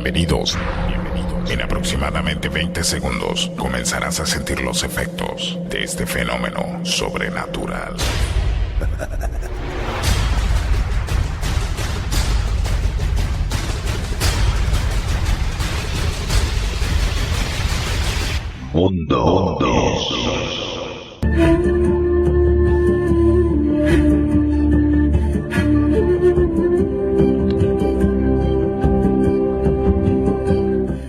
Bienvenidos. En aproximadamente 20 segundos comenzarás a sentir los efectos de este fenómeno sobrenatural. Mundo.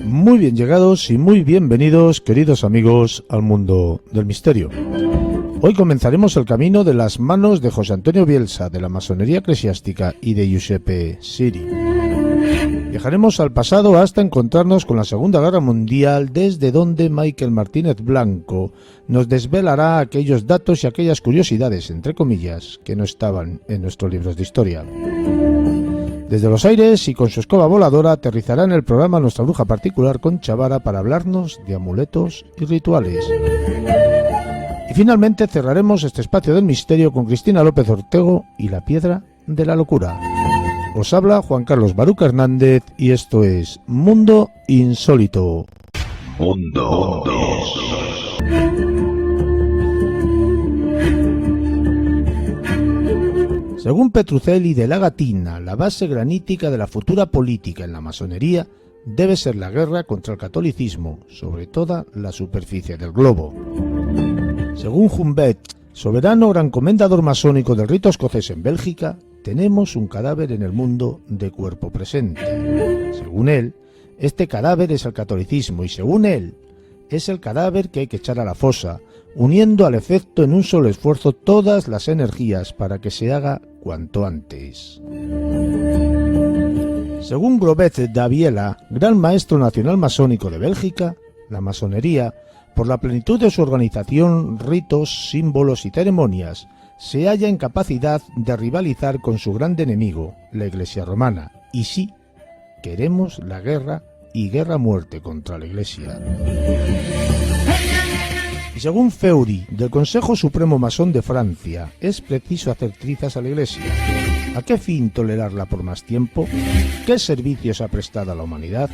Muy bien llegados y muy bienvenidos, queridos amigos, al mundo del misterio. Hoy comenzaremos el camino de las manos de José Antonio Bielsa, de la masonería eclesiástica, y de Giuseppe Siri. Viajaremos al pasado hasta encontrarnos con la Segunda Guerra Mundial, desde donde Michael Martínez Blanco nos desvelará aquellos datos y aquellas curiosidades, entre comillas, que no estaban en nuestros libros de historia. Desde los aires y con su escoba voladora aterrizará en el programa nuestra bruja particular Concha Vara para hablarnos de amuletos y rituales. Y finalmente cerraremos este espacio del misterio con Cristina López Ortego y la piedra de la locura. Os habla Juan Carlos Baruca Hernández y esto es Mundo Insólito. Mundo. Según Petruccelli de la Gatina, la base granítica de la futura política en la masonería debe ser la guerra contra el catolicismo sobre toda la superficie del globo. Según Humbert, soberano gran comendador masónico del rito escocés en Bélgica, tenemos un cadáver en el mundo de cuerpo presente. Según él, este cadáver es el catolicismo y según él, es el cadáver que hay que echar a la fosa, uniendo al efecto en un solo esfuerzo todas las energías para que se haga cuanto antes. Según Globet Daviela, gran maestro nacional masónico de Bélgica, la masonería, por la plenitud de su organización, ritos, símbolos y ceremonias, se halla en capacidad de rivalizar con su grande enemigo, la Iglesia romana, y sí, queremos la guerra y guerra-muerte contra la Iglesia. Y según Feury, del Consejo Supremo Masón de Francia, es preciso hacer trizas a la Iglesia. ¿A qué fin tolerarla por más tiempo? ¿Qué servicios ha prestado a la humanidad?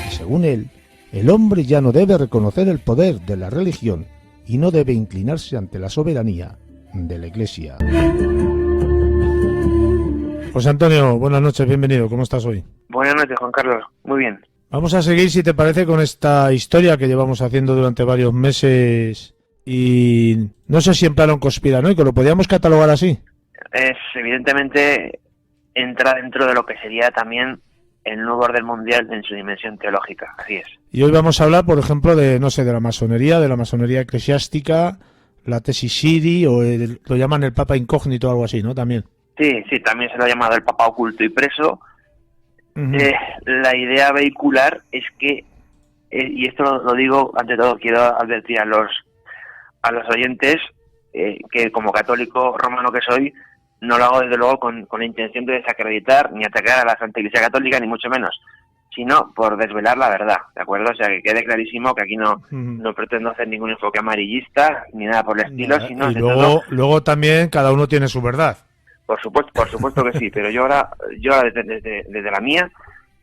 Y según él, el hombre ya no debe reconocer el poder de la religión y no debe inclinarse ante la soberanía de la Iglesia. José Antonio, buenas noches, bienvenido. ¿Cómo estás hoy? Buenas noches, Juan Carlos. Muy bien. Vamos a seguir, si te parece, con esta historia que llevamos haciendo durante varios meses y no sé si en plano conspiranoico, ¿lo podríamos catalogar así? Es evidentemente entra dentro de lo que sería también el nuevo orden mundial en su dimensión teológica, así es. Y hoy vamos a hablar, por ejemplo, de la masonería eclesiástica, la tesis Siri, o lo llaman el Papa Incógnito o algo así, ¿no? También. Sí, también se lo ha llamado el Papa Oculto y Preso. Uh-huh. La idea vehicular es que, y esto lo digo, ante todo quiero advertir a los oyentes que como católico romano que soy, no lo hago desde luego con la intención de desacreditar ni atacar a la Santa Iglesia Católica, ni mucho menos, sino por desvelar la verdad, ¿de acuerdo? O sea, que quede clarísimo que aquí no pretendo hacer ningún enfoque amarillista ni nada por el estilo, sino... Y luego también cada uno tiene su verdad. Por supuesto que sí, pero yo ahora desde la mía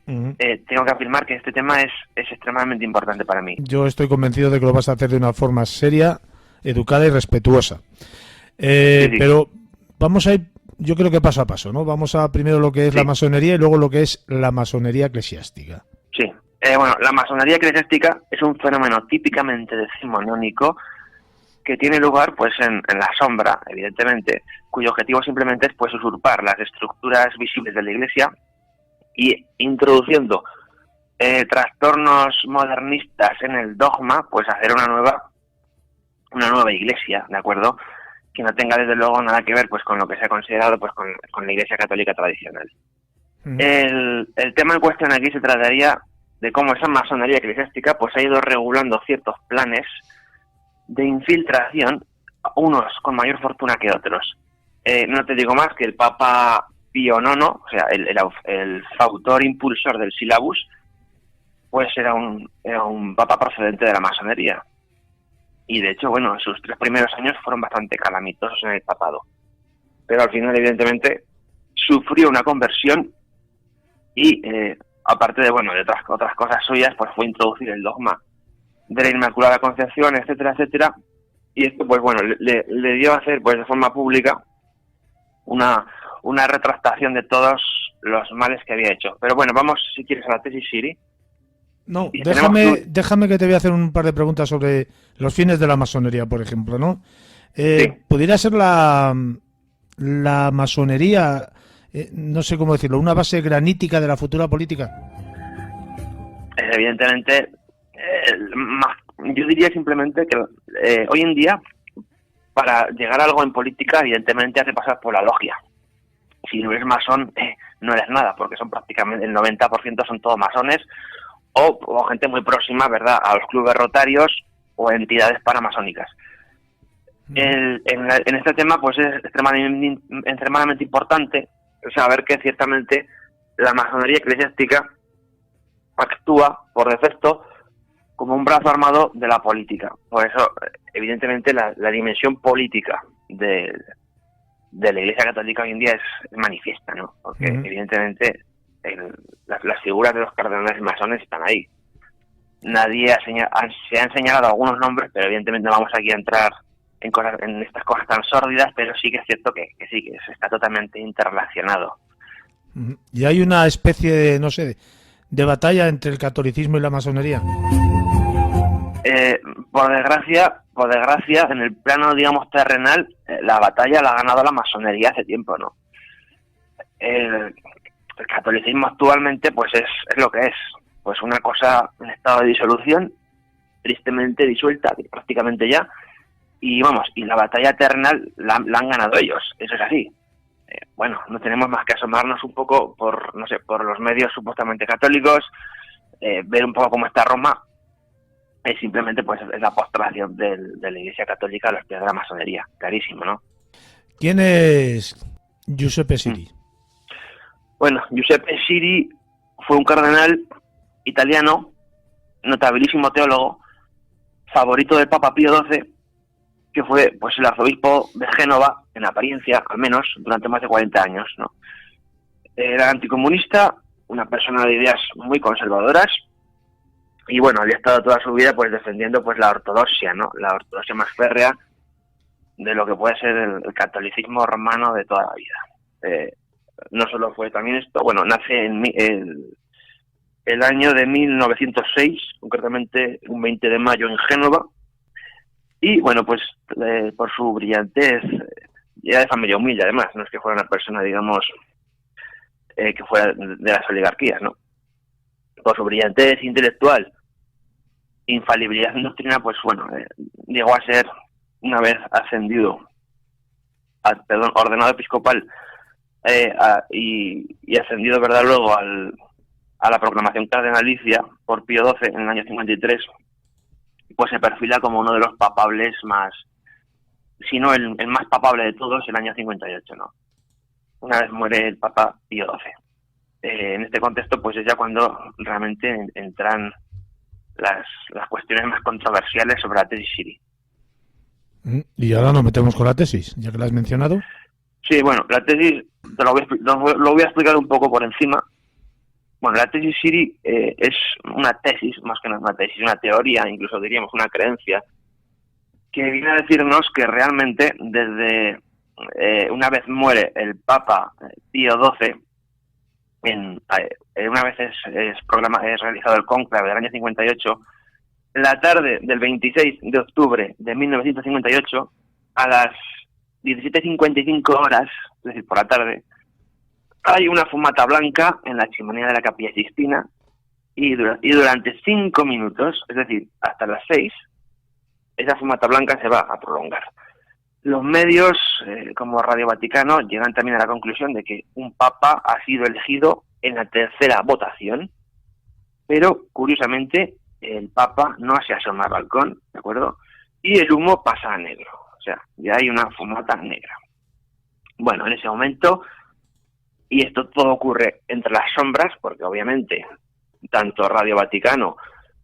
tengo que afirmar que este tema es extremadamente importante para mí. Yo estoy convencido de que lo vas a hacer de una forma seria, educada y respetuosa. Sí. Pero vamos a ir, yo creo que paso a paso, ¿no? Vamos a primero lo que es la masonería y luego lo que es la masonería eclesiástica. Sí. Bueno, la masonería eclesiástica es un fenómeno típicamente decimonónico que tiene lugar pues en la sombra, evidentemente, cuyo objetivo simplemente es pues usurpar las estructuras visibles de la Iglesia y introduciendo trastornos modernistas en el dogma, pues hacer una nueva Iglesia, ¿de acuerdo? Que no tenga desde luego nada que ver pues con lo que se ha considerado pues con la Iglesia católica tradicional. El tema en cuestión aquí se trataría de cómo esa masonería eclesiástica pues ha ido regulando ciertos planes de infiltración, unos con mayor fortuna que otros. No te digo más que el Papa Pío IX, o sea, el autor impulsor del Sílabus, pues era un papa procedente de la masonería. Y de hecho, bueno, sus 3 primeros años fueron bastante calamitosos en el papado. Pero al final, evidentemente, sufrió una conversión y aparte de, bueno, de otras cosas suyas, pues fue introducir el dogma de la Inmaculada Concepción, etcétera, etcétera. Y esto, pues bueno, le dio a hacer, pues de forma pública, una retractación de todos los males que había hecho. Pero bueno, vamos, si quieres, a la tesis Siri. No, Y déjame que te voy a hacer un par de preguntas sobre los fines de la masonería, por ejemplo, ¿no? Sí. ¿Pudiera ser la masonería, no sé cómo decirlo, una base granítica de la futura política? Evidentemente, yo diría simplemente que hoy en día, para llegar a algo en política, evidentemente has de pasar por la logia. Si no eres masón, no eres nada, porque son prácticamente el 90% son todos masones o gente muy próxima, ¿verdad?, a los clubes rotarios o entidades paramasónicas. En este tema, pues es extremadamente importante saber que ciertamente la masonería eclesiástica actúa por defecto como un brazo armado de la política. Por eso, evidentemente, la dimensión política de la Iglesia Católica hoy en día es manifiesta, ¿no? Porque evidentemente las figuras de los cardenales masones están ahí. Nadie se ha señalado algunos nombres, pero evidentemente no vamos aquí a entrar en estas cosas tan sórdidas, pero sí que es cierto que sí, que está totalmente interrelacionado. Y hay una especie de, no sé, de batalla entre el catolicismo y la masonería. Por desgracia, en el plano, digamos, terrenal, la batalla la ha ganado la masonería hace tiempo, ¿no? El catolicismo actualmente, pues es lo que es, pues una cosa en estado de disolución, tristemente disuelta, prácticamente ya, y vamos, y la batalla terrenal la han ganado ellos, eso es así. Bueno, no tenemos más que asomarnos un poco por los medios supuestamente católicos, ver un poco cómo está Roma. Es simplemente pues es la postración de la Iglesia Católica a los pies de la masonería, clarísimo, ¿no? ¿Quién es Giuseppe Siri? Bueno, Giuseppe Siri fue un cardenal italiano, notabilísimo teólogo, favorito del Papa Pío XII, que fue pues el arzobispo de Génova, en apariencia, al menos, durante más de 40 años, ¿no? Era anticomunista, una persona de ideas muy conservadoras, y bueno, había estado toda su vida pues defendiendo pues la ortodoxia, ¿no? La ortodoxia más férrea de lo que puede ser el catolicismo romano de toda la vida. No solo fue también esto, bueno, nace en el año de 1906, concretamente un 20 de mayo en Génova, y bueno, pues por su brillantez, ya de familia humilde además, no es que fuera una persona, digamos, que fuera de las oligarquías, ¿no? Por su brillantez intelectual, infalibilidad en doctrina, pues bueno, llegó a ser, una vez ordenado episcopal y ascendido, ¿verdad?, luego a la proclamación cardenalicia por Pío XII en el año 53, pues se perfila como uno de los papables más, si no el más papable de todos, el año 58, ¿no? Una vez muere el Papa Pío XII. En este contexto, pues es ya cuando realmente entran las cuestiones más controversiales sobre la tesis Siri. Y ahora nos metemos con la tesis, ya que la has mencionado. Sí, bueno, la tesis lo voy a explicar un poco por encima. Bueno, la tesis Siri es una tesis, más que una tesis, una teoría, incluso diríamos una creencia, que viene a decirnos que realmente desde una vez muere el Papa Pío XII, una vez es realizado el cónclave del año 58, la tarde del 26 de octubre de 1958, a las 17:55 horas, es decir, por la tarde, hay una fumata blanca en la chimenea de la Capilla Sixtina y durante 5 minutos, es decir, hasta las 6, esa fumata blanca se va a prolongar. Los medios, como Radio Vaticano, llegan también a la conclusión de que un papa ha sido elegido en la tercera votación, pero, curiosamente, el papa no se asoma al balcón, ¿de acuerdo? Y el humo pasa a negro, o sea, ya hay una fumata negra. Bueno, en ese momento, y esto todo ocurre entre las sombras, porque obviamente, tanto Radio Vaticano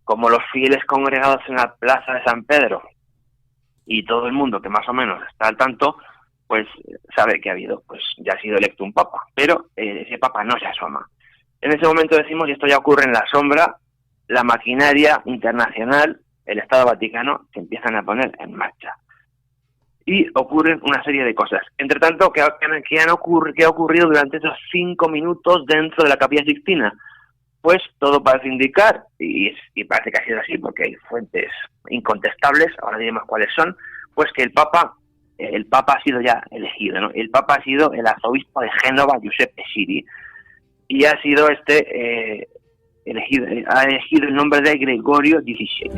como los fieles congregados en la Plaza de San Pedro y todo el mundo que más o menos está al tanto, pues sabe que ya ha sido electo un papa, pero ese papa no se asoma. En ese momento decimos, y esto ya ocurre en la sombra, la maquinaria internacional, el Estado Vaticano, se empiezan a poner en marcha. Y ocurren una serie de cosas. Entre tanto, ¿qué ha ocurrido durante esos 5 minutos dentro de la Capilla Sixtina? Pues todo parece indicar, y parece que ha sido así, porque hay fuentes incontestables, ahora diremos cuáles son, pues que el Papa ha sido ya elegido, ¿no? El Papa ha sido el arzobispo de Génova, Giuseppe Siri, y ha sido ha elegido el nombre de Gregorio XVII.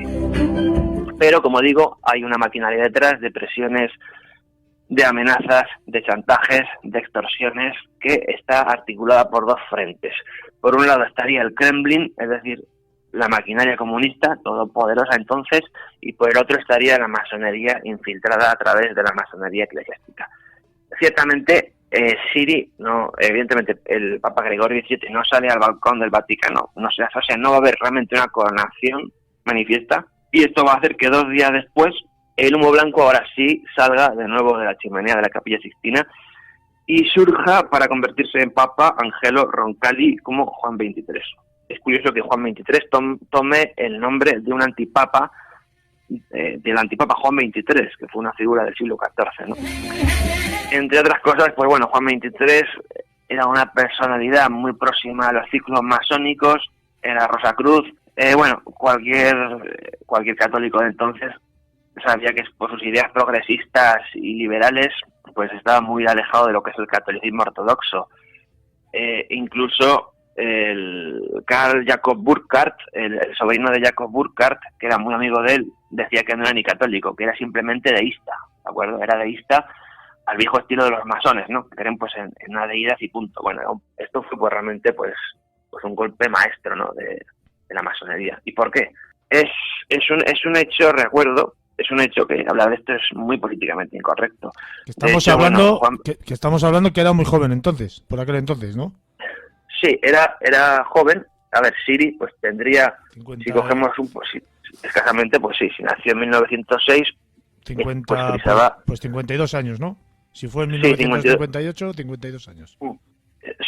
Pero, como digo, hay una maquinaria detrás de presiones, de amenazas, de chantajes, de extorsiones, que está articulada por dos frentes. Por un lado estaría el Kremlin, es decir, la maquinaria comunista, todopoderosa entonces, y por el otro estaría la masonería infiltrada a través de la masonería eclesiástica. Ciertamente, Siri, no, evidentemente, el Papa Gregorio XVII no sale al balcón del Vaticano, no va a haber realmente una coronación manifiesta, y esto va a hacer que 2 días después el humo blanco ahora sí salga de nuevo de la chimenea de la Capilla Sixtina y surja para convertirse en Papa Angelo Roncalli como Juan XXIII. Es curioso que Juan XXIII tome el nombre de un antipapa, del antipapa Juan XXIII, que fue una figura del siglo XIV, ¿no? Entre otras cosas, pues bueno, Juan XXIII era una personalidad muy próxima a los ciclos masónicos, era Rosacruz. Cualquier católico de entonces sabía que por sus ideas progresistas y liberales pues estaba muy alejado de lo que es el catolicismo ortodoxo. Incluso el Karl Jacob Burckhardt, el sobrino de Jacob Burckhardt, que era muy amigo de él, decía que no era ni católico, que era simplemente deísta, ¿de acuerdo? Era deísta al viejo estilo de los masones, ¿no? Que creen pues en una deidad y punto. Bueno, esto fue pues realmente pues un golpe maestro, ¿no? de la masonería. ¿Y por qué? Es un hecho, recuerdo, es un hecho que hablar de esto es muy políticamente incorrecto. Estamos hablando que estamos hablando que era muy joven entonces, por aquel entonces, ¿no? Sí, era joven. A ver, Siri pues tendría, 50... si cogemos escasamente, pues sí, si nació en 1906, 52 años, ¿no? Si fue en 1958, 52 años.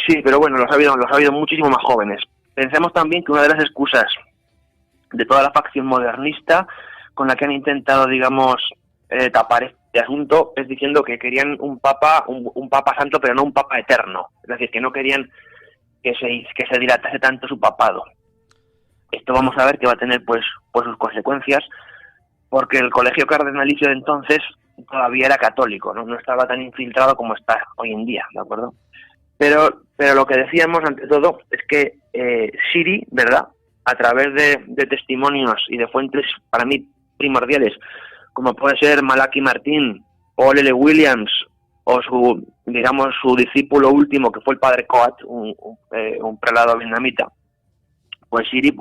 Sí, pero bueno, los ha habido muchísimo más jóvenes. Pensemos también que una de las excusas de toda la facción modernista con la que han intentado, digamos, tapar este asunto es diciendo que querían un papa santo, pero no un papa eterno. Es decir, que no querían que se dilatase tanto su papado. Esto vamos a ver que va a tener pues sus consecuencias, porque el colegio cardenalicio de entonces todavía era católico, no estaba tan infiltrado como está hoy en día, ¿de acuerdo? Pero lo que decíamos ante todo es que Siri, ¿verdad?, a través de testimonios y de fuentes para mí primordiales, como puede ser Malachi Martín, Paul L. Williams o su discípulo último, que fue el padre Coat, un prelado vietnamita, pues Siri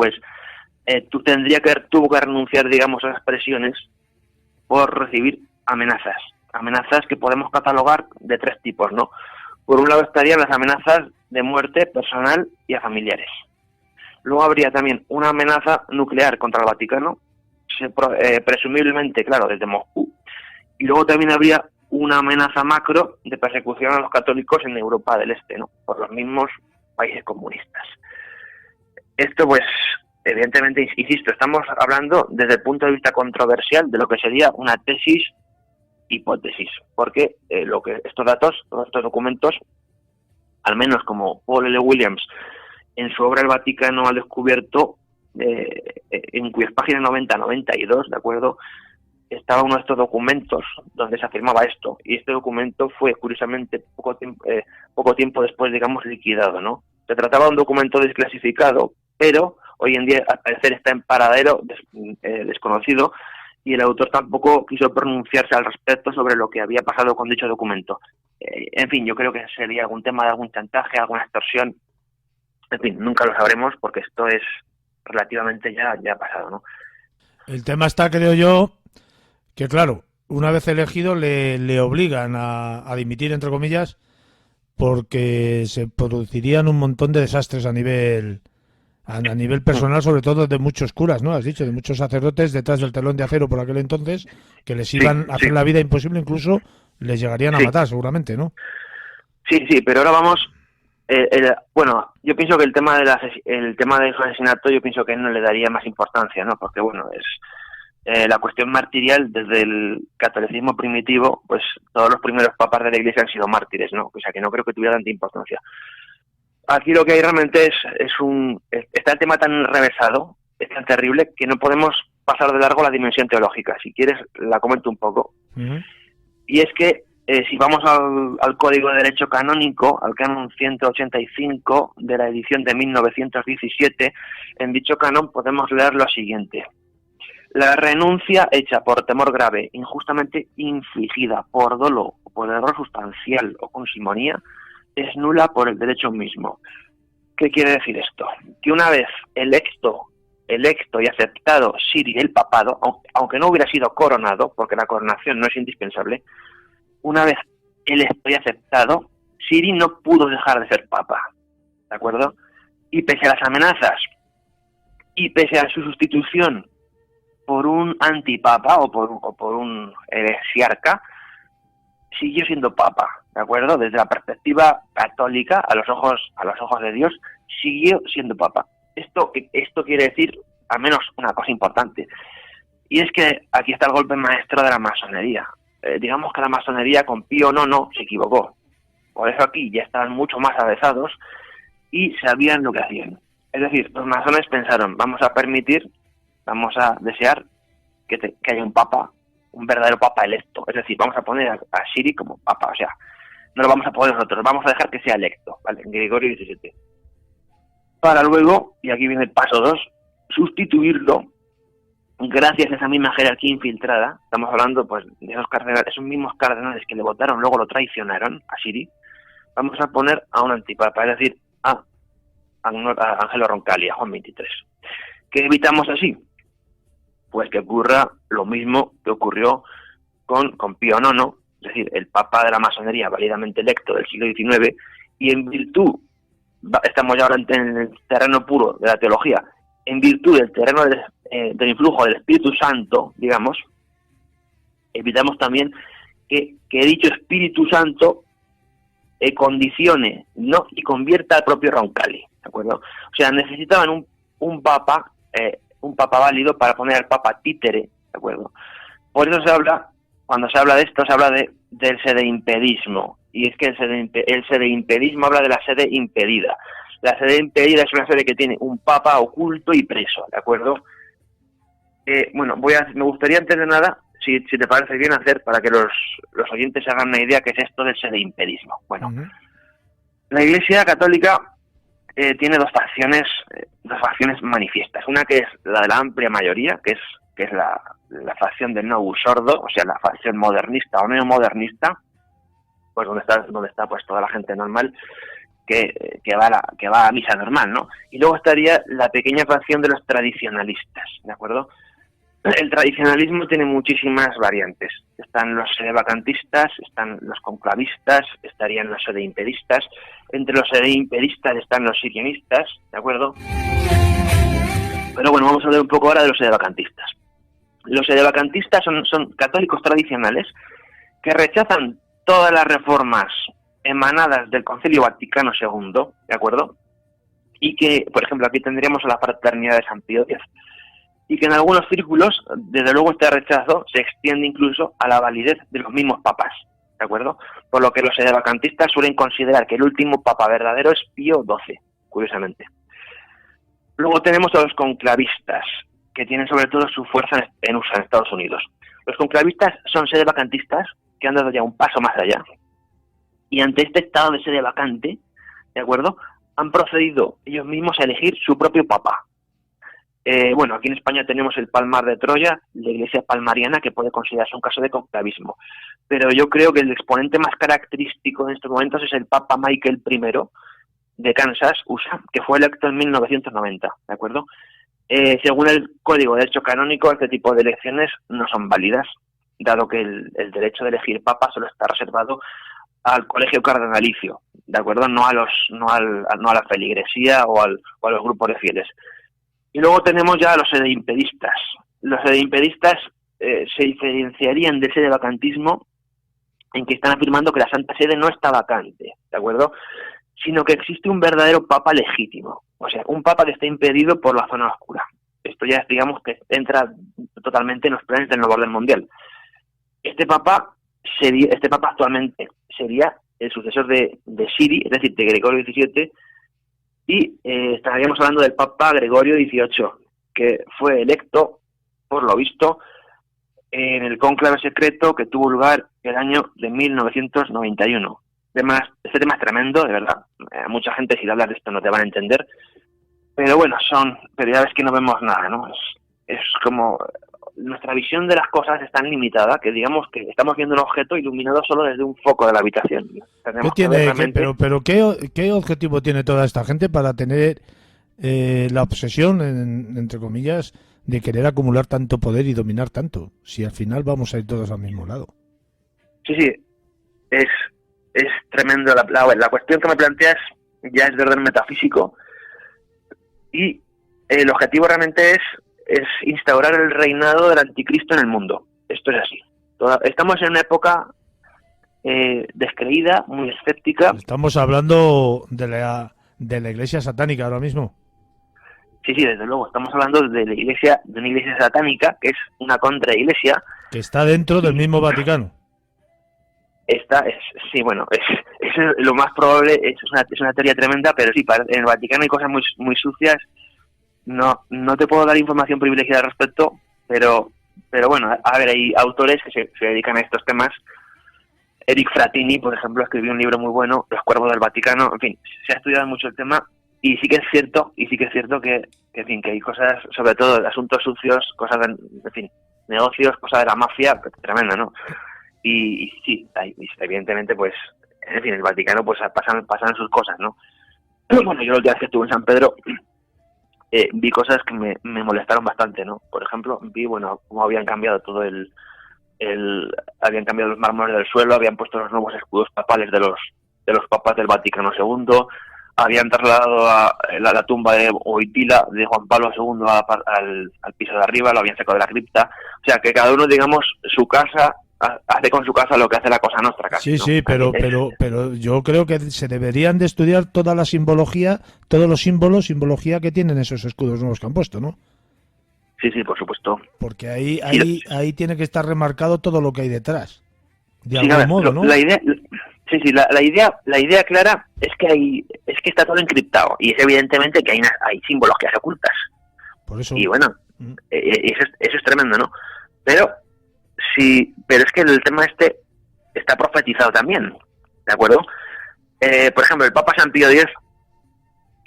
tuvo que renunciar, digamos, a las presiones por recibir amenazas que podemos catalogar de 3 tipos, ¿no? Por un lado estarían las amenazas de muerte personal y a familiares. Luego habría también una amenaza nuclear contra el Vaticano, presumiblemente, claro, desde Moscú. Y luego también habría una amenaza macro de persecución a los católicos en Europa del Este, ¿no?, por los mismos países comunistas. Esto, pues, evidentemente, insisto, estamos hablando desde el punto de vista controversial de lo que sería una tesis-hipótesis, porque estos datos, todos estos documentos, al menos como Paul L. Williams en su obra El Vaticano al Descubierto, en cuyas páginas 90-92, ¿de acuerdo?, estaba uno de estos documentos donde se afirmaba esto, y este documento fue, curiosamente, poco tiempo después, digamos, liquidado, ¿no? Se trataba de un documento desclasificado, pero hoy en día, al parecer, está en paradero desconocido, y el autor tampoco quiso pronunciarse al respecto sobre lo que había pasado con dicho documento. En fin, yo creo que sería algún tema de algún chantaje, alguna extorsión. En fin, nunca lo sabremos porque esto es relativamente ya pasado, ¿no? El tema está, creo yo, que claro, una vez elegido le obligan a dimitir, entre comillas, porque se producirían un montón de desastres a nivel personal, sobre todo de muchos curas, ¿no? Has dicho, de muchos sacerdotes detrás del telón de acero por aquel entonces, que les iban a hacer la vida imposible, incluso les llegarían a matar, seguramente, ¿no? Sí, pero ahora vamos Bueno, yo pienso que el tema del asesinato, yo pienso que no le daría más importancia, ¿no? Porque, bueno, es la cuestión martirial desde el catolicismo primitivo, pues todos los primeros papas de la Iglesia han sido mártires, ¿no? O sea, que no creo que tuviera tanta importancia. Aquí lo que hay realmente está el tema tan enrevesado, es tan terrible, que no podemos pasar de largo la dimensión teológica. Si quieres, la comento un poco. Uh-huh. Y es que si vamos al Código de Derecho Canónico, al canon 185 de la edición de 1917, en dicho canon podemos leer lo siguiente: la renuncia hecha por temor grave, injustamente infligida, por dolo, por error sustancial o con simonía, es nula por el derecho mismo. ¿Qué quiere decir esto? Que una vez electo y aceptado Siri el papado, aunque no hubiera sido coronado, porque la coronación no es indispensable, una vez electo y aceptado, Siri no pudo dejar de ser papa, ¿de acuerdo? Y pese a las amenazas, y pese a su sustitución por un antipapa o por un heresiarca, siguió siendo papa, ¿de acuerdo? Desde la perspectiva católica, a los ojos de Dios, siguió siendo papa. Esto quiere decir al menos una cosa importante, y es que aquí está el golpe maestro de la masonería. Digamos que la masonería con Pío IX se equivocó. Por eso aquí ya estaban mucho más avesados y sabían lo que hacían. Es decir, los masones pensaron, vamos a desear que haya un papa, un verdadero papa electo. Es decir, vamos a poner a Siri como papa, o sea, no lo vamos a poner nosotros, vamos a dejar que sea electo, ¿vale? Gregorio XVII. Para luego, y aquí viene el paso 2, sustituirlo gracias a esa misma jerarquía infiltrada. Estamos hablando pues de esos mismos cardenales que le votaron, luego lo traicionaron a Siri. Vamos a poner a un antipapa, es decir, a Angelo Roncalli, a Juan XXIII. ¿Qué evitamos así? Pues que ocurra lo mismo que ocurrió con Pío IX, es decir, el papa de la masonería válidamente electo del siglo XIX, y en virtud, estamos ya ahora en el terreno puro de la teología, en virtud del terreno del influjo del Espíritu Santo, digamos, evitamos también que dicho Espíritu Santo condicione, ¿no?, y convierta al propio Roncalli, ¿de acuerdo? O sea, necesitaban un papa válido para poner al papa títere, ¿de acuerdo? Por eso cuando se habla de esto, se habla del sedeimpedismo, y es que el sedeimpedismo habla de la sede impedida. La sede impedida es una sede que tiene un papa oculto y preso, ¿de acuerdo? Bueno, me gustaría antes de nada, si te parece bien, hacer para que los oyentes se hagan una idea qué es esto del sedeimpedismo. Bueno, uh-huh. La Iglesia Católica tiene dos facciones manifiestas. Una que es la de la amplia mayoría, que es la facción del Novus Ordo, o sea, la facción modernista o neomodernista, pues donde está pues toda la gente normal que va a misa normal, ¿no? Y luego estaría la pequeña facción de los tradicionalistas, ¿de acuerdo? El tradicionalismo tiene muchísimas variantes. Están los sedevacantistas, están los conclavistas, estarían los sedeimpedistas. Entre los sedeimpedistas están los sirianistas, ¿de acuerdo? Pero bueno, vamos a hablar un poco ahora de los sedevacantistas. Los sedevacantistas son católicos tradicionales que rechazan todas las reformas emanadas del Concilio Vaticano II, ¿de acuerdo? Y que, por ejemplo, aquí tendríamos a la fraternidad de San Pío X, y que en algunos círculos, desde luego, este rechazo se extiende incluso a la validez de los mismos papas, ¿de acuerdo? Por lo que los sedevacantistas suelen considerar que el último papa verdadero es Pío XII, curiosamente. Luego tenemos a los conclavistas, que tienen sobre todo su fuerza en USA, en Estados Unidos. Los conclavistas son sedevacantistas que han dado ya un paso más allá, y ante este estado de sede vacante, ¿de acuerdo?, han procedido ellos mismos a elegir su propio papa. Bueno, aquí en España tenemos el Palmar de Troya, la Iglesia palmariana, que puede considerarse un caso de conclavismo. Pero yo creo que el exponente más característico en estos momentos es el Papa Michael I de Kansas, USA, que fue electo en 1990, ¿de acuerdo? Según el Código de Derecho Canónico, este tipo de elecciones no son válidas, dado que el derecho de elegir papa solo está reservado al colegio cardenalicio, ¿de acuerdo? No a la feligresía o a los grupos de fieles. Y luego tenemos ya a los sedeimpedistas. Los sedeimpedistas se diferenciarían del sedevacantismo en que están afirmando que la Santa Sede no está vacante, ¿de acuerdo? sino que existe un verdadero papa legítimo, o sea, un papa que está impedido por la zona oscura. Esto ya, digamos, que entra totalmente en los planes del nuevo orden mundial. Este papa actualmente sería el sucesor de Siri, es decir, de Gregorio XVII, y estaríamos hablando del papa Gregorio XVIII, que fue electo, por lo visto, en el cónclave secreto que tuvo lugar el año de 1991. Este tema es tremendo, de verdad. Mucha gente, si le hablas de esto, no te van a entender. Pero bueno, pero ya ves que no vemos nada, ¿no? Es como nuestra visión de las cosas es tan limitada que digamos que estamos viendo un objeto iluminado solo desde un foco de la habitación. Pero ¿qué objetivo tiene toda esta gente para tener la obsesión, entre comillas, de querer acumular tanto poder y dominar tanto? Si al final vamos a ir todos al mismo lado. Sí, es tremendo. La cuestión que me planteas ya es de orden metafísico y el objetivo realmente es instaurar el reinado del anticristo en el mundo. Esto es así. Estamos en una época descreída, muy escéptica. Estamos hablando de la iglesia satánica ahora mismo. Sí, desde luego. Estamos hablando de una iglesia satánica, que es una contraiglesia. Que está dentro del mismo Vaticano. Es lo más probable, es una teoría tremenda, pero sí, en el Vaticano hay cosas muy, muy sucias. No te puedo dar información privilegiada al respecto, pero bueno, a ver, hay autores que se dedican a estos temas. Eric Fratini, por ejemplo, escribió un libro muy bueno, Los Cuervos del Vaticano. En fin, se ha estudiado mucho el tema y sí que es cierto que hay cosas, sobre todo asuntos sucios, cosas de, en fin, negocios, cosas de la mafia, tremenda, ¿no? Y sí, evidentemente, pues, en fin, el Vaticano, pues pasan sus cosas, ¿no? Pero bueno, yo la última vez que estuve en San Pedro vi cosas que me molestaron bastante, ¿no? Por ejemplo, vi, cómo habían cambiado todo habían cambiado los mármoles del suelo, habían puesto los nuevos escudos papales de los papas del Vaticano II, habían trasladado la tumba de Wojtyla, de Juan Pablo II, al piso de arriba, lo habían sacado de la cripta. O sea, que cada uno, digamos, su casa, hace con su casa lo que hace la Cosa Nostra casi, ¿no? Sí, pero yo creo que se deberían de estudiar toda la simbología, todos los simbología que tienen esos escudos nuevos que han puesto, ¿no? Sí, por supuesto. Porque ahí tiene que estar remarcado todo lo que hay detrás. De algún modo, ¿no? La idea clara es que está todo encriptado y es evidentemente que hay simbologías ocultas. Por eso. Y bueno, eso es tremendo, ¿no? Pero es que el tema está profetizado también, ¿de acuerdo? Por ejemplo, el Papa San Pío X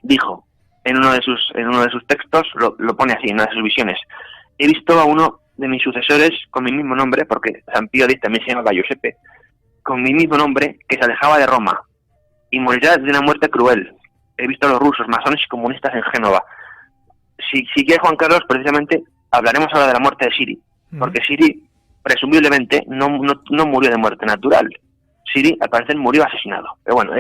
dijo en uno de sus textos, lo pone así, en una de sus visiones: he visto a uno de mis sucesores con mi mismo nombre, porque San Pío X también se llamaba Giuseppe, con mi mismo nombre, que se alejaba de Roma y morirá de una muerte cruel. He visto a los rusos, masones y comunistas en Génova. Si quiere Juan Carlos, precisamente hablaremos ahora de la muerte de Siri, porque Siri presumiblemente no murió de muerte natural. Siri, al parecer, murió asesinado. Pero bueno,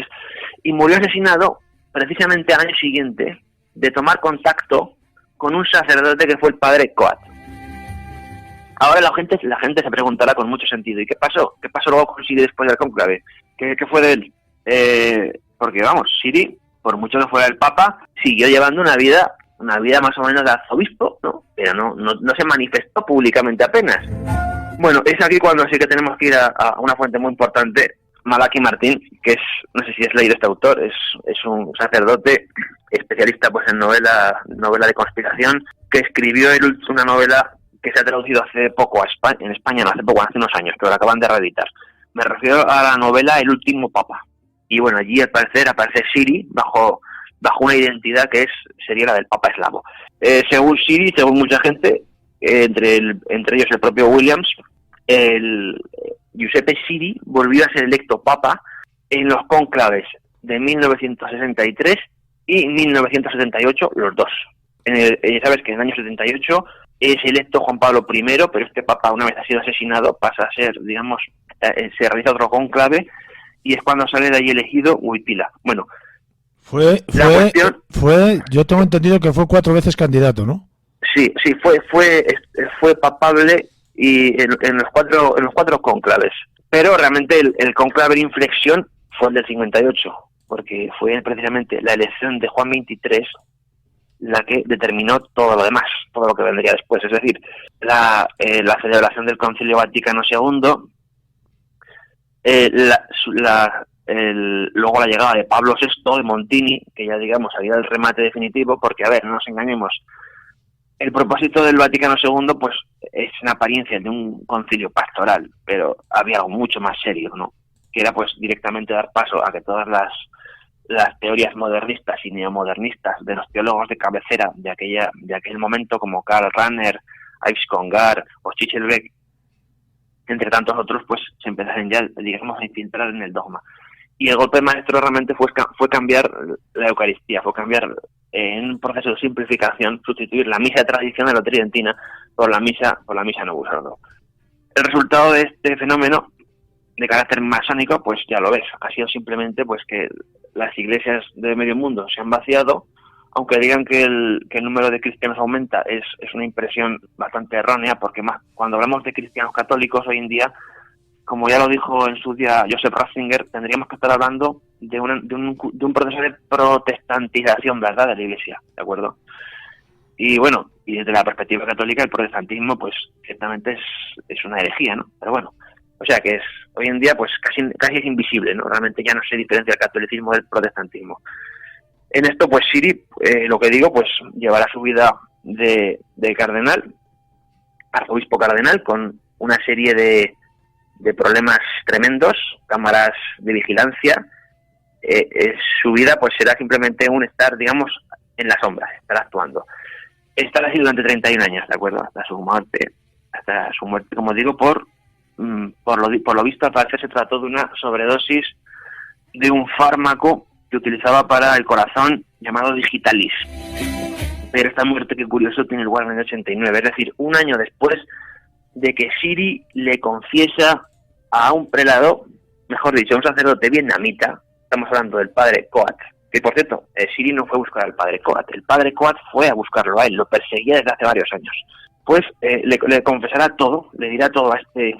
y murió asesinado precisamente al año siguiente de tomar contacto con un sacerdote que fue el padre Coat. Ahora la gente se preguntará con mucho sentido: ¿y qué pasó? ¿Qué pasó luego con Siri después del cónclave? ¿Qué fue de él? Porque vamos, Siri, por mucho que fuera el Papa, siguió llevando una vida más o menos de arzobispo, ¿no? Pero no se manifestó públicamente apenas. Bueno, es aquí cuando sí que tenemos que ir a una fuente muy importante, Malachi Martín, que no sé si has leído este autor, es un sacerdote especialista pues en novela de conspiración, que escribió una novela que se ha traducido hace poco en España, hace unos años, pero la acaban de reeditar. Me refiero a la novela El último papa. Y bueno, allí al parecer aparece Siri bajo una identidad que sería la del Papa eslavo. Según Siri, según mucha gente, entre ellos el propio Williams, el Giuseppe Siri volvió a ser electo papa en los cónclaves de 1963 y 1978, los dos. Sabes que en el año 78 es electo Juan Pablo I, pero este papa, una vez ha sido asesinado, pasa a ser, digamos, se realiza otro cónclave y es cuando sale de ahí elegido Wojtyla. Bueno, yo tengo entendido que fue 4 veces candidato, ¿no? Sí, fue papable y en los cuatro cónclaves, pero realmente el cónclave de inflexión fue el del 58. porque fue precisamente la elección de Juan XXIII la que determinó todo lo demás, todo lo que vendría después. Es decir, la celebración del Concilio Vaticano II, luego la llegada de Pablo VI, de Montini, que ya digamos había el remate definitivo, porque, a ver, no nos engañemos, el propósito del Vaticano II pues es en apariencia de un concilio pastoral, pero había algo mucho más serio, ¿no? Que era pues directamente dar paso a que todas las teorías modernistas y neomodernistas de los teólogos de cabecera de aquel momento, como Karl Rahner, Yves Congar o Schichelbeck, entre tantos otros, pues se empezaron ya, digamos, a infiltrar en el dogma. Y el golpe maestro realmente fue cambiar la Eucaristía, fue cambiar en un proceso de simplificación, sustituir la misa tradicional o tridentina por la misa Novus Ordo. El resultado de este fenómeno de carácter masónico, pues ya lo ves, ha sido simplemente pues que las iglesias de medio mundo se han vaciado, aunque digan que el número de cristianos aumenta, es una impresión bastante errónea, porque más cuando hablamos de cristianos católicos hoy en día, como ya lo dijo en su día Joseph Ratzinger, tendríamos que estar hablando de un proceso de protestantización, ¿verdad?, de la Iglesia, ¿de acuerdo? Y bueno, y desde la perspectiva católica, el protestantismo, pues, ciertamente es una herejía, ¿no? Pero bueno, o sea que hoy en día, pues, casi es invisible, ¿no? Realmente ya no se diferencia el catolicismo del protestantismo. En esto, pues, Siri, lo que digo, pues, llevará su vida de cardenal, arzobispo cardenal, con una serie de problemas tremendos, cámaras de vigilancia. Su vida pues será simplemente un estar, digamos, en las sombras, estar actuando. Estará así durante 31 años, ¿de acuerdo? Hasta su muerte, como digo, por lo visto, al parecer se trató de una sobredosis de un fármaco que utilizaba para el corazón llamado Digitalis. Pero esta muerte, qué curioso, tiene lugar en el 89, es decir, un año después de que Siri le confiesa a un prelado, mejor dicho, a un sacerdote vietnamita, estamos hablando del padre Coat, que por cierto, Siri no fue a buscar al padre Coat, el padre Coat fue a buscarlo a él, lo perseguía desde hace varios años. Pues le confesará todo, le dirá todo a este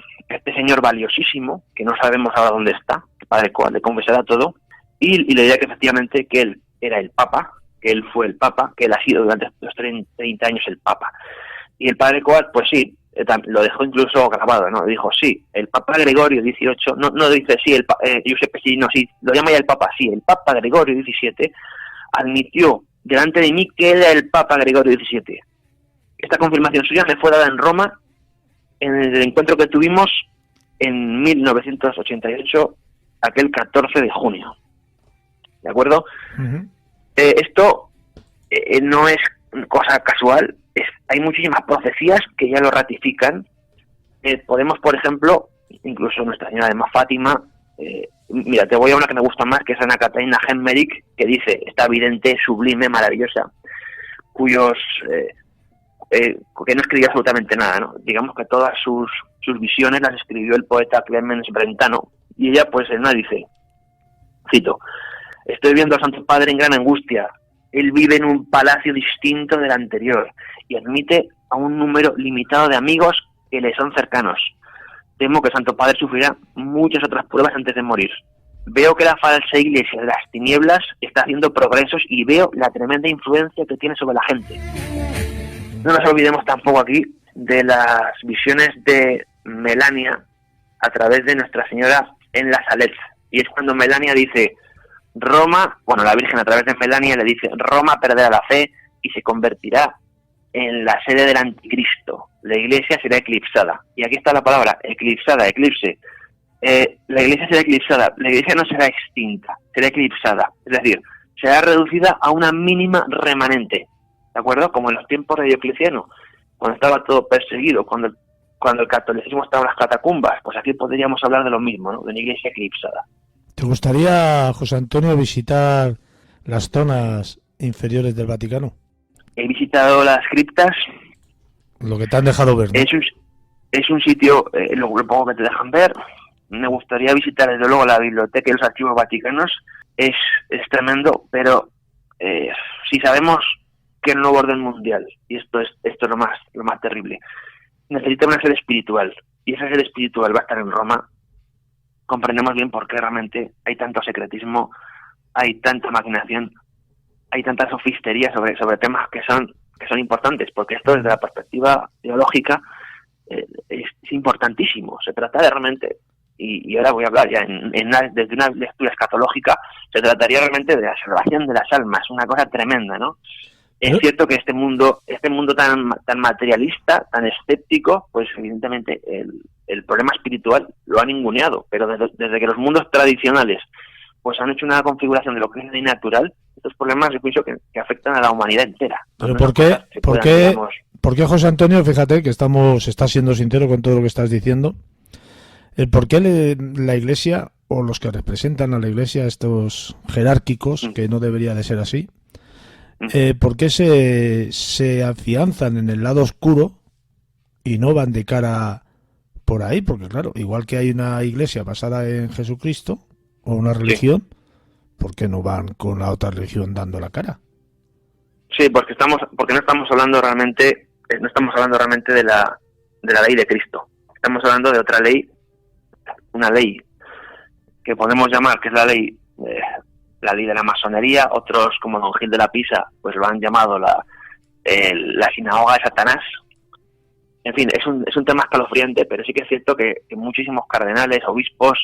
señor valiosísimo, que no sabemos ahora dónde está, el padre Coat le confesará todo, y le dirá que efectivamente que él era el Papa, que él fue el Papa, que él ha sido durante los 30 años el Papa. Y el padre Coat, pues sí, lo dejó incluso grabado, ¿no? Dijo, sí, el Papa Gregorio XVIII, no dice sí, Giuseppe sí, no, sí, lo llama ya el Papa, sí, el Papa Gregorio XVII admitió delante de mí que era el Papa Gregorio XVII. Esta confirmación suya me fue dada en Roma en el encuentro que tuvimos en 1988, aquel 14 de junio. ¿De acuerdo? Uh-huh. Esto no es cosa casual, hay muchísimas profecías que ya lo ratifican. Podemos, por ejemplo, incluso Nuestra Señora de Fátima, mira, te voy a una que me gusta más, que es Ana Catalina Hemmerich, que dice, esta vidente, sublime, maravillosa, que no escribió absolutamente nada, ¿no? Digamos que todas sus visiones las escribió el poeta Clemens Brentano, y ella, pues, en una dice, cito, estoy viendo al Santo Padre en gran angustia. Él vive en un palacio distinto del anterior y admite a un número limitado de amigos que le son cercanos. Temo que el Santo Padre sufrirá muchas otras pruebas antes de morir. Veo que la falsa iglesia de las tinieblas está haciendo progresos y veo la tremenda influencia que tiene sobre la gente. No nos olvidemos tampoco aquí de las visiones de Melania a través de Nuestra Señora en la Salet. Y es cuando Melania dice... Roma, bueno, la Virgen a través de Melania le dice, Roma perderá la fe y se convertirá en la sede del anticristo. La iglesia será eclipsada. Y aquí está la palabra, eclipsada, eclipse. La iglesia será eclipsada, la iglesia no será extinta, será eclipsada. Es decir, será reducida a una mínima remanente. ¿De acuerdo? Como en los tiempos de Diocleciano, cuando estaba todo perseguido, cuando el catolicismo estaba en las catacumbas, pues aquí podríamos hablar de lo mismo, ¿no? De una iglesia eclipsada. ¿Te gustaría, José Antonio, visitar las zonas inferiores del Vaticano? He visitado las criptas. Lo que te han dejado ver, ¿no? Es un sitio, lo poco que te dejan ver. Me gustaría visitar, desde luego, la biblioteca y los archivos vaticanos. Es tremendo, pero si sabemos que el nuevo orden mundial, y esto es lo más terrible, necesita una sede espiritual, y esa sede espiritual va a estar en Roma, comprendemos bien por qué realmente hay tanto secretismo hay tanta maquinación, hay tanta sofistería sobre temas que son importantes, porque esto desde la perspectiva teológica es importantísimo. Se trata de realmente, y ahora voy a hablar ya desde una lectura escatológica, se trataría realmente de la salvación de las almas, una cosa tremenda, ¿no? Es cierto que este mundo tan materialista, tan escéptico, pues evidentemente el problema espiritual lo ha ninguneado, pero desde que los mundos tradicionales pues han hecho una configuración de lo que es ley natural, estos problemas yo pienso que afectan a la humanidad entera. Pero ¿por qué, José Antonio, fíjate que estás siendo sincero con todo lo que estás diciendo, el por qué la Iglesia, o los que representan a la Iglesia, estos jerárquicos, que no debería de ser así, ¿por qué se afianzan en el lado oscuro y no van de cara por ahí? Porque claro, igual que hay una iglesia basada en Jesucristo o una religión, ¿por qué no van con la otra religión dando la cara? Sí, porque no estamos hablando realmente de la ley de Cristo. Estamos hablando de otra ley, una ley que podemos llamar que es la ley de la masonería. Otros, como Don Gil de la Pisa, pues lo han llamado la sinagoga de Satanás. En fin, es un tema escalofriante, pero sí que es cierto que muchísimos cardenales, obispos,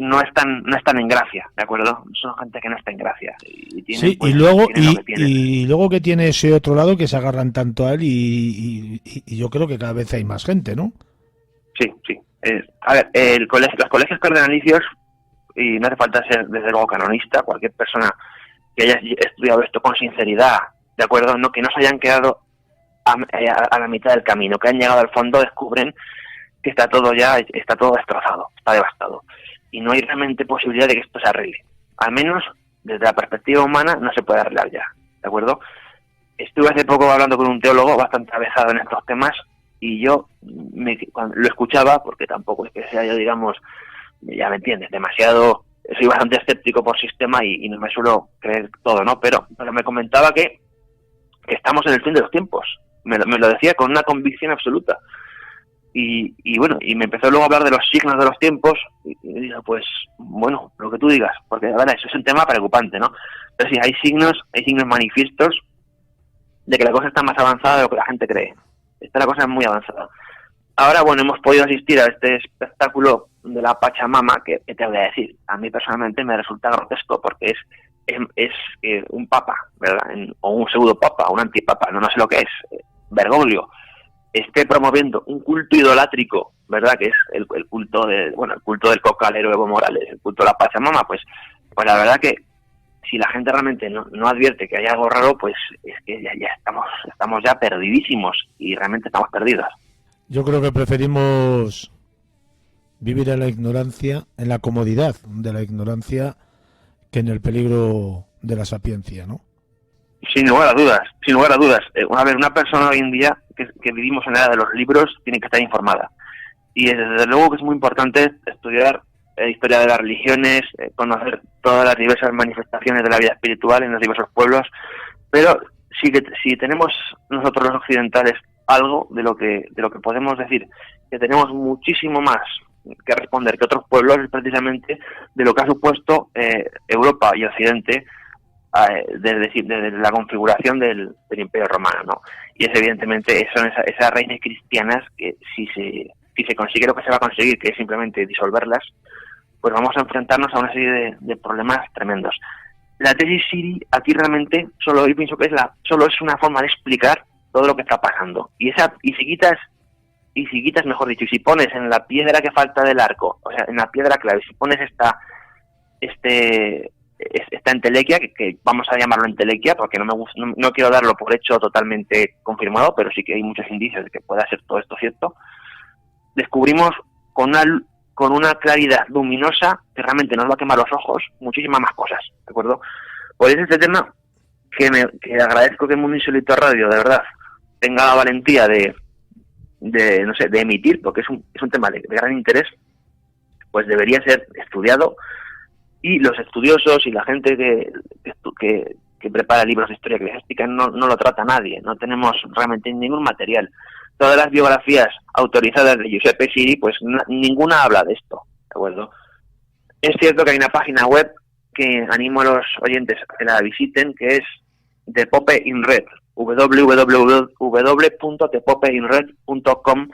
no están en gracia, ¿de acuerdo? Son gente que no está en gracia. Y tienen, sí, pues, y luego que tiene ese otro lado que se agarran tanto a él y yo creo que cada vez hay más gente, ¿no? Sí. A ver, los colegios cardenalicios, y no hace falta ser desde luego canonista, cualquier persona que haya estudiado esto con sinceridad, ¿de acuerdo? No, que no se hayan quedado a la mitad del camino, que han llegado al fondo, descubren que está todo destrozado, está devastado. Y no hay realmente posibilidad de que esto se arregle. Al menos, desde la perspectiva humana, no se puede arreglar ya, ¿de acuerdo? Estuve hace poco hablando con un teólogo bastante avezado en estos temas, y yo cuando lo escuchaba, porque tampoco es que sea yo, digamos, ya me entiendes, soy bastante escéptico por sistema y no me suelo creer todo, ¿no? Pero me comentaba que estamos en el fin de los tiempos. Me lo decía con una convicción absoluta. Y bueno, y me empezó luego a hablar de los signos de los tiempos, y dije, pues, bueno, lo que tú digas, porque la verdad, eso es un tema preocupante, ¿no? Pero sí, hay signos manifiestos de que la cosa está más avanzada de lo que la gente cree. La cosa es muy avanzada. Ahora, bueno, hemos podido asistir a este espectáculo de la Pachamama, que te voy a decir, a mí personalmente me resulta grotesco, porque es un papa, ¿verdad? O un pseudo papa, un antipapa, no sé lo que es, Bergoglio, esté promoviendo un culto idolátrico, ¿verdad? Que es el culto el culto del cocalero Evo Morales, el culto de la Pachamama, pues la verdad que si la gente realmente no advierte que hay algo raro, pues es que ya estamos ya perdidísimos, y realmente estamos perdidos. Yo creo que preferimos vivir en la ignorancia, en la comodidad de la ignorancia, que en el peligro de la sapiencia, ¿no? Sin lugar a dudas. A ver, una persona hoy en día que vivimos en la era de los libros tiene que estar informada. Y desde luego que es muy importante estudiar historia de las religiones, conocer todas las diversas manifestaciones de la vida espiritual en los diversos pueblos, pero si tenemos nosotros los occidentales algo de lo que podemos decir que tenemos muchísimo más que responder que otros pueblos, es precisamente de lo que ha supuesto Europa y Occidente desde la configuración del Imperio Romano, ¿no? Y es evidentemente son esas raíces cristianas que si se consigue lo que se va a conseguir, que es simplemente disolverlas, pues vamos a enfrentarnos a una serie de problemas tremendos. La tesis Siri aquí realmente yo pienso que solo es una forma de explicar todo lo que está pasando. Y si quitas, mejor dicho, y si pones en la piedra que falta del arco, o sea, en la piedra clave, si pones esta entelequia, que vamos a llamarlo entelequia, porque no quiero darlo por hecho totalmente confirmado, pero sí que hay muchos indicios de que pueda ser todo esto cierto, descubrimos con una claridad luminosa que realmente nos va a quemar los ojos muchísimas más cosas, ¿de acuerdo? Por eso este tema que agradezco que Mundo Insólito Radio, de verdad, tenga la valentía de emitir, porque es un tema de gran interés, pues debería ser estudiado, y los estudiosos y la gente que prepara libros de historia eclesiástica no lo trata nadie, no tenemos realmente ningún material. Todas las biografías autorizadas de Giuseppe Siri, pues ninguna habla de esto, ¿de acuerdo? Es cierto que hay una página web que animo a los oyentes a que la visiten, que es The Pope in Red, www.thepopeinred.com,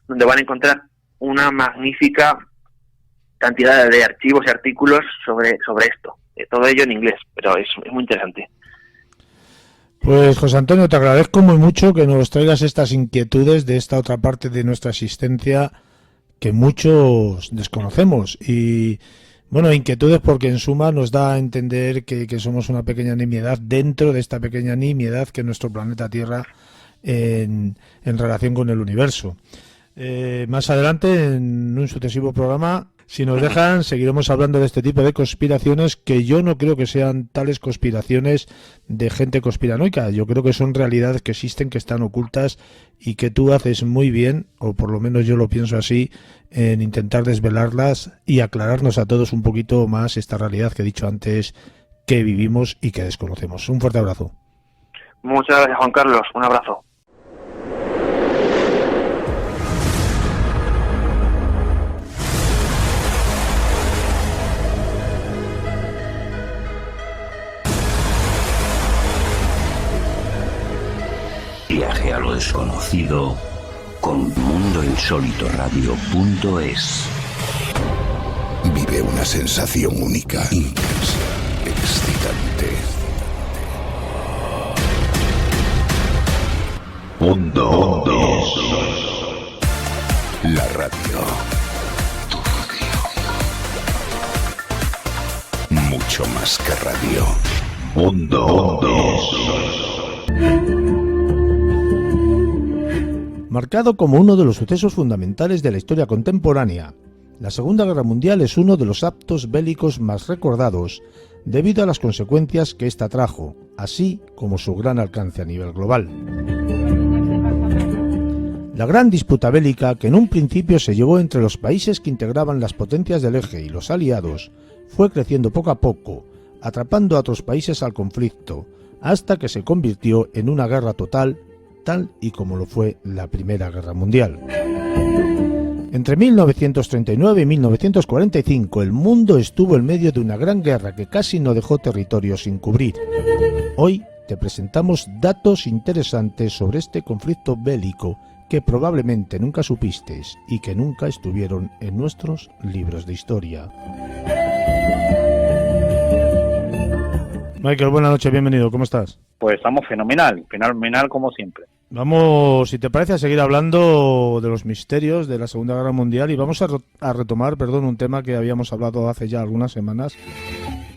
donde van a encontrar una magnífica cantidad de archivos y artículos sobre esto. Todo ello en inglés, pero es muy interesante. Pues José Antonio, te agradezco muy mucho que nos traigas estas inquietudes de esta otra parte de nuestra existencia que muchos desconocemos. Y bueno, inquietudes porque en suma nos da a entender que somos una pequeña nimiedad dentro de esta pequeña nimiedad que es nuestro planeta Tierra en relación con el universo. Más adelante, en un sucesivo programa, si nos dejan, seguiremos hablando de este tipo de conspiraciones, que yo no creo que sean tales conspiraciones de gente conspiranoica. Yo creo que son realidades que existen, que están ocultas y que tú haces muy bien, o por lo menos yo lo pienso así, en intentar desvelarlas y aclararnos a todos un poquito más esta realidad que he dicho antes, que vivimos y que desconocemos. Un fuerte abrazo. Muchas gracias, Juan Carlos. Un abrazo. Viaje a lo desconocido con mundoinsólitoradio.es. Vive una sensación única, intensa, excitante. Mundo. La radio. Mucho más que radio. Mundo. Marcado como uno de los sucesos fundamentales de la historia contemporánea, la Segunda Guerra Mundial es uno de los actos bélicos más recordados debido a las consecuencias que ésta trajo, así como su gran alcance a nivel global. La gran disputa bélica, que en un principio se llevó entre los países que integraban las potencias del eje y los aliados, fue creciendo poco a poco, atrapando a otros países al conflicto, hasta que se convirtió en una guerra total, tal y como lo fue la Primera Guerra Mundial. Entre 1939 y 1945 el mundo estuvo en medio de una gran guerra que casi no dejó territorio sin cubrir. Hoy te presentamos datos interesantes sobre este conflicto bélico que probablemente nunca supiste y que nunca estuvieron en nuestros libros de historia. Michael, buenas noches, bienvenido, ¿cómo estás? Pues estamos fenomenal como siempre. Vamos, si te parece, a seguir hablando de los misterios de la Segunda Guerra Mundial y vamos a retomar, un tema que habíamos hablado hace ya algunas semanas.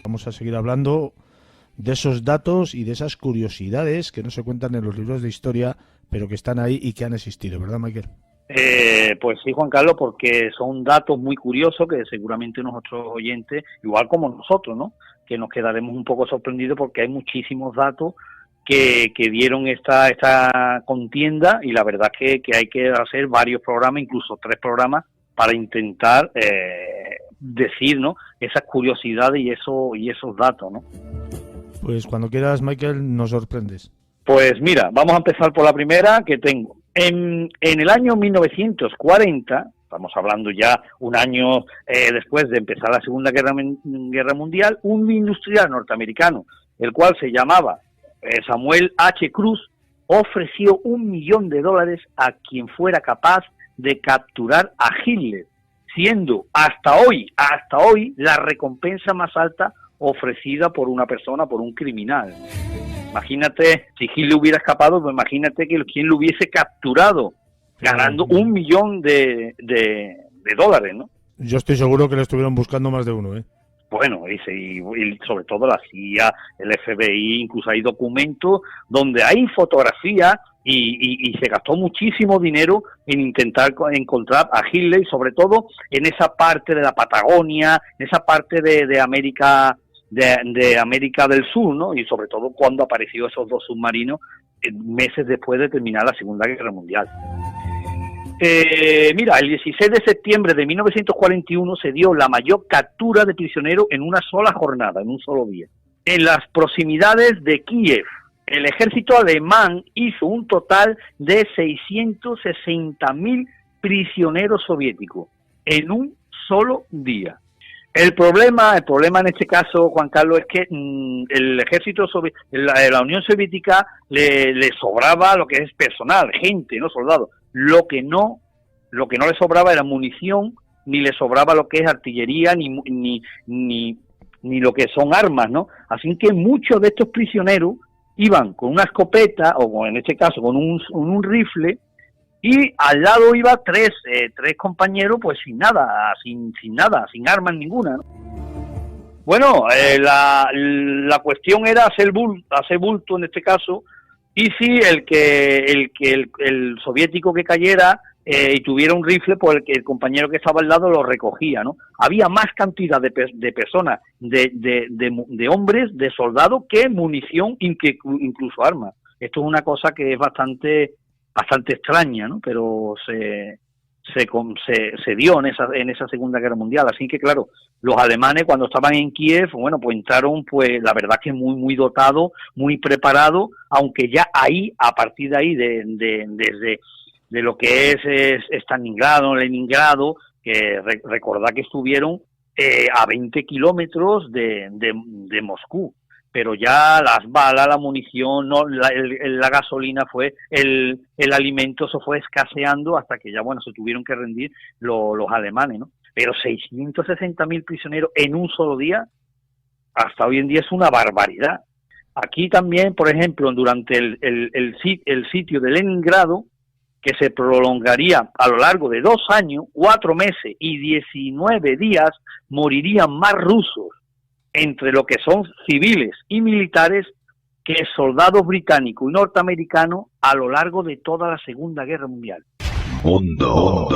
Vamos a seguir hablando de esos datos y de esas curiosidades que no se cuentan en los libros de historia, pero que están ahí y que han existido, ¿verdad, Michael? Pues sí, Juan Carlos, porque son datos muy curiosos que seguramente nuestros oyentes, igual como nosotros, ¿no?, que nos quedaremos un poco sorprendidos porque hay muchísimos datos que dieron esta contienda y la verdad es que hay que hacer varios programas, incluso 3 programas, para intentar decir, ¿no?, esas curiosidades y esos datos, ¿no? Pues cuando quieras, Michael, nos sorprendes. Pues mira, vamos a empezar por la primera que tengo. En el año 1940, estamos hablando ya un año después de empezar la Segunda Guerra Mundial, un industrial norteamericano, el cual se llamaba Samuel H. Cruz, ofreció $1 millón a quien fuera capaz de capturar a Hitler, siendo hasta hoy la recompensa más alta ofrecida por una persona, por un criminal. Imagínate, si Hitler hubiera escapado, pues imagínate que quien lo hubiese capturado, ganando $1 millón, ¿no? Yo estoy seguro que le estuvieron buscando más de uno, ¿eh? Bueno, y sobre todo la CIA, el FBI, incluso hay documentos donde hay fotografías y se gastó muchísimo dinero en intentar encontrar a Hitler, y sobre todo en esa parte de la Patagonia, en esa parte de América de América del Sur, ¿no? Y sobre todo cuando apareció esos 2 submarinos meses después de terminar la Segunda Guerra Mundial. Mira, el 16 de septiembre de 1941 se dio la mayor captura de prisioneros en una sola jornada, en un solo día. En las proximidades de Kiev, el ejército alemán hizo un total de 660.000 prisioneros soviéticos en un solo día. El problema en este caso, Juan Carlos, es que el ejército la Unión Soviética le sobraba lo que es personal, gente, no soldados. Lo que no le sobraba era munición, ni le sobraba lo que es artillería, ni lo que son armas, ¿no? Así que muchos de estos prisioneros iban con una escopeta, o en este caso con un rifle, y al lado iba tres compañeros pues sin nada, sin armas ninguna, ¿no? Bueno, la cuestión era hacer bulto en este caso, y si el soviético que cayera y tuviera un rifle, pues el compañero que estaba al lado lo recogía, ¿no? Había más cantidad de personas, de hombres, de soldados, que munición, incluso armas. Esto es una cosa que es bastante extraña, ¿no? Pero se dio en esa Segunda Guerra Mundial. Así que, claro, los alemanes cuando estaban en Kiev, bueno, pues entraron, pues la verdad que muy, muy dotados, muy preparados, aunque ya a partir de ahí, desde lo que es Stalingrado, Leningrado, que recordad que estuvieron a 20 kilómetros de Moscú. Pero ya las balas, la munición, no, la gasolina el alimento se fue escaseando hasta que ya, bueno, se tuvieron que rendir los alemanes, ¿no? Pero 660.000 prisioneros en un solo día, hasta hoy en día es una barbaridad. Aquí también, por ejemplo, durante el sitio de Leningrado, que se prolongaría a lo largo de 2 años, 4 meses y 19 días, morirían más rusos entre lo que son civiles y militares que soldados británicos y norteamericanos a lo largo de toda la Segunda Guerra Mundial. Mundo.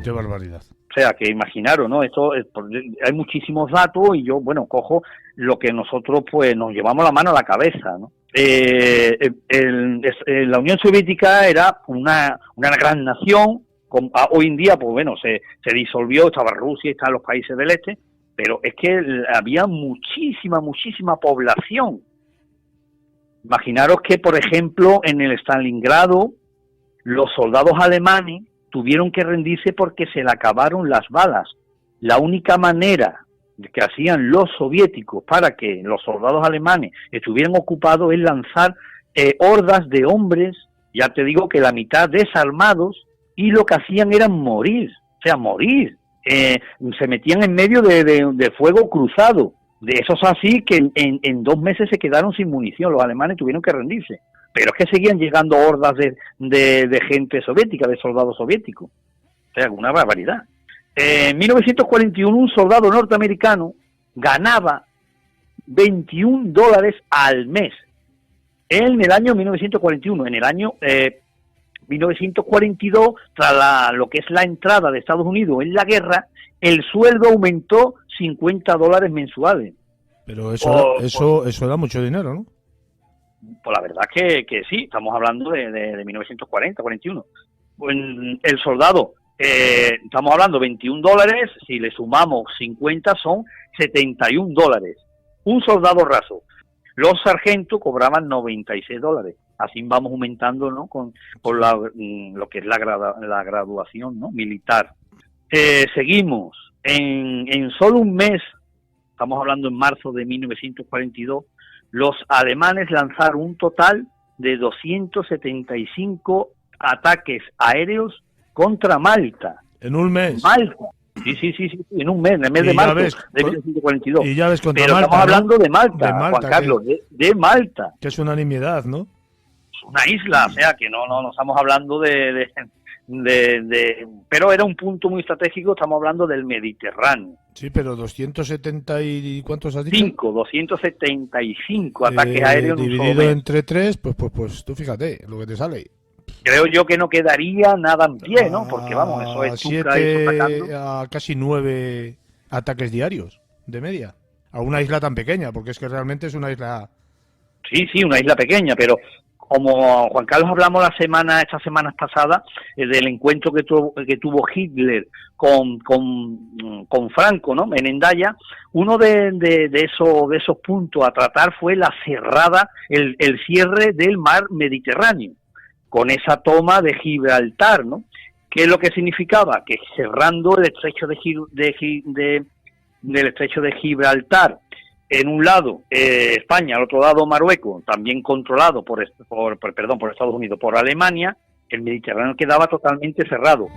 Qué barbaridad. O sea, que imaginaros, ¿no? Hay muchísimos datos y yo, bueno, cojo lo que nosotros pues nos llevamos la mano a la cabeza, ¿no? La Unión Soviética era una gran nación. Hoy en día, pues bueno, se disolvió, estaba Rusia, estaban los países del este, pero es que había muchísima población. Imaginaros que, por ejemplo, en el Stalingrado, los soldados alemanes tuvieron que rendirse porque se le acabaron las balas. La única manera que hacían los soviéticos para que los soldados alemanes estuvieran ocupados es lanzar hordas de hombres, ya te digo que la mitad desarmados, y lo que hacían era morir. Se metían en medio de fuego cruzado. De esos así que en 2 meses se quedaron sin munición. Los alemanes tuvieron que rendirse. Pero es que seguían llegando hordas de gente soviética, de soldados soviéticos. O sea, una barbaridad. En 1941 un soldado norteamericano ganaba $21 al mes. En el año 1941. En el año 1942, tras lo que es la entrada de Estados Unidos en la guerra, el sueldo aumentó $50 mensuales. Pero eso era mucho dinero, ¿no? Pues la verdad que sí, estamos hablando de 1940, 41. Pues el soldado, estamos hablando $21, si le sumamos 50 son $71. Un soldado raso. Los sargentos cobraban $96. Así vamos aumentando, ¿no? Con lo que es la graduación, ¿no? Militar. Seguimos. En solo un mes, estamos hablando en marzo de 1942, los alemanes lanzaron un total de 275 ataques aéreos contra Malta. ¿En un mes? Malta. Sí, en un mes, en el mes de marzo de 1942. Y ya ves contra Pero Malta, estamos hablando de Malta, Malta, Juan Carlos, de Malta. Que es una nimiedad, ¿no? Una isla, o sea, que no estamos hablando pero era un punto muy estratégico, estamos hablando del Mediterráneo. Sí, pero 270 y ¿cuántos has dicho? 275 ataques aéreos en un solo dividido mes. entre 3, pues tú fíjate lo que te sale. Creo yo que no quedaría nada en pie, ¿no? Porque vamos, eso es 7 a casi 9 ataques diarios de media. A una isla tan pequeña, porque es que realmente es una isla... Sí, una isla pequeña, pero como Juan Carlos hablamos estas semanas pasadas del encuentro que tuvo Hitler con Franco, ¿no? En Hendaya, uno de esos puntos a tratar fue la cerrada, el cierre del mar Mediterráneo, con esa toma de Gibraltar, ¿no? ¿Qué es lo que significaba? Que cerrando el estrecho de del estrecho de Gibraltar, en un lado España, al otro lado Marruecos, también controlado por Estados Unidos, por Alemania, el Mediterráneo quedaba totalmente cerrado.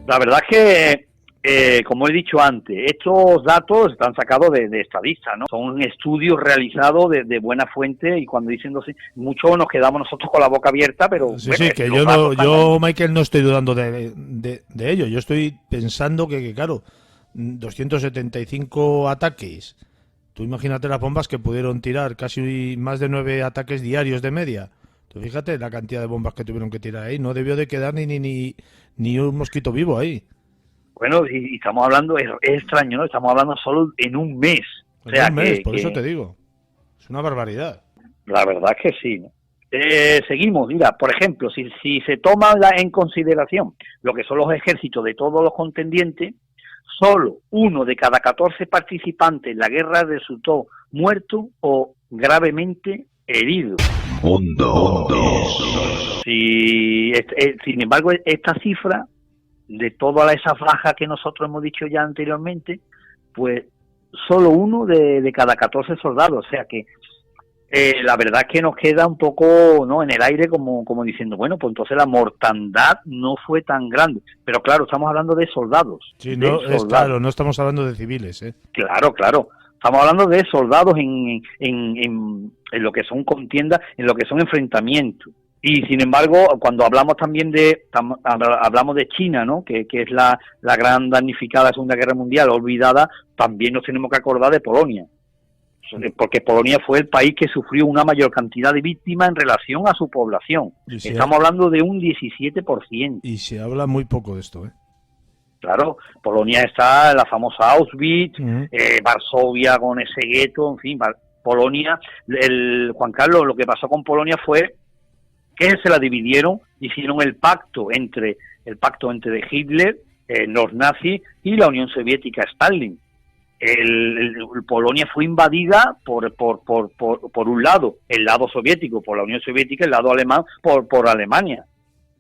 La verdad es que, como he dicho antes, estos datos están sacados de estadistas, ¿no? Son estudios realizados de buena fuente, y cuando dicen mucho nos quedamos nosotros con la boca abierta, pero... Sí, bueno, sí, que yo Michael, no estoy dudando de ello. Yo estoy pensando que claro, 275 ataques. Tú imagínate las bombas que pudieron tirar, casi más de 9 ataques diarios de media. Tú fíjate la cantidad de bombas que tuvieron que tirar ahí. No debió de quedar ni un mosquito vivo ahí. Bueno, y estamos hablando, es extraño, ¿no? Estamos hablando solo en un mes. O sea, en un mes, por eso te digo. Es una barbaridad. La verdad es que sí, ¿no? Seguimos, mira, por ejemplo, si se toma en consideración lo que son los ejércitos de todos los contendientes, solo 1 de cada 14 participantes en la guerra resultó muerto o gravemente herido. Mundo. Sin embargo, esta cifra, de todas esas bajas que nosotros hemos dicho ya anteriormente, pues solo 1 de cada 14 soldados, o sea que la verdad es que nos queda un poco, ¿no?, en el aire como diciendo, bueno, pues entonces la mortandad no fue tan grande. Pero claro, estamos hablando de soldados. Sí, no, es claro, no estamos hablando de civiles, ¿eh? Claro. Estamos hablando de soldados en lo que son contiendas, en lo que son enfrentamientos. Y sin embargo, cuando hablamos también hablamos de China, ¿no?, que es la gran damnificada de la Segunda Guerra Mundial, olvidada, también nos tenemos que acordar de Polonia. Porque Polonia fue el país que sufrió una mayor cantidad de víctimas en relación a su población. Estamos hablando de un 17%. Y se habla muy poco de esto, ¿eh? Claro, Polonia está en la famosa Auschwitz, Varsovia con ese gueto, en fin, Polonia. Juan Carlos, lo que pasó con Polonia fue que se la dividieron, hicieron el pacto entre Hitler, los nazis, y la Unión Soviética, Stalin. Polonia fue invadida por un lado, el lado soviético por la Unión Soviética, el lado alemán por Alemania.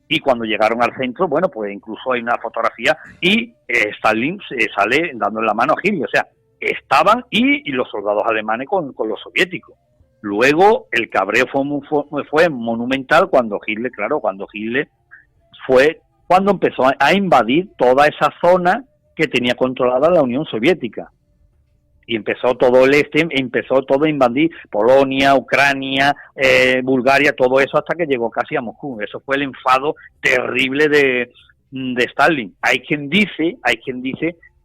Y cuando llegaron al centro, bueno, pues incluso hay una fotografía y Stalin sale dando la mano a Hitler. O sea, estaban y los soldados alemanes con los soviéticos. Luego el cabreo fue monumental cuando Hitler cuando empezó a invadir toda esa zona que tenía controlada la Unión Soviética. Y empezó todo a invadir Polonia, Ucrania, Bulgaria, todo eso hasta que llegó casi a Moscú. Eso fue el enfado terrible de Stalin. Hay quien dice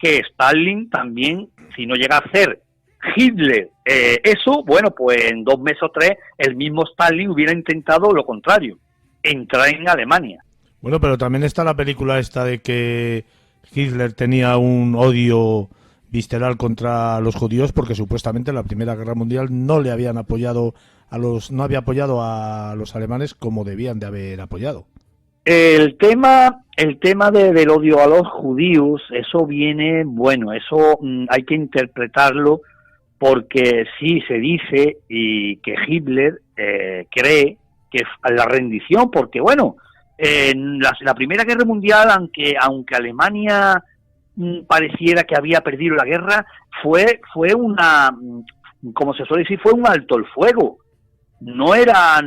que Stalin también, si no llega a hacer Hitler eso, bueno, pues en 2 meses o 3 el mismo Stalin hubiera intentado lo contrario, entrar en Alemania. Bueno, pero también está la película esta de que Hitler tenía un odio visceral contra los judíos porque supuestamente en la Primera Guerra Mundial no había apoyado a los alemanes como debían de haber apoyado. El tema del odio a los judíos, eso viene, bueno, eso hay que interpretarlo porque sí se dice y que Hitler cree que la rendición, porque bueno, en la Primera Guerra Mundial, aunque Alemania pareciera que había perdido la guerra, fue una, como se suele decir, fue un alto el fuego. No era,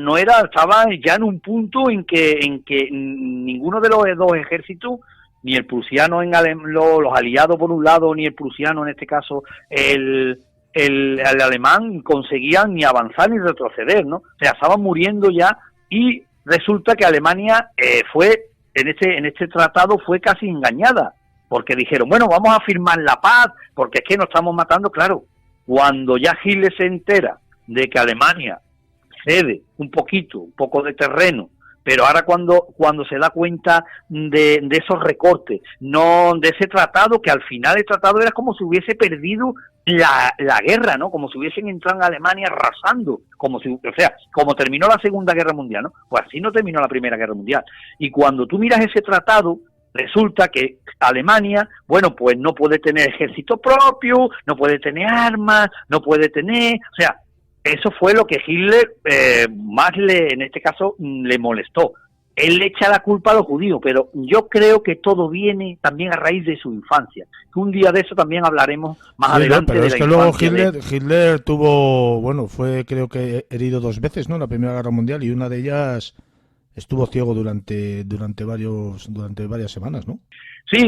estaba ya en un punto en que ninguno de los dos ejércitos, ni el prusiano los aliados por un lado, ni el prusiano en este caso, el alemán, conseguían ni avanzar ni retroceder, ¿no? O sea, estaban muriendo ya, y resulta que Alemania fue, en este tratado fue casi engañada, porque dijeron, bueno, vamos a firmar la paz, porque es que nos estamos matando. Claro, cuando ya Hitler se entera de que Alemania cede un poco de terreno, pero ahora cuando se da cuenta de esos recortes, no de ese tratado, que al final el tratado era como si hubiese perdido la guerra, ¿no? Como si hubiesen entrado en Alemania arrasando, como terminó la Segunda Guerra Mundial, ¿no? Pues así no terminó la Primera Guerra Mundial. Y cuando tú miras ese tratado, resulta que Alemania, bueno, pues no puede tener ejército propio, no puede tener armas, no puede tener, o sea, eso fue lo que Hitler en este caso le molestó. él le echa la culpa a los judíos, pero yo creo que todo viene también a raíz de su infancia. Un día de eso también hablaremos más adelante. Pero de es la que luego infancia Hitler tuvo, bueno, fue creo que herido 2 veces, ¿no? En la Primera Guerra Mundial, y una de ellas estuvo ciego durante varias semanas, ¿no? Sí,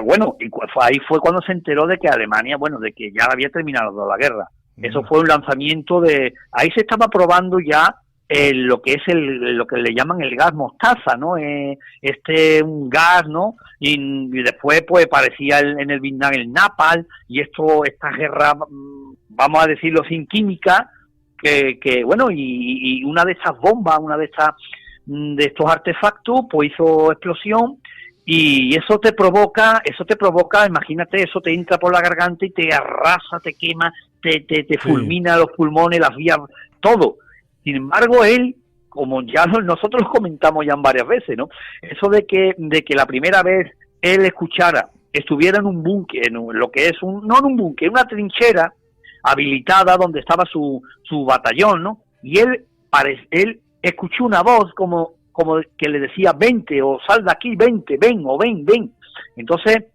bueno, y ahí fue cuando se enteró de que Alemania, bueno, de que ya había terminado la guerra. Eso fue un lanzamiento ahí se estaba probando ya lo que es lo que le llaman el gas mostaza, ¿no? Un gas, ¿no? Y después pues parecía en el Vietnam el napalm, y esta guerra, vamos a decirlo sin química, que bueno, y una de esas bombas, de estos artefactos, pues hizo explosión, y eso te provoca, imagínate, eso te entra por la garganta y te arrasa, te quema, te fulmina los pulmones, las vías, todo. Sin embargo, él, como ya nosotros comentamos ya varias veces, ¿no? Eso de que la primera vez él estuviera en un búnker, no en un búnker, una trinchera habilitada donde estaba su batallón, ¿no? Y él escuchó una voz como que le decía, vente, o sal de aquí, vente, ven. Entonces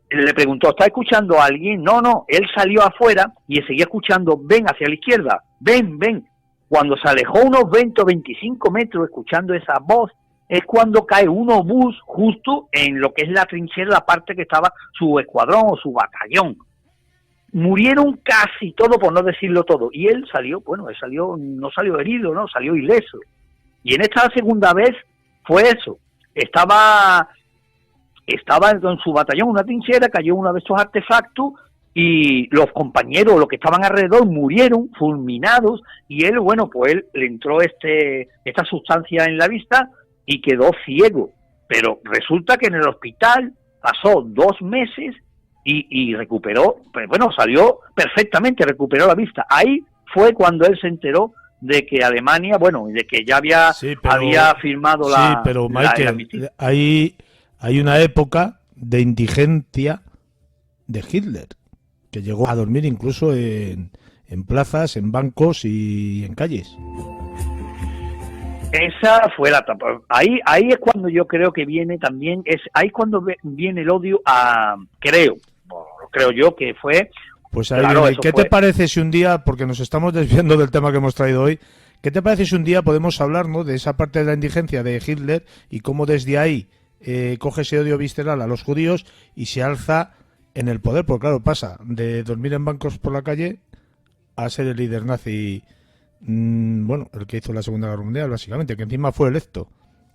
le preguntó, ¿está escuchando a alguien? No, él salió afuera y seguía escuchando, ven hacia la izquierda, ven. Cuando se alejó unos 20 o 25 metros escuchando esa voz, es cuando cae un obús justo en lo que es la trinchera, la parte que estaba su escuadrón o su batallón. Murieron casi todos, por no decirlo todo, y él no salió herido, no, salió ileso. Y en esta segunda vez fue eso, estaba en su batallón, una trinchera, cayó uno de estos artefactos, y los compañeros, los que estaban alrededor, murieron fulminados, y él, pues él le entró esta sustancia en la vista y quedó ciego. Pero resulta que en el hospital pasó 2 meses y recuperó, salió perfectamente, recuperó la vista. Ahí fue cuando él se enteró de que Alemania, de que ya había firmado la... Sí, pero Michael, hay una época de indigencia de Hitler, que llegó a dormir incluso en plazas, en bancos y en calles. Esa fue la etapa. Ahí es cuando yo creo que viene también, ahí cuando viene el odio creo yo que fue... Pues ahí, claro, ¿qué te parece si un día, porque nos estamos desviando del tema que hemos traído hoy, ¿qué te parece si un día podemos hablar, ¿no?, de esa parte de la indigencia de Hitler y cómo desde ahí coge ese odio visceral a los judíos y se alza en el poder? Porque claro, pasa de dormir en bancos por la calle a ser el líder nazi, el que hizo la Segunda Guerra Mundial, básicamente, que encima fue electo.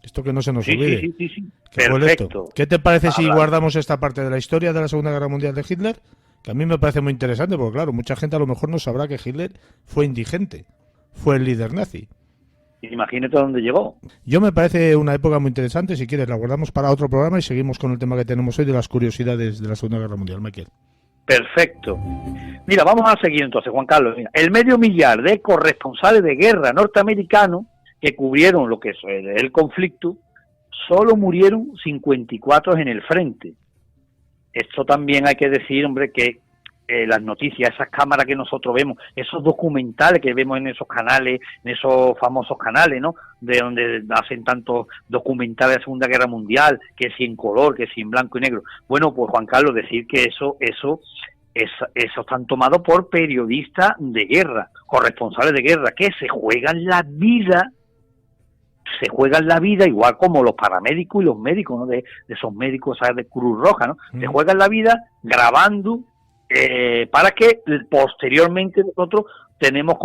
Esto que no se nos olvide. Sí. Que fue electo. ¿Qué te parece si guardamos esta parte de la historia de la Segunda Guerra Mundial de Hitler? Que a mí me parece muy interesante, porque claro, mucha gente a lo mejor no sabrá que Hitler fue indigente, fue el líder nazi. Imagínate dónde llegó. Yo me parece una época muy interesante. Si quieres la guardamos para otro programa y seguimos con el tema que tenemos hoy de las curiosidades de la Segunda Guerra Mundial, Michael. Perfecto. Mira, vamos a seguir entonces, Juan Carlos. Mira, el 500 millar de corresponsales de guerra norteamericanos que cubrieron lo que es el conflicto, solo murieron 54 en el frente. Esto también hay que decir, hombre, que las noticias, esas cámaras que nosotros vemos, esos documentales que vemos en esos canales, en esos famosos canales, ¿no?, de donde hacen tantos documentales de la Segunda Guerra Mundial, que si en color, que si en blanco y negro. Bueno, pues Juan Carlos, decir que eso están tomados por periodistas de guerra, corresponsales de guerra, que se juegan la vida, igual como los paramédicos y los médicos, ¿no?, de esos médicos, ¿sabes?, de Cruz Roja, ¿no? Se juegan la vida grabando para que posteriormente nosotros tomemos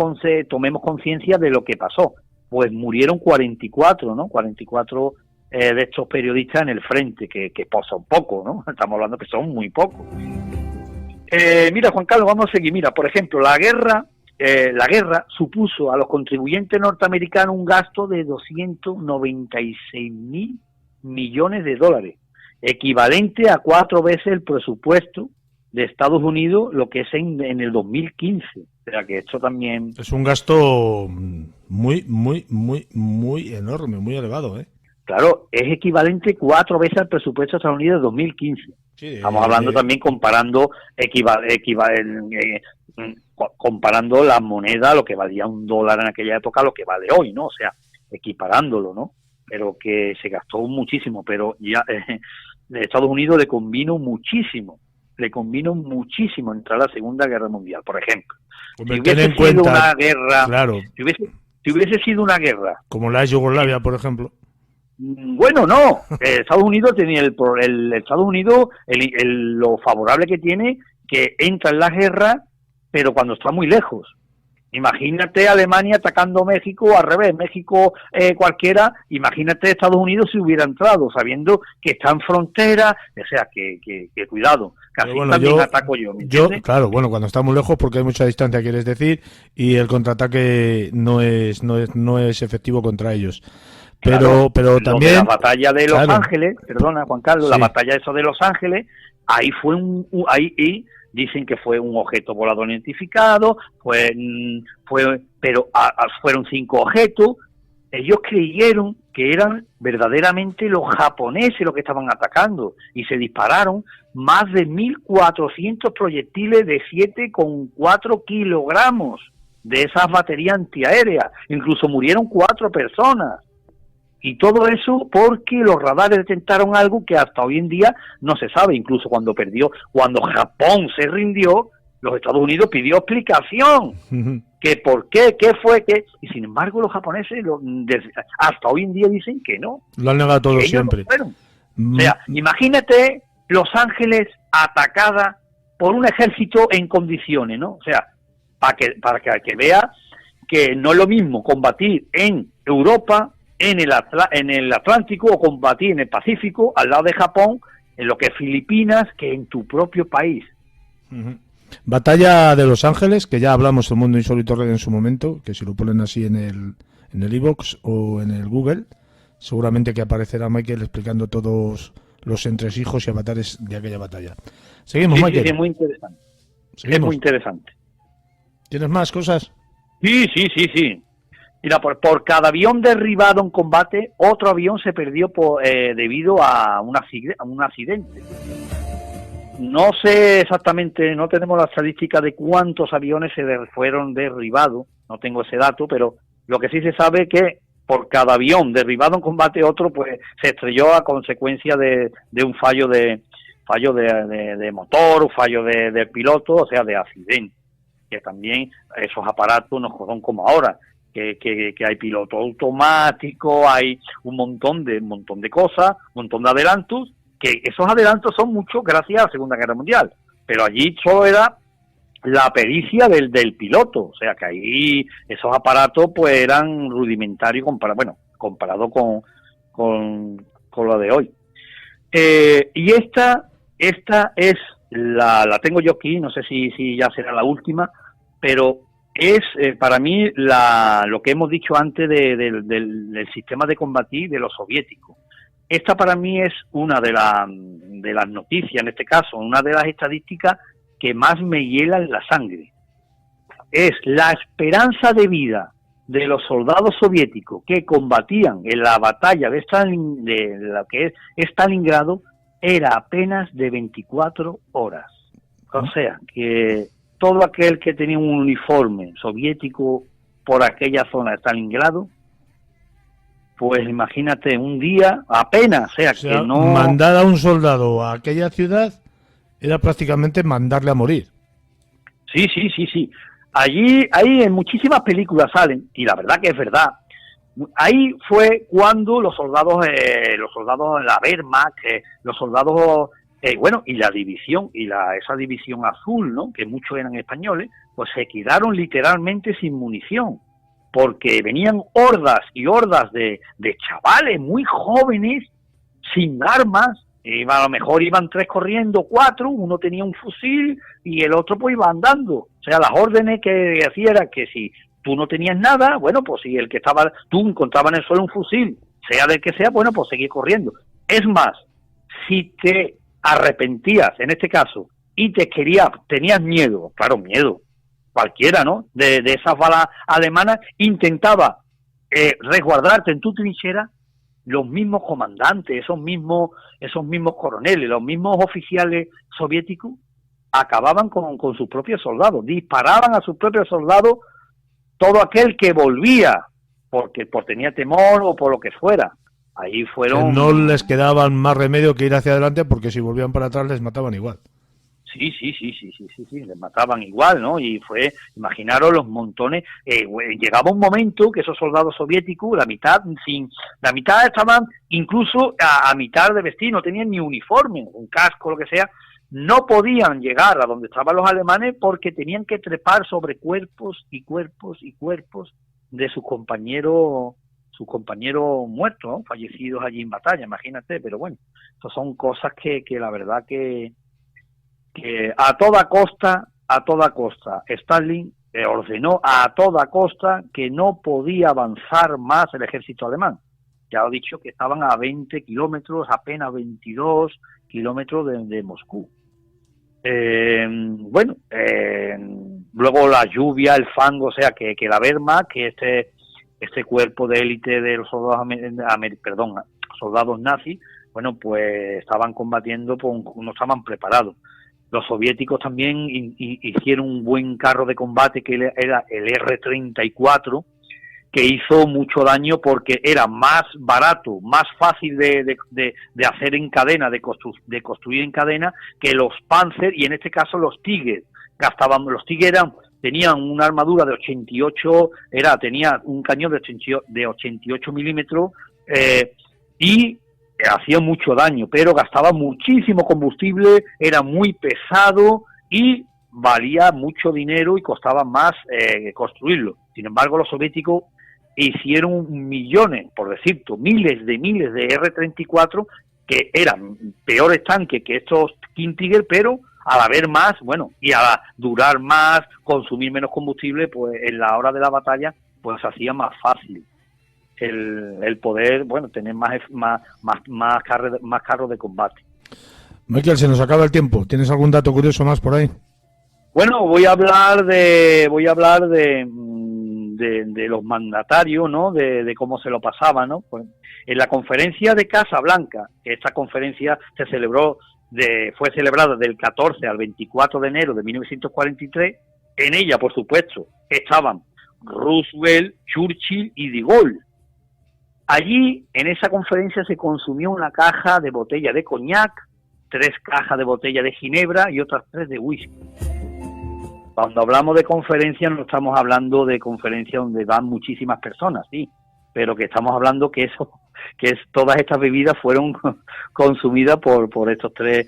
conciencia de lo que pasó. Pues murieron 44, ¿no? 44 de estos periodistas en el frente, que son pocos, ¿no? Estamos hablando que son muy pocos. Mira, Juan Carlos, vamos a seguir. Mira, por ejemplo, la guerra supuso a los contribuyentes norteamericanos un gasto de 296.000 millones de dólares, equivalente a 4 veces el presupuesto de Estados Unidos, lo que es en el 2015. O sea que esto también... Es un gasto muy enorme, muy elevado, ¿eh? Claro, es equivalente 4 veces al presupuesto de Estados Unidos de 2015. Sí, estamos hablando también comparando comparando la moneda, lo que valía $1 en aquella época, lo que vale hoy, ¿no? O sea, equiparándolo, ¿no? que se gastó muchísimo, pero ya Estados Unidos le convino muchísimo entrar a la Segunda Guerra Mundial, por ejemplo. Hombre, Si hubiese ten en sido cuenta, una guerra, claro, si hubiese sido una guerra, como la de Yugoslavia, por ejemplo. bueno, no, Estados Unidos tenía Estados Unidos lo favorable que tiene, que entra en la guerra, pero cuando está muy lejos. Imagínate Alemania atacando México, al revés, México cualquiera, imagínate Estados Unidos si hubiera entrado, sabiendo que está en frontera, o sea, que cuidado, casi Bueno, también ataco yo, ¿me entiendes? Claro, bueno, cuando estamos lejos, porque hay mucha distancia, quieres decir, y el contraataque no es efectivo contra ellos. Pero también la batalla de Los claro. Ángeles, perdona Juan Carlos, Sí. la batalla esa de Los Ángeles, ahí fue ahí dicen que fue un objeto volador identificado, pero fueron 5 objetos. Ellos creyeron que eran verdaderamente los japoneses los que estaban atacando y se dispararon más de 1.400 proyectiles de 7,4 kilogramos de esas baterías antiaéreas. Incluso murieron 4 personas. Y todo eso porque los radares detectaron algo que hasta hoy en día no se sabe. Incluso cuando Japón se rindió, los Estados Unidos pidió explicación. Que por qué fue, y sin embargo los japoneses hasta hoy en día dicen que no. Lo han negado todo ellos siempre. No fueron. O sea, imagínate Los Ángeles atacada por un ejército en condiciones, ¿no? O sea, para que vea que no es lo mismo combatir en Europa, en el Atlántico, o combatir en el Pacífico, al lado de Japón, en lo que es Filipinas, que en tu propio país. Batalla de Los Ángeles, que ya hablamos en Mundo Insólito Red en su momento, que si lo ponen así en el iVoox o en el Google, seguramente que aparecerá Michael explicando todos los entresijos y avatares de aquella batalla. Seguimos, Michael. Sí, es muy interesante. Seguimos. Es muy interesante. ¿Tienes más cosas? Sí. Mira, por cada avión derribado en combate, otro avión se perdió debido a un accidente. No sé exactamente, no tenemos la estadística de cuántos aviones fueron derribados, no tengo ese dato, pero lo que sí se sabe es que por cada avión derribado en combate, otro pues se estrelló a consecuencia de un fallo de motor, un fallo de piloto, o sea, de accidente. Que también esos aparatos no son como ahora, que hay piloto automático, hay un montón de cosas, un montón de adelantos, que esos adelantos son muchos gracias a la Segunda Guerra Mundial, pero allí solo era la pericia del piloto, o sea que ahí esos aparatos pues eran rudimentarios comparado con lo de hoy. Y esta es la tengo yo aquí, no sé si ya será la última, pero es para mí lo que hemos dicho antes del sistema de combatir de los soviéticos. Esta para mí es una de las noticias, en este caso, una de las estadísticas que más me hielan la sangre. Es la esperanza de vida de los soldados soviéticos que combatían en la batalla de lo que es Stalingrado, era apenas de 24 horas. O sea, que todo aquel que tenía un uniforme soviético por aquella zona de Stalingrado, pues imagínate, un día apenas, o sea que no... Mandar a un soldado a aquella ciudad era prácticamente mandarle a morir. Sí. Allí en muchísimas películas salen, y la verdad que es verdad. Ahí fue cuando los soldados en la Wehrmacht, los soldados, y la división, esa división azul, ¿no?, que muchos eran españoles, pues se quedaron literalmente sin munición, porque venían hordas y hordas de chavales muy jóvenes, sin armas, a lo mejor iban 3 corriendo, 4, uno tenía un fusil y el otro pues iba andando. O sea, las órdenes que hacía era que si tú no tenías nada, bueno, pues si tú encontrabas en el suelo un fusil, sea del que sea, bueno, pues seguir corriendo. Es más, si te arrepentías, en este caso, y tenías miedo, claro, miedo, cualquiera, ¿no?, de esas balas alemanas, intentaba resguardarte en tu trinchera. Los mismos comandantes, esos mismos coroneles, los mismos oficiales soviéticos acababan con sus propios soldados, disparaban a sus propios soldados, todo aquel que volvía porque tenía temor o por lo que fuera. Ahí Que fueron... no les quedaba más remedio que ir hacia adelante, porque si volvían para atrás les mataban igual. Sí, les mataban igual, ¿no? Y fue, imaginaros los montones, llegaba un momento que esos soldados soviéticos, la mitad estaban incluso a mitad de vestir, no tenían ni uniforme, un casco, lo que sea, no podían llegar a donde estaban los alemanes porque tenían que trepar sobre cuerpos y cuerpos y cuerpos de sus compañeros muertos, ¿no? Fallecidos allí en batalla, imagínate, pero bueno, estas son cosas que la verdad que a toda costa, Stalin ordenó a toda costa que no podía avanzar más el ejército alemán. Ya he dicho que estaban a 20 kilómetros, apenas 22 kilómetros de Moscú. Luego la lluvia, el fango, o sea, que la Wehrmacht, que este cuerpo de élite de los soldados nazis, bueno, pues estaban combatiendo, no estaban preparados. Los soviéticos también hicieron un buen carro de combate que era el R-34, que hizo mucho daño porque era más barato, más fácil de hacer en cadena, de construir en cadena, que los Panzer, y en este caso los Tiger. Los Tiger tenían una armadura de 88, tenía un cañón de 88 milímetros, y hacía mucho daño, pero gastaba muchísimo combustible, era muy pesado y valía mucho dinero y costaba más construirlo. Sin embargo, los soviéticos hicieron millones, por decirte, miles de R-34 que eran peores tanques que estos King Tiger, pero al haber más, bueno, y a durar más, consumir menos combustible, pues en la hora de la batalla, pues se hacía más fácil el poder, bueno, tener más carros de combate. Michael, se nos acaba el tiempo. ¿Tienes algún dato curioso más por ahí? Bueno, voy a hablar de los mandatarios, ¿no? De cómo se lo pasaba, ¿no? Pues, en la conferencia de Casablanca, esta conferencia fue celebrada del 14 al 24 de enero de 1943. En ella, por supuesto, estaban Roosevelt, Churchill y de Gaulle. Allí, en esa conferencia, se consumió una caja de botella de coñac, 3 cajas de botella de ginebra y otras 3 de whisky. Cuando hablamos de conferencias, no estamos hablando de conferencias donde van muchísimas personas, sí, pero que estamos hablando que todas estas bebidas fueron consumidas por estos tres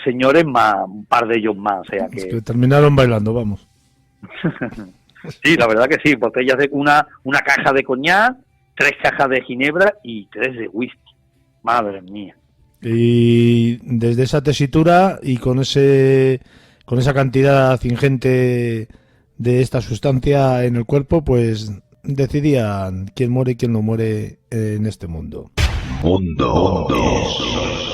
señores, más un par de ellos más, o sea que... Es que terminaron bailando, vamos. Sí, la verdad que sí, botellas de una caja de coñac, 3 cajas de ginebra y 3 de whisky. Madre mía. Y desde esa tesitura y con esa cantidad ingente de esta sustancia en el cuerpo, pues decidían quién muere y quién no muere en este mundo. Mundo.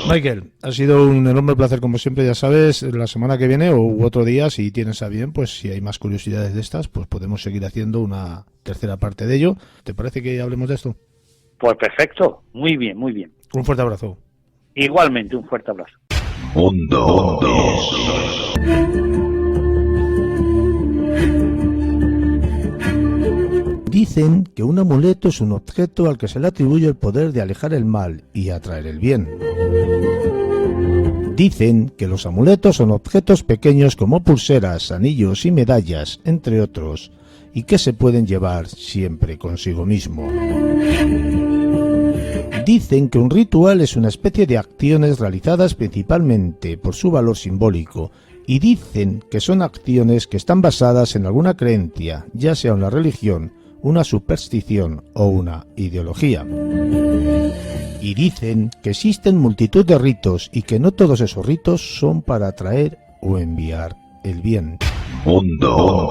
Michael, ha sido un enorme placer como siempre, ya sabes, la semana que viene o otro día, si tienes a bien, pues si hay más curiosidades de estas, pues podemos seguir haciendo una tercera parte de ello. ¿Te parece que hablemos de esto? Pues perfecto, muy bien, muy bien. Un fuerte abrazo. Igualmente, un fuerte abrazo. Mundo. Dicen que un amuleto es un objeto al que se le atribuye el poder de alejar el mal y atraer el bien. Dicen que los amuletos son objetos pequeños como pulseras, anillos y medallas, entre otros, y que se pueden llevar siempre consigo mismo. Dicen que un ritual es una especie de acciones realizadas principalmente por su valor simbólico, y dicen que son acciones que están basadas en alguna creencia, ya sea una religión, una superstición o una ideología. Y dicen que existen multitud de ritos y que no todos esos ritos son para atraer o enviar el bien. Mundo.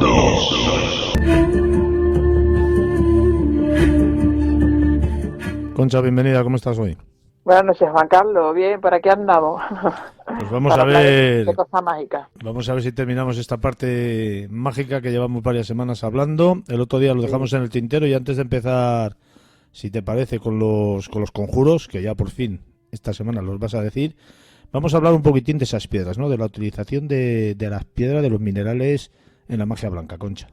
Concha, bienvenida, ¿cómo estás hoy? Buenas noches, Juan Carlos. Bien, ¿para qué andamos? Pues vamos a ver. Qué cosa mágica. Vamos a ver si terminamos esta parte mágica que llevamos varias semanas hablando. El otro día lo dejamos en el tintero y antes de empezar, si te parece, con los conjuros, que ya por fin esta semana los vas a decir, vamos a hablar un poquitín de esas piedras, ¿no? De la utilización de las piedras, de los minerales en la magia blanca, Concha.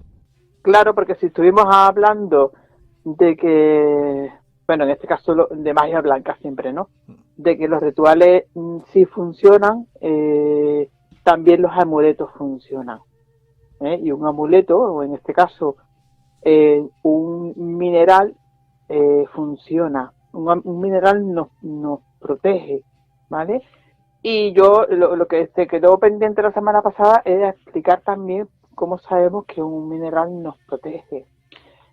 Claro, porque si estuvimos hablando de que bueno, en este caso de magia blanca siempre, ¿no? De que los rituales sí funcionan, también los amuletos funcionan. Y un amuleto, o en este caso un mineral, funciona. Un mineral nos protege, ¿vale? Y yo lo que se quedó pendiente la semana pasada era explicar también cómo sabemos que un mineral nos protege.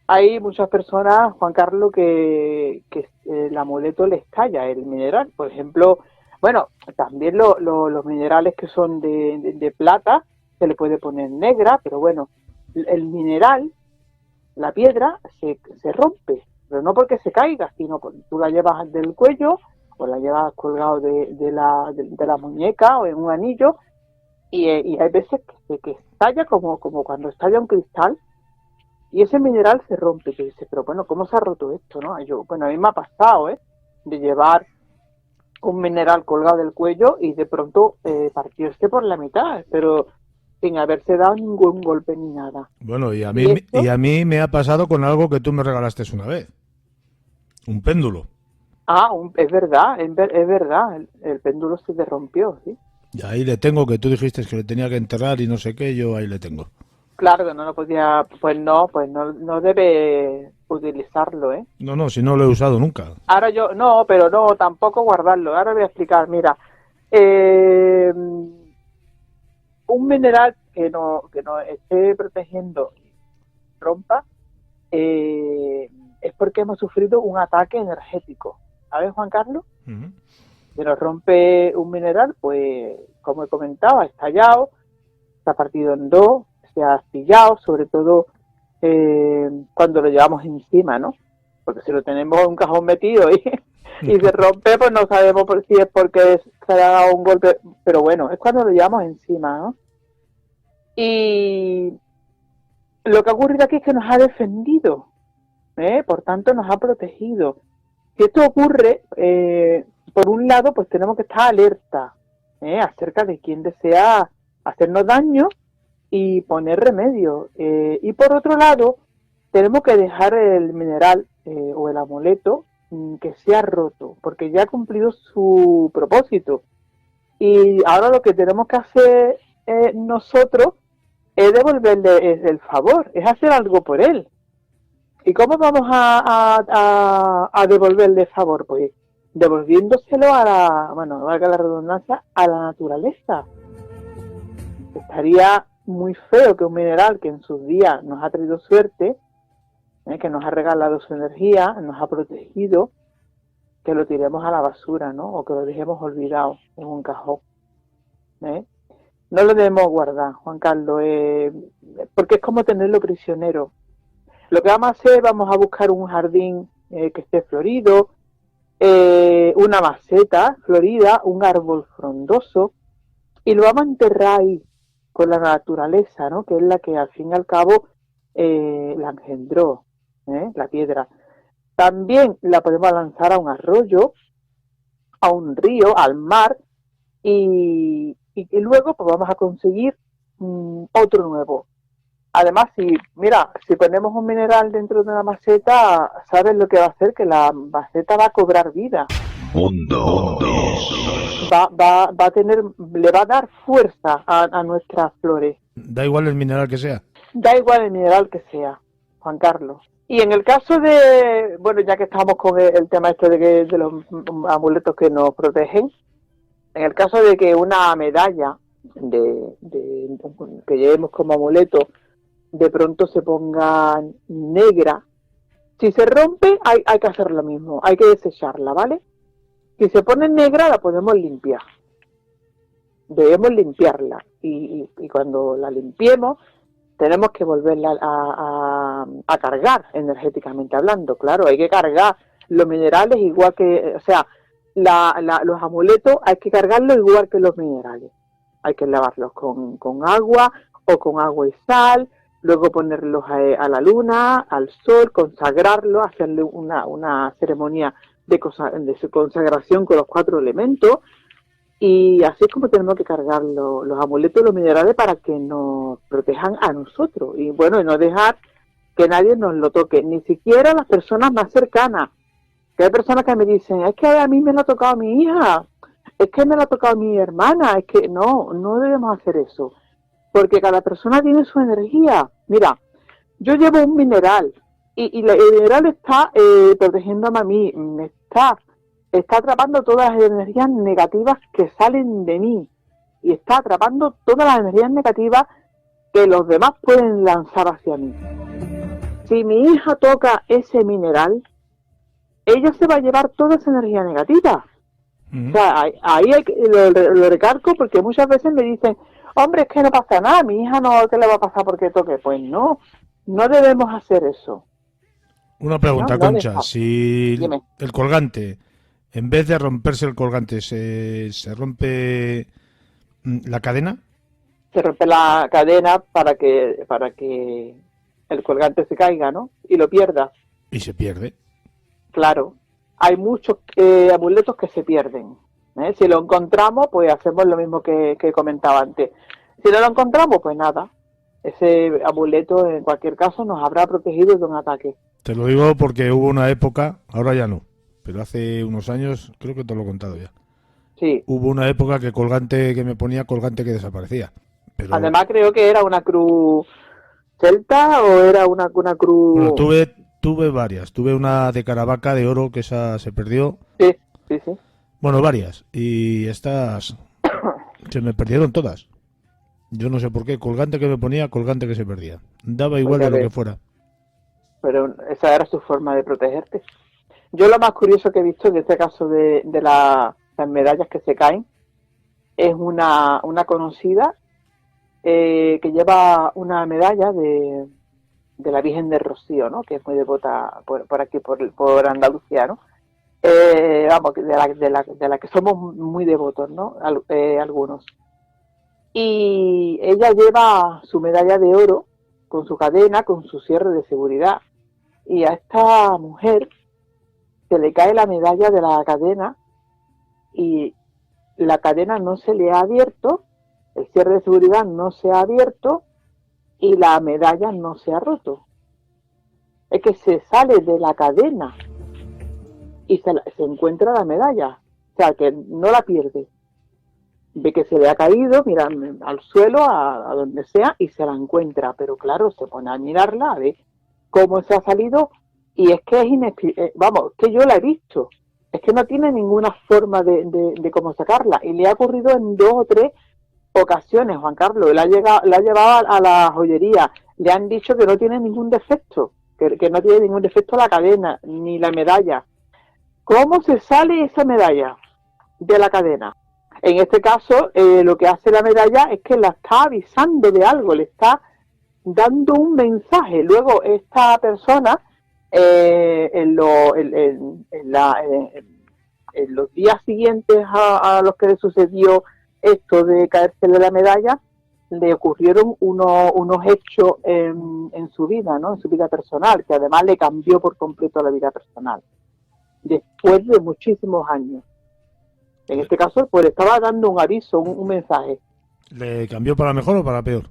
Hay muchas personas, Juan Carlos, que el amuleto les talla el mineral. Por ejemplo, bueno, también los minerales que son de plata se le puede poner negra, pero bueno, el mineral, la piedra, se rompe, pero no porque se caiga, sino porque tú la llevas del cuello o la llevas colgado de la muñeca o en un anillo, y hay veces que estalla como cuando estalla un cristal, y ese mineral se rompe. Que dice, pero bueno, ¿cómo se ha roto esto, no? Bueno, a mí me ha pasado, de llevar un mineral colgado del cuello y de pronto partirse por la mitad, pero sin haberse dado ningún golpe ni nada. Bueno, y a mí me ha pasado con algo que tú me regalaste una vez. Un péndulo. Ah, es verdad, es verdad, el péndulo se te rompió, ¿sí? Y ahí le tengo, que tú dijiste que le tenía que enterrar y no sé qué, yo ahí le tengo. Claro que no lo podía, pues no debe utilizarlo, ¿eh? No, si no lo he usado nunca. Ahora pero tampoco guardarlo. Ahora voy a explicar, mira, un mineral que no esté protegiendo rompa, es porque hemos sufrido un ataque energético. ¿Sabes, Juan Carlos? Uh-huh. Si nos rompe un mineral, pues, como he comentado, ha estallado, se ha partido en dos, se ha astillado, sobre todo cuando lo llevamos encima, ¿no? Porque si lo tenemos en un cajón metido y se rompe, pues no sabemos si es porque se ha dado un golpe, pero bueno, es cuando lo llevamos encima, ¿no? Y lo que ha ocurrido aquí es que nos ha defendido, por tanto nos ha protegido. Si esto ocurre, por un lado, pues tenemos que estar alerta acerca de quién desea hacernos daño y poner remedio. Y por otro lado, tenemos que dejar el mineral o el amuleto que sea roto, porque ya ha cumplido su propósito. Y ahora lo que tenemos que hacer nosotros es devolverle el favor, es hacer algo por él. ¿Y cómo vamos a devolverle el favor? Pues devolviéndoselo valga la redundancia, a la naturaleza. Estaría muy feo que un mineral que en sus días nos ha traído suerte, que nos ha regalado su energía, nos ha protegido, que lo tiremos a la basura, ¿no? O que lo dejemos olvidado en un cajón. No lo debemos guardar, Juan Carlos, porque es como tenerlo prisionero. Lo que vamos a hacer, vamos a buscar un jardín que esté florido, una maceta florida, un árbol frondoso, y lo vamos a enterrar ahí con la naturaleza, ¿no? Que es la que al fin y al cabo la engendró, la piedra. También la podemos lanzar a un arroyo, a un río, al mar, y luego pues vamos a conseguir otro nuevo. Además, si ponemos un mineral dentro de una maceta, ¿sabes lo que va a hacer? Que la maceta va a cobrar vida. Mundo. Le va a dar fuerza a nuestras flores. Da igual el mineral que sea. Da igual el mineral que sea, Juan Carlos. Y en el caso de, ya que estamos con el tema de los amuletos que nos protegen, en el caso de que una medalla que llevemos como amuleto de pronto se ponga negra, si se rompe hay que hacer lo mismo, hay que desecharla, ¿vale? Si se pone negra la podemos limpiar, debemos limpiarla y cuando la limpiemos tenemos que volverla a cargar energéticamente hablando. Claro, hay que cargar los minerales igual que, los amuletos hay que cargarlos igual que los minerales. Hay que lavarlos con agua o con agua y sal, luego ponerlos a la luna, al sol, consagrarlos, hacerle una ceremonia de consagración con los 4 elementos, y así es como tenemos que cargar los amuletos y los minerales para que nos protejan a nosotros, y no dejar que nadie nos lo toque, ni siquiera las personas más cercanas, Que hay personas que me dicen, es que a mí me lo ha tocado mi hija, es que me lo ha tocado mi hermana, es que no debemos hacer eso. Porque cada persona tiene su energía. Mira, yo llevo un mineral y el mineral está protegiéndome a mí, está atrapando todas las energías negativas que salen de mí y está atrapando todas las energías negativas que los demás pueden lanzar hacia mí. Si mi hija toca ese mineral, ella se va a llevar toda esa energía negativa. O sea, ahí lo recalco porque muchas veces me dicen, hombre, es que no pasa nada, mi hija no, ¿qué le va a pasar porque toque? Pues no debemos hacer eso. Una pregunta, No, Concha, si Dime. el colgante, en vez de romperse el colgante, se rompe la cadena. Se rompe la cadena para que el colgante se caiga, ¿no? Y lo pierda. Y se pierde. Claro. Hay muchos amuletos que se pierden. Si lo encontramos, pues hacemos lo mismo que comentaba antes. Si no lo encontramos, pues nada. Ese amuleto, en cualquier caso, nos habrá protegido de un ataque. Te lo digo porque hubo una época, ahora ya no, pero hace unos años, creo que te lo he contado ya. Sí. Hubo una época que colgante que me ponía, colgante que desaparecía. Pero, Además, creo que era una cruz celta o era una cruz... bueno, tuve varias. Tuve una de Caravaca de oro que esa se perdió. Sí. Bueno, varias. Y estas se me perdieron todas. Yo no sé por qué. Colgante que me ponía, colgante que se perdía. Daba igual de lo que fuera. Pero esa era su forma de protegerte. Yo lo más curioso que he visto en este caso de las medallas que se caen es una conocida que lleva una medalla de la Virgen de Rocío, ¿no? Que es muy devota por aquí, por Andalucía, ¿no? Vamos, de la que somos muy devotos, ¿no? Algunos. Y ella lleva su medalla de oro con su cadena, con su cierre de seguridad. Y a esta mujer se le cae la medalla de la cadena y la cadena no se le ha abierto, el cierre de seguridad no se ha abierto y la medalla no se ha roto. Es que se sale de la cadena y se encuentra la medalla, o sea que no la pierde. Ve que se le ha caído, mira al suelo, a donde sea, y se la encuentra, pero claro, se pone a mirarla, a ver cómo se ha salido, y es que es vamos, que yo la he visto, es que no tiene ninguna forma de cómo sacarla, y le ha ocurrido en 2 o 3 ocasiones, Juan Carlos, la ha llevado a la joyería, le han dicho que no tiene ningún defecto, que no tiene ningún defecto la cadena, ni la medalla. ¿Cómo se sale esa medalla de la cadena? En este caso, lo que hace la medalla es que la está avisando de algo, le está dando un mensaje. Luego esta persona, en los días siguientes a los que le sucedió esto de caerse de la medalla, le ocurrieron unos hechos en su vida, ¿no? En su vida personal, que además le cambió por completo la vida personal, después de muchísimos años. En este caso, pues le estaba dando un aviso, un mensaje. ¿Le cambió para mejor o para peor?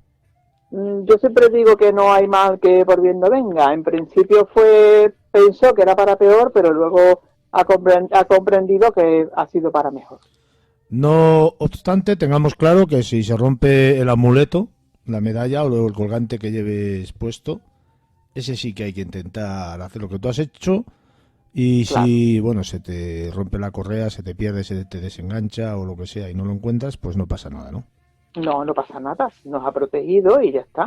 Yo siempre digo que no hay mal que por bien no venga. En principio pensó que era para peor, pero luego ha comprendido que ha sido para mejor. No obstante, tengamos claro que si se rompe el amuleto, la medalla o el colgante que lleves puesto, ese sí que hay que intentar hacer lo que tú has hecho. Y claro, si, bueno, se te rompe la correa, se te pierde, se te desengancha o lo que sea y no lo encuentras, pues no pasa nada, ¿no? No pasa nada, nos ha protegido y ya está.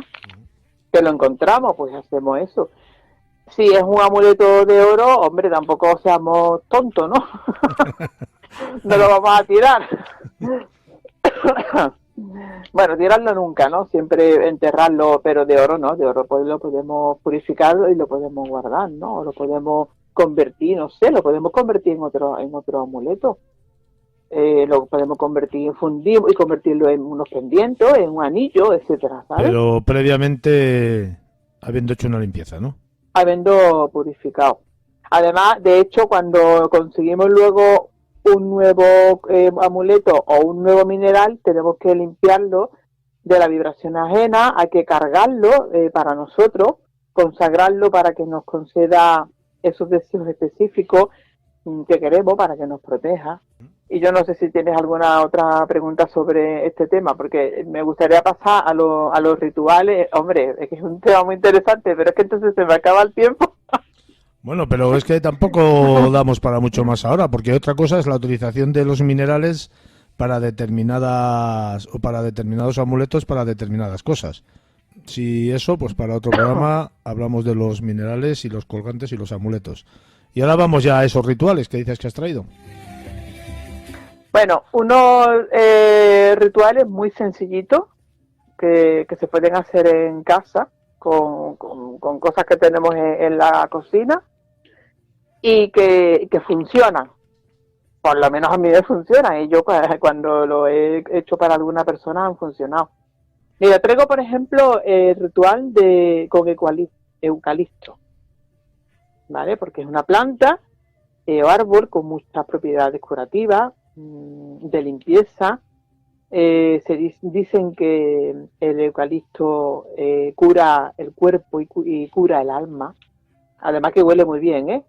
Que lo encontramos, pues hacemos eso. Si es un amuleto de oro, hombre, tampoco seamos tontos, ¿no? No lo vamos a tirar. Bueno, tirarlo nunca, ¿no? Siempre enterrarlo, pero de oro no, de oro pues lo podemos purificar y lo podemos guardar, ¿no? O lo podemos convertir, no sé, lo podemos convertir en otro amuleto. Lo podemos convertir, fundir y convertirlo en unos pendientes, en un anillo, etcétera, ¿sabes? Pero previamente habiendo hecho una limpieza, ¿no? Habiendo purificado. Además, de hecho, cuando conseguimos luego un nuevo amuleto o un nuevo mineral, tenemos que limpiarlo de la vibración ajena, hay que cargarlo para nosotros, consagrarlo para que nos conceda esos deseos específicos que queremos para que nos proteja. Y yo no sé si tienes alguna otra pregunta sobre este tema, porque me gustaría pasar a los rituales. Hombre, es que es un tema muy interesante, pero es que entonces se me acaba el tiempo. Bueno, pero es que tampoco damos para mucho más ahora, porque otra cosa es la utilización de los minerales para determinados amuletos para determinadas cosas. Si eso, pues para otro programa hablamos de los minerales y los colgantes y los amuletos. Y ahora vamos ya a esos rituales que dices que has traído. Bueno, unos rituales muy sencillitos que se pueden hacer en casa con cosas que tenemos en la cocina y que funcionan. Por lo menos a mí me funcionan y yo cuando lo he hecho para alguna persona han funcionado. Mira, traigo por ejemplo el ritual con eucalipto, ¿vale? Porque es una planta o árbol con muchas propiedades curativas, de limpieza. Dicen que el eucalipto cura el cuerpo y cura el alma, además que huele muy bien, ¿eh?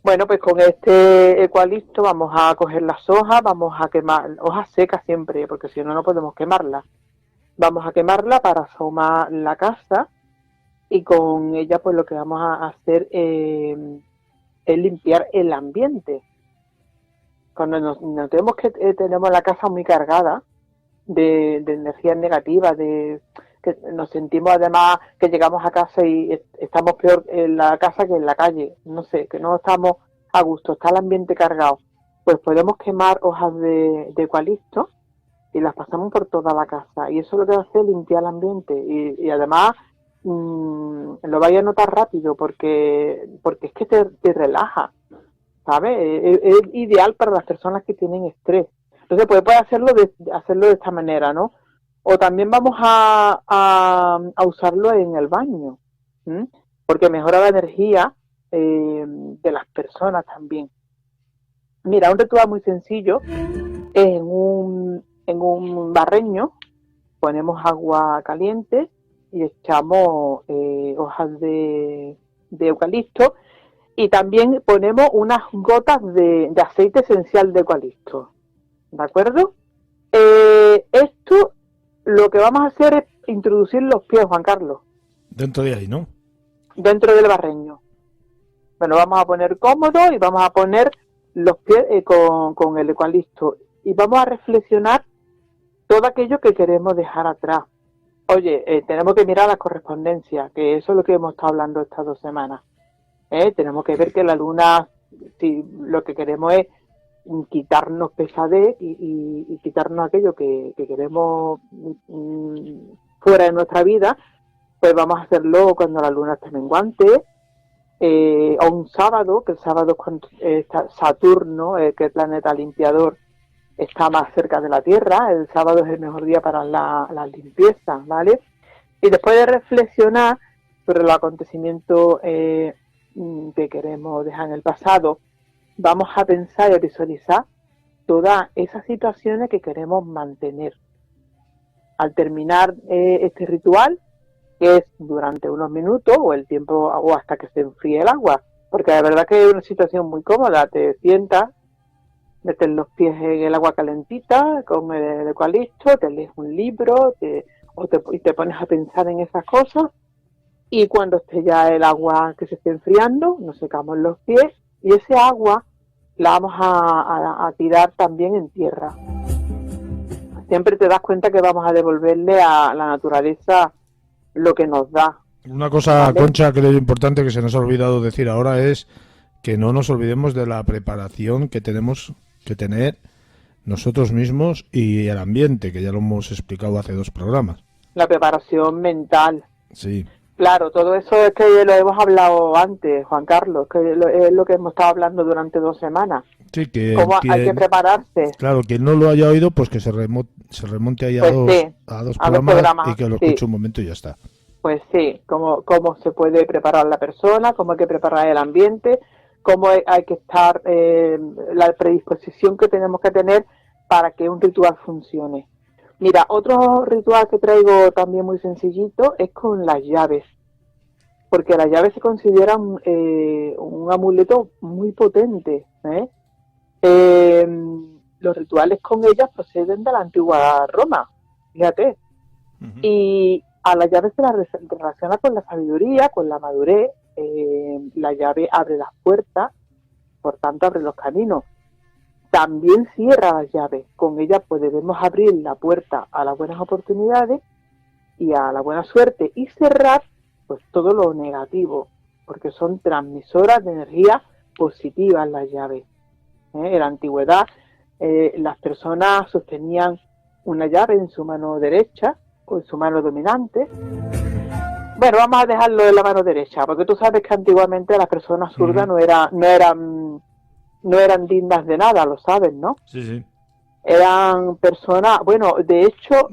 Bueno, pues con este eucalipto vamos a coger las hojas, vamos a quemar, hojas secas siempre, porque si no, no podemos quemarlas. Vamos a quemarla para asomar la casa y con ella pues lo que vamos a hacer es limpiar el ambiente. Cuando notemos que tenemos la casa muy cargada de energías negativas, que nos sentimos además que llegamos a casa y estamos peor en la casa que en la calle, no sé, que no estamos a gusto, está el ambiente cargado, pues podemos quemar hojas de eucalipto y las pasamos por toda la casa y eso lo que hace es limpiar el ambiente y además lo vais a notar rápido porque es que te relaja, ¿sabes? Es ideal para las personas que tienen estrés. Entonces puedes hacerlo de esta manera, ¿no? O también vamos a usarlo en el baño, porque mejora la energía de las personas también. Mira, un ritual muy sencillo, en un barreño ponemos agua caliente y echamos hojas de eucalipto y también ponemos unas gotas de aceite esencial de eucalipto, ¿de acuerdo? Esto lo que vamos a hacer es introducir los pies, Juan Carlos. Dentro de ahí, ¿no? Dentro del barreño. Bueno, vamos a poner cómodo y vamos a poner los pies con el eucalipto y vamos a reflexionar todo aquello que queremos dejar atrás. Oye, tenemos que mirar la correspondencia, que eso es lo que hemos estado hablando estas 2 semanas. Tenemos que ver que la luna, si lo que queremos es quitarnos pesadez y quitarnos aquello que queremos fuera de nuestra vida, pues vamos a hacerlo cuando la luna esté menguante, o un sábado, que el sábado es cuando está Saturno, que es el planeta limpiador, está más cerca de la Tierra. El sábado es el mejor día para la limpieza, ¿vale? Y después de reflexionar sobre los acontecimientos que queremos dejar en el pasado, vamos a pensar y a visualizar todas esas situaciones que queremos mantener. Al terminar este ritual, que es durante unos minutos o el tiempo o hasta que se enfríe el agua, porque la verdad que es una situación muy cómoda, te sientas, metes los pies en el agua calentita con el eucalipto, te lees un libro y te pones a pensar en esas cosas y cuando esté ya el agua que se esté enfriando, nos secamos los pies y ese agua la vamos a tirar también en tierra. Siempre te das cuenta que vamos a devolverle a la naturaleza lo que nos da. Una cosa, ¿vale? Concha, creo importante que se nos ha olvidado decir ahora es que no nos olvidemos de la preparación que tenemos que tener nosotros mismos y el ambiente, que ya lo hemos explicado hace 2 programas. La preparación mental. Sí. Claro, todo eso es que lo hemos hablado antes, Juan Carlos, que es lo que hemos estado hablando durante 2 semanas. Sí, que cómo hay que prepararse. Claro, quien no lo haya oído, pues que se remonte ahí a dos programas y que lo escuche un momento y ya está. Pues sí, cómo se puede preparar la persona, cómo hay que preparar el ambiente, cómo hay que estar, la predisposición que tenemos que tener para que un ritual funcione. Mira, otro ritual que traigo también muy sencillito es con las llaves. porque la llave se considera un amuleto muy potente. Los rituales con ellas proceden de la antigua Roma, fíjate. Y a la llave se la relaciona con la sabiduría, con la madurez. La llave abre las puertas, por tanto abre los caminos. También cierra las llaves. Con ella pues debemos abrir la puerta a las buenas oportunidades y a la buena suerte, y cerrar pues todo lo negativo, porque son transmisoras de energía positiva las llaves. En la antigüedad las personas sostenían una llave en su mano derecha o en su mano dominante. Bueno, vamos a dejarlo en la mano derecha, porque tú sabes que antiguamente las personas zurdas no eran dignas de nada, lo sabes, ¿no? Sí. Eran personas, bueno, de hecho...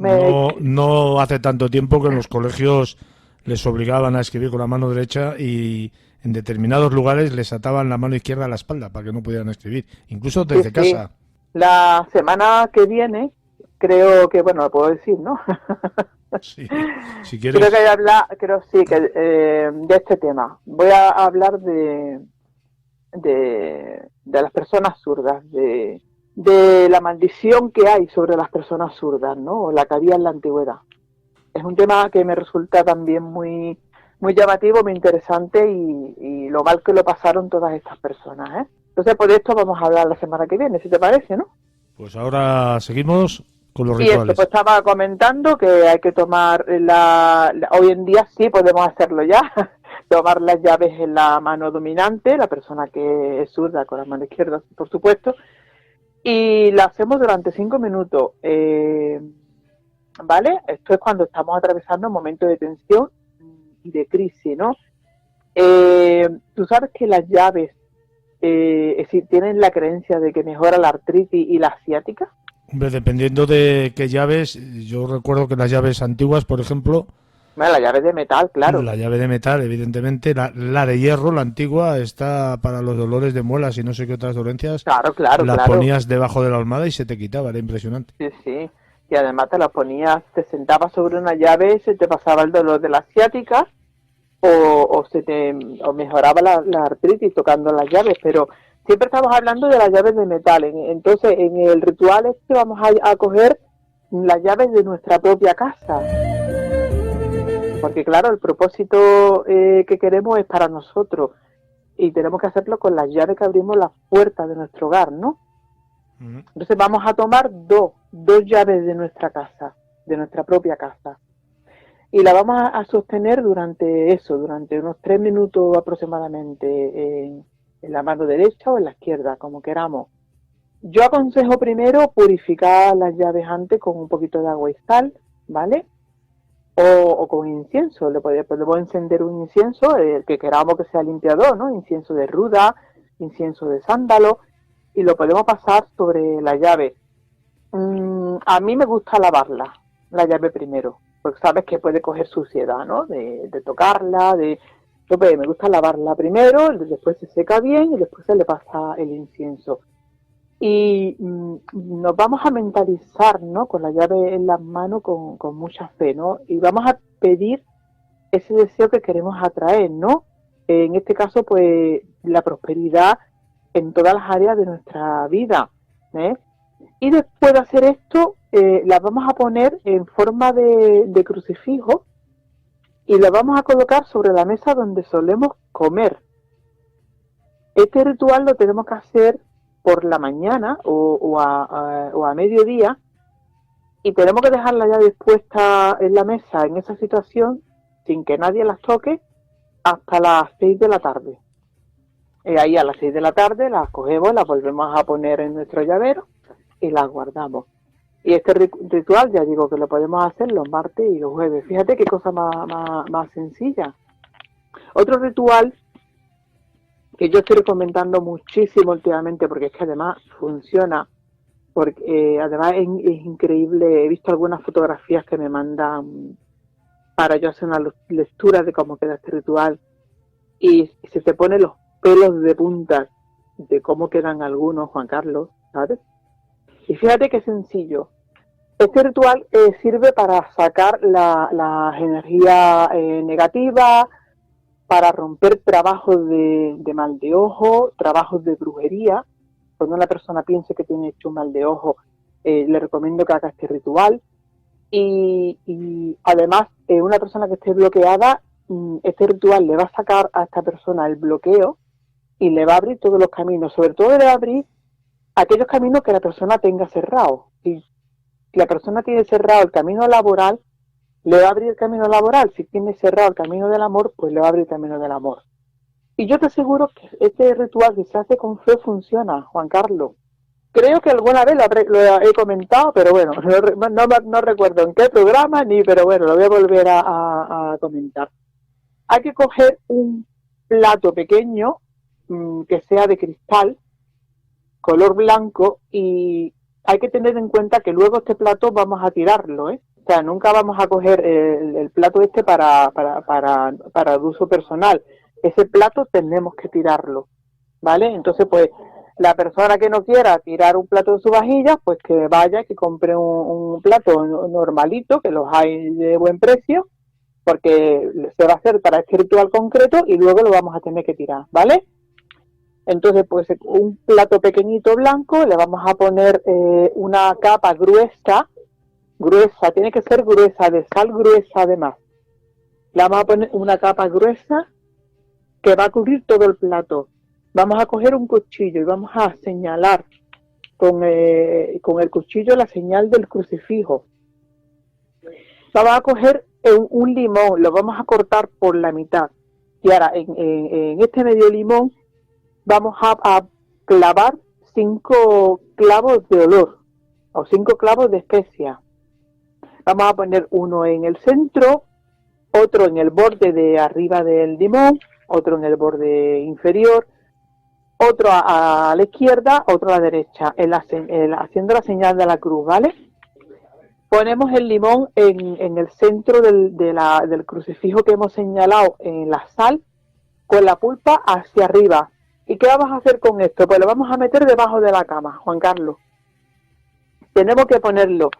No hace tanto tiempo que en los colegios les obligaban a escribir con la mano derecha y en determinados lugares les ataban la mano izquierda a la espalda para que no pudieran escribir, incluso desde casa. Sí. La semana que viene, creo que, bueno, lo puedo decir, ¿no? Sí, si quieres. Creo que de este tema. Voy a hablar de las personas zurdas, de la maldición que hay sobre las personas zurdas, ¿no? O la que había en la antigüedad. Es un tema que me resulta también muy, muy llamativo, muy interesante y lo mal que lo pasaron todas estas personas, ¿eh? Entonces, por esto vamos a hablar la semana que viene, si te parece, ¿no? Pues ahora seguimos con los Y rituales. pues estaba comentando que hay que tomar hoy en día sí podemos hacerlo ya, tomar las llaves en la mano dominante, la persona que es zurda con la mano izquierda, por supuesto, y la hacemos durante 5 minutos, ¿vale? Esto es cuando estamos atravesando un momento de tensión y de crisis, ¿no? Tú sabes que las llaves tienen la creencia de que mejora la artritis y la ciática. Hombre, dependiendo de qué llaves, yo recuerdo que las llaves antiguas, por ejemplo... Bueno, la llave de metal, claro. La llave de metal, evidentemente. La de hierro, la antigua, está para los dolores de muelas y no sé qué otras dolencias. Claro. La ponías debajo de la almohada y se te quitaba, era impresionante. Sí. Y además te la ponías, te sentabas sobre una llave, se te pasaba el dolor de la ciática o mejoraba la artritis tocando las llaves, pero... Siempre estamos hablando de las llaves de metal. Entonces, en el ritual este vamos a coger las llaves de nuestra propia casa. Porque, claro, el propósito que queremos es para nosotros. Y tenemos que hacerlo con las llaves que abrimos las puertas de nuestro hogar, ¿no? Entonces, vamos a tomar dos llaves de nuestra casa, de nuestra propia casa. Y la vamos a sostener durante unos 3 minutos aproximadamente en la mano derecha o en la izquierda, como queramos. Yo aconsejo primero purificar las llaves antes con un poquito de agua y sal, ¿vale? O con incienso, le podemos encender un incienso, el que queramos que sea limpiador, ¿no? Incienso de ruda, incienso de sándalo, y lo podemos pasar sobre la llave. A mí me gusta lavarla, la llave primero, porque sabes que puede coger suciedad, ¿no? De tocarla, Entonces, me gusta lavarla primero, después se seca bien y después se le pasa el incienso. Y nos vamos a mentalizar, ¿no? Con la llave en las manos con mucha fe, ¿no? Y vamos a pedir ese deseo que queremos atraer, ¿no? En este caso, pues, la prosperidad en todas las áreas de nuestra vida, ¿eh? Y después de hacer esto, la vamos a poner en forma de crucifijo, y la vamos a colocar sobre la mesa donde solemos comer. Este ritual lo tenemos que hacer por la mañana o a mediodía, y tenemos que dejarla ya dispuesta en la mesa en esa situación sin que nadie las toque hasta las 6 de la tarde. Ahí a las 6 de la tarde las cogemos, las volvemos a poner en nuestro llavero y las guardamos. Y este ritual, ya digo que lo podemos hacer los martes y los jueves. Fíjate qué cosa más sencilla. Otro ritual que yo estoy recomendando muchísimo últimamente, porque es que además funciona, porque además es increíble. He visto algunas fotografías que me mandan para yo hacer una lectura de cómo queda este ritual, y se te ponen los pelos de punta de cómo quedan algunos, Juan Carlos, ¿sabes? Y fíjate qué sencillo. Este ritual sirve para sacar las energías negativas, para romper trabajos de mal de ojo, trabajos de brujería. Cuando una persona piense que tiene hecho un mal de ojo, le recomiendo que haga este ritual. Y además, una persona que esté bloqueada, este ritual le va a sacar a esta persona el bloqueo y le va a abrir todos los caminos. Sobre todo le va a abrir aquellos caminos que la persona tenga cerrado. Si la persona tiene cerrado el camino laboral, le va a abrir el camino laboral. Si tiene cerrado el camino del amor, pues le va a abrir el camino del amor. Y yo te aseguro que este ritual que se hace con fe funciona, Juan Carlos. Creo que alguna vez lo he comentado, pero bueno, no recuerdo en qué programa, pero bueno, lo voy a volver a comentar. Hay que coger un plato pequeño, que sea de cristal, color blanco, y hay que tener en cuenta que luego este plato vamos a tirarlo, O sea, nunca vamos a coger el plato este para uso personal. Ese plato tenemos que tirarlo, ¿vale? Entonces, pues, la persona que no quiera tirar un plato de su vajilla, pues que vaya, que compre un plato normalito, que los hay de buen precio, porque se va a hacer para este ritual concreto y luego lo vamos a tener que tirar, ¿vale? Entonces, pues un plato pequeñito blanco, le vamos a poner una capa gruesa, tiene que ser gruesa, de sal gruesa además. Le vamos a poner una capa gruesa que va a cubrir todo el plato. Vamos a coger un cuchillo y vamos a señalar con el cuchillo la señal del crucifijo. Vamos a coger un limón, lo vamos a cortar por la mitad. Y ahora en este medio limón vamos a clavar 5 clavos de olor o 5 clavos de especia. Vamos a poner uno en el centro, otro en el borde de arriba del limón, otro en el borde inferior, otro a la izquierda, otro a la derecha, haciendo la señal de la cruz, ¿vale? Ponemos el limón en el centro del crucifijo que hemos señalado en la sal, con la pulpa hacia arriba. ¿Y qué vamos a hacer con esto? Pues lo vamos a meter debajo de la cama, Juan Carlos. Tenemos que ponerlo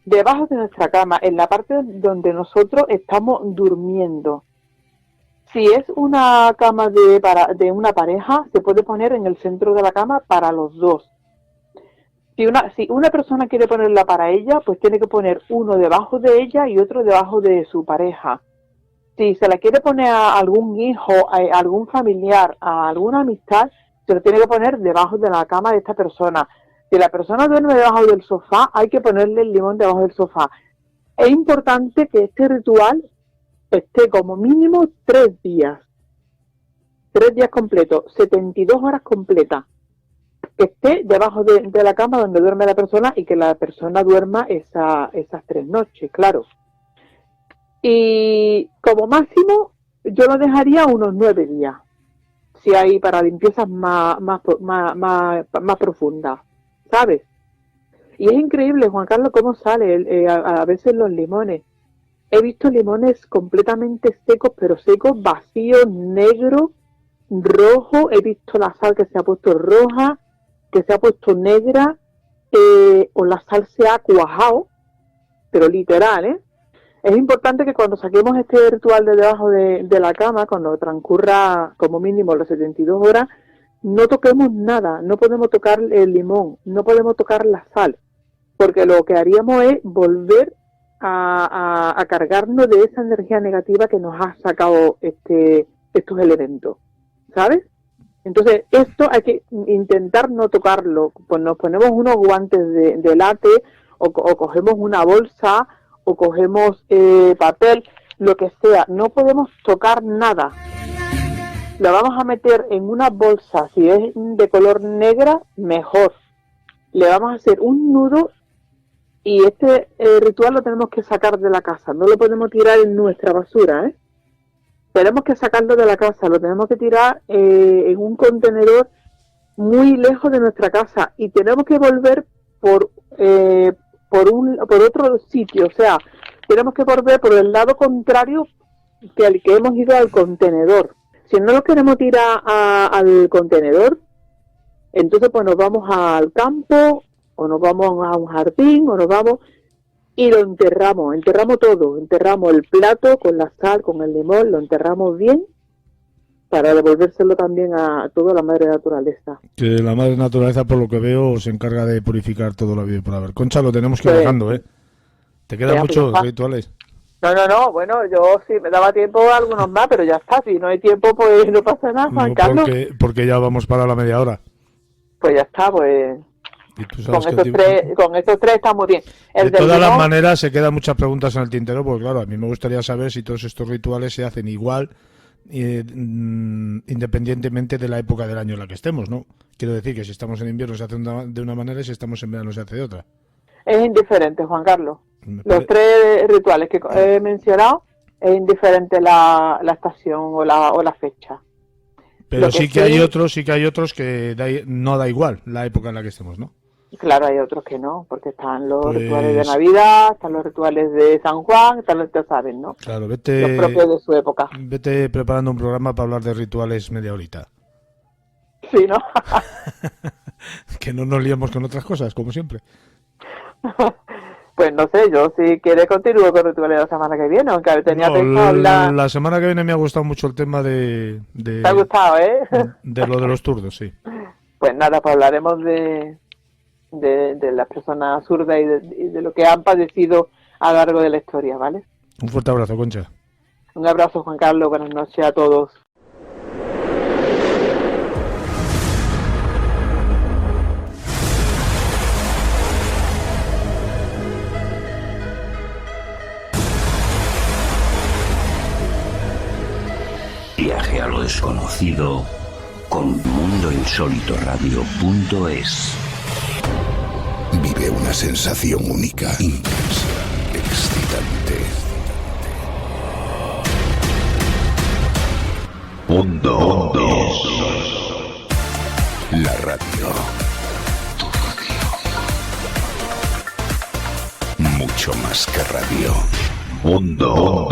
debajo de nuestra cama, en la parte donde nosotros estamos durmiendo. Si es una cama de una pareja, se puede poner en el centro de la cama para los dos. Si una persona quiere ponerla para ella, pues tiene que poner uno debajo de ella y otro debajo de su pareja. Si se la quiere poner a algún hijo, a algún familiar, a alguna amistad, se lo tiene que poner debajo de la cama de esta persona. Si la persona duerme debajo del sofá, hay que ponerle el limón debajo del sofá. Es importante que este ritual esté como mínimo 3 días. 3 días completos, 72 horas completas. Que esté debajo de la cama donde duerme la persona y que la persona duerma esas 3 noches, claro. Y como máximo, yo lo dejaría unos 9 días. Si hay para limpiezas más profundas, ¿sabes? Y es increíble, Juan Carlos, cómo sale a veces los limones. He visto limones completamente secos, pero secos, vacíos, negros, rojos. He visto la sal que se ha puesto roja, que se ha puesto negra, o la sal se ha cuajado, pero literal, Es importante que cuando saquemos este ritual de debajo de la cama, cuando transcurra como mínimo las 72 horas, no toquemos nada, no podemos tocar el limón, no podemos tocar la sal, porque lo que haríamos es volver a cargarnos de esa energía negativa que nos ha sacado estos elementos, ¿sabes? Entonces, esto hay que intentar no tocarlo, pues nos ponemos unos guantes de látex o cogemos una bolsa o cogemos papel, lo que sea, no podemos tocar nada. Lo vamos a meter en una bolsa, si es de color negra, mejor. Le vamos a hacer un nudo y este ritual lo tenemos que sacar de la casa, no lo podemos tirar en nuestra basura, Tenemos que sacarlo de la casa, lo tenemos que tirar en un contenedor muy lejos de nuestra casa y tenemos que volver por otro sitio, o sea, tenemos que volver por el lado contrario que al que hemos ido al contenedor. Si no lo queremos tirar al contenedor, entonces pues nos vamos al campo o nos vamos a un jardín o nos vamos y lo enterramos todo, enterramos el plato con la sal, con el limón, lo enterramos bien para devolvérselo también a toda la madre naturaleza. Que la madre naturaleza, por lo que veo, se encarga de purificar todo lo habido por haber. Concha, lo tenemos que ir dejando, ¿eh? ¿Te quedan muchos rituales? No, bueno, yo sí me daba tiempo a algunos más, pero ya está, si no hay tiempo, pues no pasa nada, Juan Carlos. Porque ya vamos para la media hora. Pues ya está, pues con estos tres está muy bien. De todas las maneras, se quedan muchas preguntas en el tintero, porque claro, a mí me gustaría saber si todos estos rituales se hacen igual, independientemente de la época del año en la que estemos, ¿no? Quiero decir que si estamos en invierno se hace de una manera y si estamos en verano se hace de otra. Es indiferente, Juan Carlos. Los tres rituales que he mencionado, es indiferente la estación o la fecha. Pero sí que hay otros que no da igual la época en la que estemos, ¿no? Claro, hay otros que no, porque están los rituales de Navidad, están los rituales de San Juan, están los que saben, ¿no? Claro, los propios de su época. Vete preparando un programa para hablar de rituales media horita. Sí, ¿no? Que no nos liemos con otras cosas, como siempre. Pues no sé, yo si quiere continúo con rituales la semana que viene, aunque tenía pensado hablar... La semana que viene me ha gustado mucho el tema de... ¿Te ha gustado, de lo de los zurdos, sí. Pues nada, pues hablaremos de las personas zurdas y de lo que han padecido a lo largo de la historia, ¿vale? Un fuerte abrazo, Concha. Un abrazo, Juan Carlos, buenas noches a todos. Viaje a lo desconocido con mundoinsólitoradio.es. Vive una sensación única, intensa, excitante. Mundo. La radio. Tu radio. Mucho más que radio. Mundo.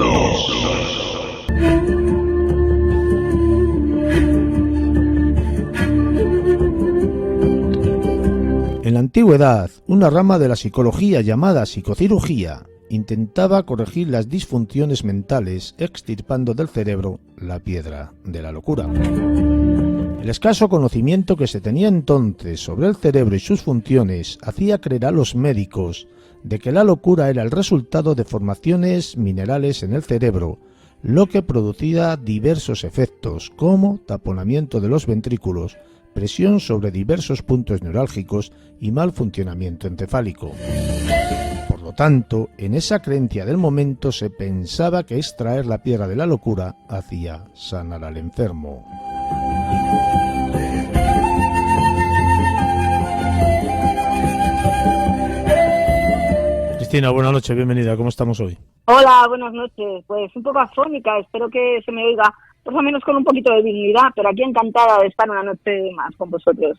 En la antigüedad, una rama de la psicología llamada psicocirugía intentaba corregir las disfunciones mentales extirpando del cerebro la piedra de la locura. El escaso conocimiento que se tenía entonces sobre el cerebro y sus funciones hacía creer a los médicos de que la locura era el resultado de formaciones minerales en el cerebro, lo que producía diversos efectos como taponamiento de los ventrículos, presión sobre diversos puntos neurálgicos y mal funcionamiento encefálico. Por lo tanto, en esa creencia del momento se pensaba que extraer la piedra de la locura hacía sanar al enfermo. Cristina, buenas noches, bienvenida, ¿cómo estamos hoy? Hola, buenas noches. Pues un poco afónica, espero que se me oiga por lo menos con un poquito de dignidad, pero aquí encantada de estar una noche más con vosotros.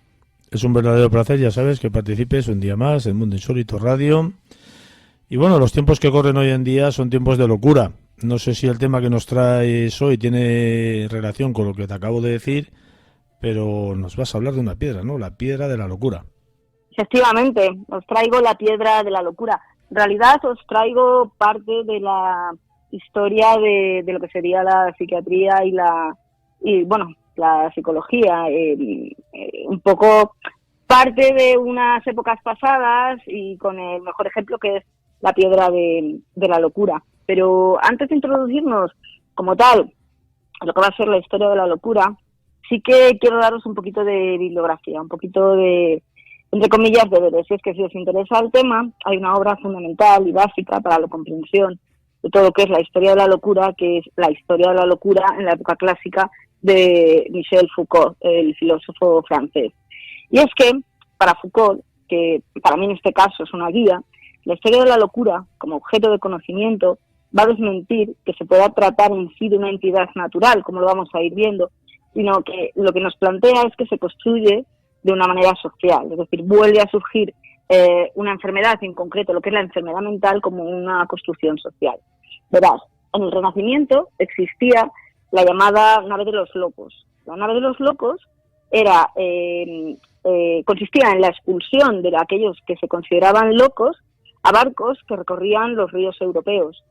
Es un verdadero placer, ya sabes, que participes un día más en Mundo Insólito Radio. Y bueno, los tiempos que corren hoy en día son tiempos de locura. No sé si el tema que nos traes hoy tiene relación con lo que te acabo de decir, pero nos vas a hablar de una piedra, ¿no? La piedra de la locura. Efectivamente, os traigo la piedra de la locura. En realidad os traigo parte de la historia de lo que sería la psiquiatría y la psicología, un poco parte de unas épocas pasadas y con el mejor ejemplo que es la piedra de la locura. Pero antes de introducirnos como tal a lo que va a ser la historia de la locura, sí que quiero daros un poquito de bibliografía, un poquito de, entre comillas, deberes. Si es que si os interesa el tema, hay una obra fundamental y básica para la comprensión de todo lo que es la historia de la locura, que es la historia de la locura en la época clásica de Michel Foucault, el filósofo francés. Y es que, para Foucault, que para mí en este caso es una guía, la historia de la locura, como objeto de conocimiento, va a desmentir que se pueda tratar en sí de una entidad natural, como lo vamos a ir viendo, sino que lo que nos plantea es que se construye de una manera social, es decir, vuelve a surgir una enfermedad, en concreto lo que es la enfermedad mental, como una construcción social. Verás, en el Renacimiento existía la llamada nave de los locos. La nave de los locos era consistía en la expulsión de aquellos que se consideraban locos a barcos que recorrían los ríos europeos.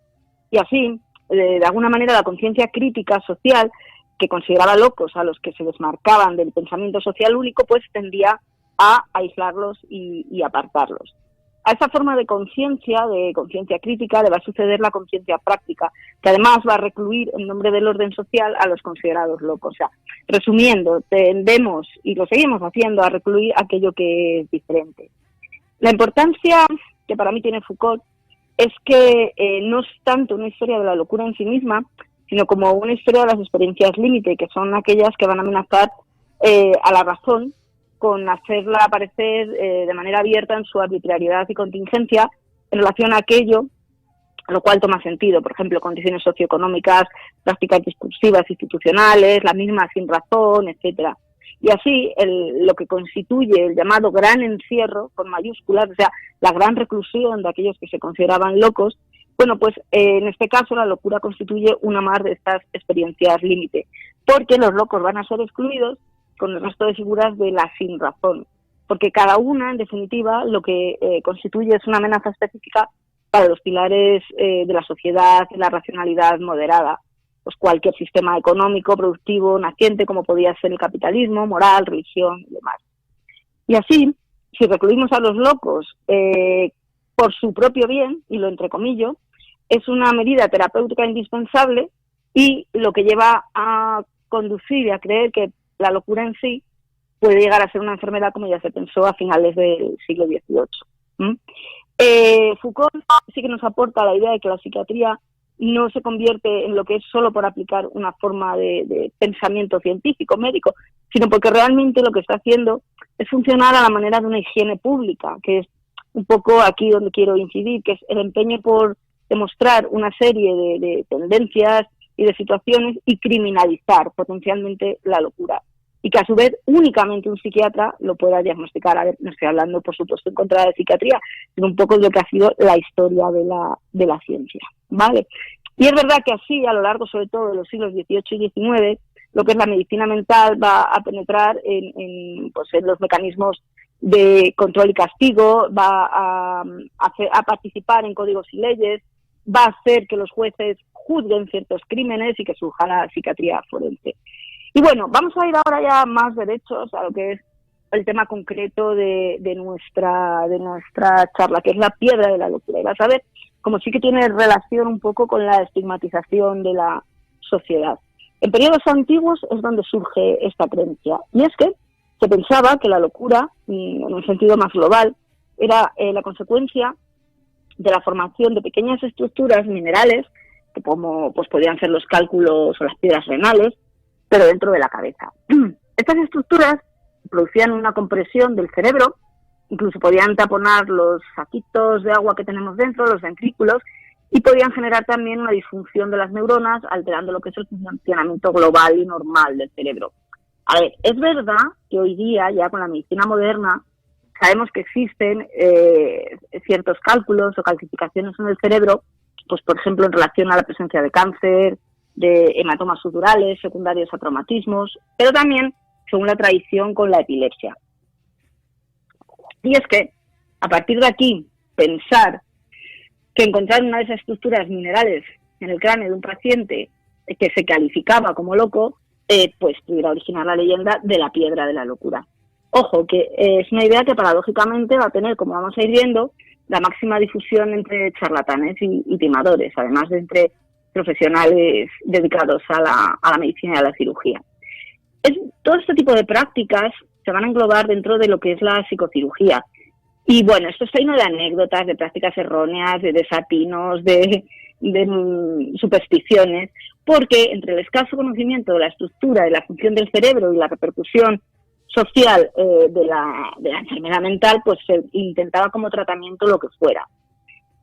Y así, de alguna manera, la conciencia crítica social que consideraba locos a los que se desmarcaban del pensamiento social único, pues tendía a aislarlos y apartarlos. A esa forma de conciencia crítica, le va a suceder la conciencia práctica, que además va a recluir en nombre del orden social a los considerados locos. O sea, resumiendo, tendemos, y lo seguimos haciendo, a recluir aquello que es diferente. La importancia que para mí tiene Foucault es que no es tanto una historia de la locura en sí misma, sino como una historia de las experiencias límite, que son aquellas que van a amenazar a la razón, con hacerla aparecer de manera abierta en su arbitrariedad y contingencia en relación a aquello, a lo cual toma sentido, por ejemplo, condiciones socioeconómicas, prácticas discursivas institucionales, la misma sin razón, etcétera. Y así, lo que constituye el llamado gran encierro, con mayúsculas, o sea, la gran reclusión de aquellos que se consideraban locos, bueno, pues en este caso la locura constituye una más de estas experiencias límite, porque los locos van a ser excluidos con el resto de figuras de la sinrazón, porque cada una, en definitiva, lo que constituye es una amenaza específica para los pilares de la sociedad y la racionalidad moderada, pues cualquier sistema económico, productivo, naciente, como podía ser el capitalismo, moral, religión y demás. Y así, si recluimos a los locos por su propio bien, y lo entrecomillo, es una medida terapéutica indispensable y lo que lleva a conducir y a creer que la locura en sí puede llegar a ser una enfermedad, como ya se pensó a finales del siglo XVIII. Foucault sí que nos aporta la idea de que la psiquiatría no se convierte en lo que es solo por aplicar una forma de pensamiento científico, médico, sino porque realmente lo que está haciendo es funcionar a la manera de una higiene pública, que es un poco aquí donde quiero incidir, que es el empeño por demostrar una serie de tendencias y de situaciones y criminalizar potencialmente la locura. Y que a su vez únicamente un psiquiatra lo pueda diagnosticar. A ver, no estoy hablando, por supuesto, en contra de la psiquiatría, sino un poco de lo que ha sido la historia de la ciencia, ¿vale? Y es verdad que así, a lo largo sobre todo de los siglos XVIII y XIX, lo que es la medicina mental va a penetrar en los mecanismos de control y castigo, va a participar en códigos y leyes, va a hacer que los jueces juzguen ciertos crímenes y que surja la psiquiatría forense. Y bueno, vamos a ir ahora ya más derechos a lo que es el tema concreto de nuestra charla, que es la piedra de la locura. Y vas a ver como sí que tiene relación un poco con la estigmatización de la sociedad. En periodos antiguos es donde surge esta creencia, y es que se pensaba que la locura, en un sentido más global, era la consecuencia de la formación de pequeñas estructuras minerales, que como pues podían ser los cálculos o las piedras renales, pero dentro de la cabeza. Estas estructuras producían una compresión del cerebro, incluso podían taponar los saquitos de agua que tenemos dentro, los ventrículos, y podían generar también una disfunción de las neuronas, alterando lo que es el funcionamiento global y normal del cerebro. A ver, es verdad que hoy día, ya con la medicina moderna, sabemos que existen ciertos cálculos o calcificaciones en el cerebro, pues por ejemplo en relación a la presencia de cáncer, de hematomas sudorales secundarios a traumatismos, pero también, según la tradición, con la epilepsia. Y es que, a partir de aquí, pensar que encontrar una de esas estructuras minerales en el cráneo de un paciente que se calificaba como loco, pues pudiera originar la leyenda de la piedra de la locura. Ojo, que es una idea que paradójicamente va a tener, como vamos a ir viendo, la máxima difusión entre charlatanes y timadores, además de entre profesionales dedicados a la medicina y a la cirugía. Todo este tipo de prácticas se van a englobar dentro de lo que es la psicocirugía. Y bueno, esto está lleno de anécdotas, de prácticas erróneas, de desatinos, de supersticiones, porque entre el escaso conocimiento de la estructura y la función del cerebro y la repercusión social de la enfermedad mental, pues se intentaba como tratamiento lo que fuera.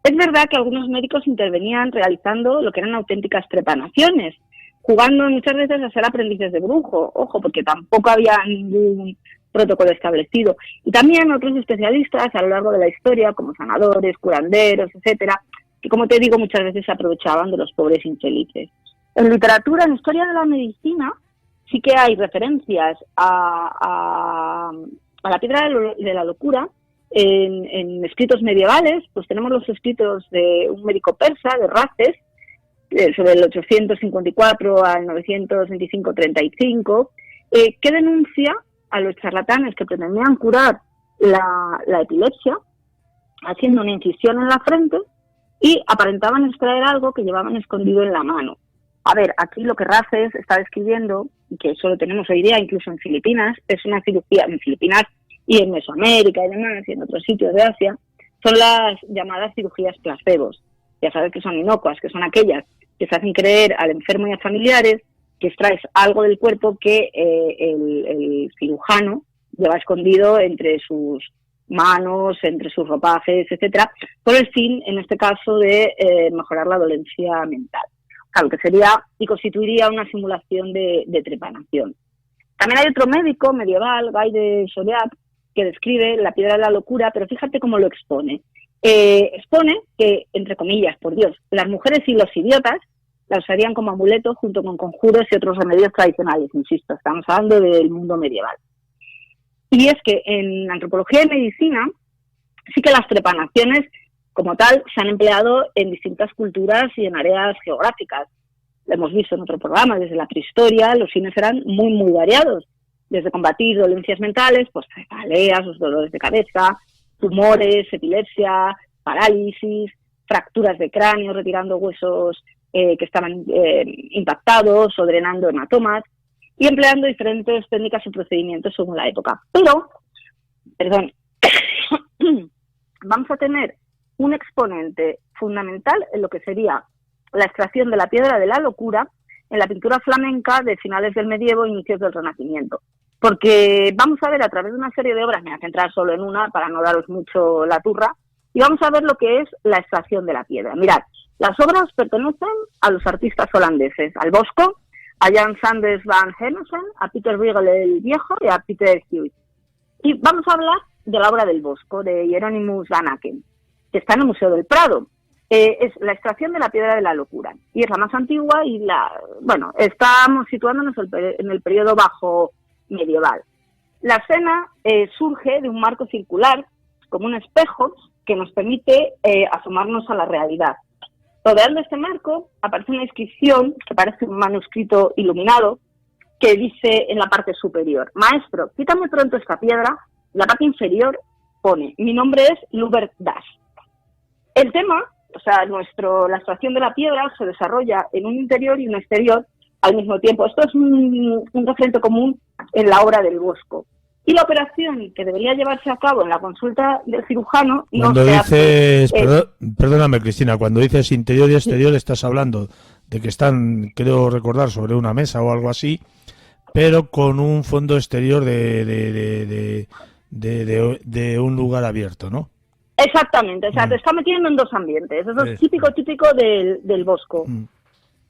Es verdad que algunos médicos intervenían realizando lo que eran auténticas trepanaciones, jugando muchas veces a ser aprendices de brujo, ojo, porque tampoco había ningún protocolo establecido. Y también otros especialistas a lo largo de la historia, como sanadores, curanderos, etcétera, que como te digo, muchas veces se aprovechaban de los pobres infelices. En literatura, en historia de la medicina, sí que hay referencias a la piedra de la locura. En escritos medievales, pues tenemos los escritos de un médico persa, de Races, sobre el 854 al 925-35, que denuncia a los charlatanes que pretendían curar la epilepsia haciendo una incisión en la frente y aparentaban extraer algo que llevaban escondido en la mano. A ver, aquí lo que Races está describiendo, que eso lo tenemos hoy día incluso en Filipinas, es una cirugía en Filipinas y en Mesoamérica y demás, y en otros sitios de Asia, son las llamadas cirugías placebos. Ya sabes que son inocuas, que son aquellas que se hacen creer al enfermo y a familiares que extraes algo del cuerpo que el cirujano lleva escondido entre sus manos, entre sus ropajes, etcétera, por el fin, en este caso, de mejorar la dolencia mental. Claro, que sería y constituiría una simulación de trepanación. También hay otro médico medieval, Guy de Chauliac, que describe la piedra de la locura, pero fíjate cómo lo expone. Expone que, entre comillas, por Dios, las mujeres y los idiotas la usarían como amuleto junto con conjuros y otros remedios tradicionales, insisto, estamos hablando del mundo medieval. Y es que en antropología y medicina sí que las trepanaciones como tal se han empleado en distintas culturas y en áreas geográficas. Lo hemos visto en otro programa, desde la prehistoria los fines eran muy, muy variados, desde combatir dolencias mentales, pues cefaleas, los dolores de cabeza, tumores, epilepsia, parálisis, fracturas de cráneo, retirando huesos que estaban impactados o drenando hematomas, y empleando diferentes técnicas y procedimientos según la época. Pero, vamos a tener un exponente fundamental en lo que sería la extracción de la piedra de la locura en la pintura flamenca de finales del medievo e inicios del Renacimiento. Porque vamos a ver a través de una serie de obras, me voy a centrar solo en una para no daros mucho la turra, y vamos a ver lo que es la extracción de la piedra. Mirad, las obras pertenecen a los artistas holandeses, al Bosco, a Jan Sanders van Hemesen, a Peter Bruegel el Viejo y a Peter Hewitt. Y vamos a hablar de la obra del Bosco, de Hieronymus van Aken, que está en el Museo del Prado. Es la extracción de la piedra de la locura, y es la más antigua y estamos situándonos en el periodo bajo medieval. La escena surge de un marco circular, como un espejo, que nos permite asomarnos a la realidad. Rodeando este marco aparece una inscripción que parece un manuscrito iluminado que dice en la parte superior: maestro, quítame pronto esta piedra. La parte inferior pone: mi nombre es Lubert Das. El tema, la extracción de la piedra se desarrolla en un interior y un exterior al mismo tiempo. Esto es un referente común en la obra del Bosco. Y la operación que debería llevarse a cabo en la consulta del cirujano cuando perdóname, Cristina, cuando dices interior y exterior estás hablando de que están, creo recordar, sobre una mesa o algo así, pero con un fondo exterior de un lugar abierto, ¿no? Exactamente, te está metiendo en dos ambientes. Eso es típico del Bosco.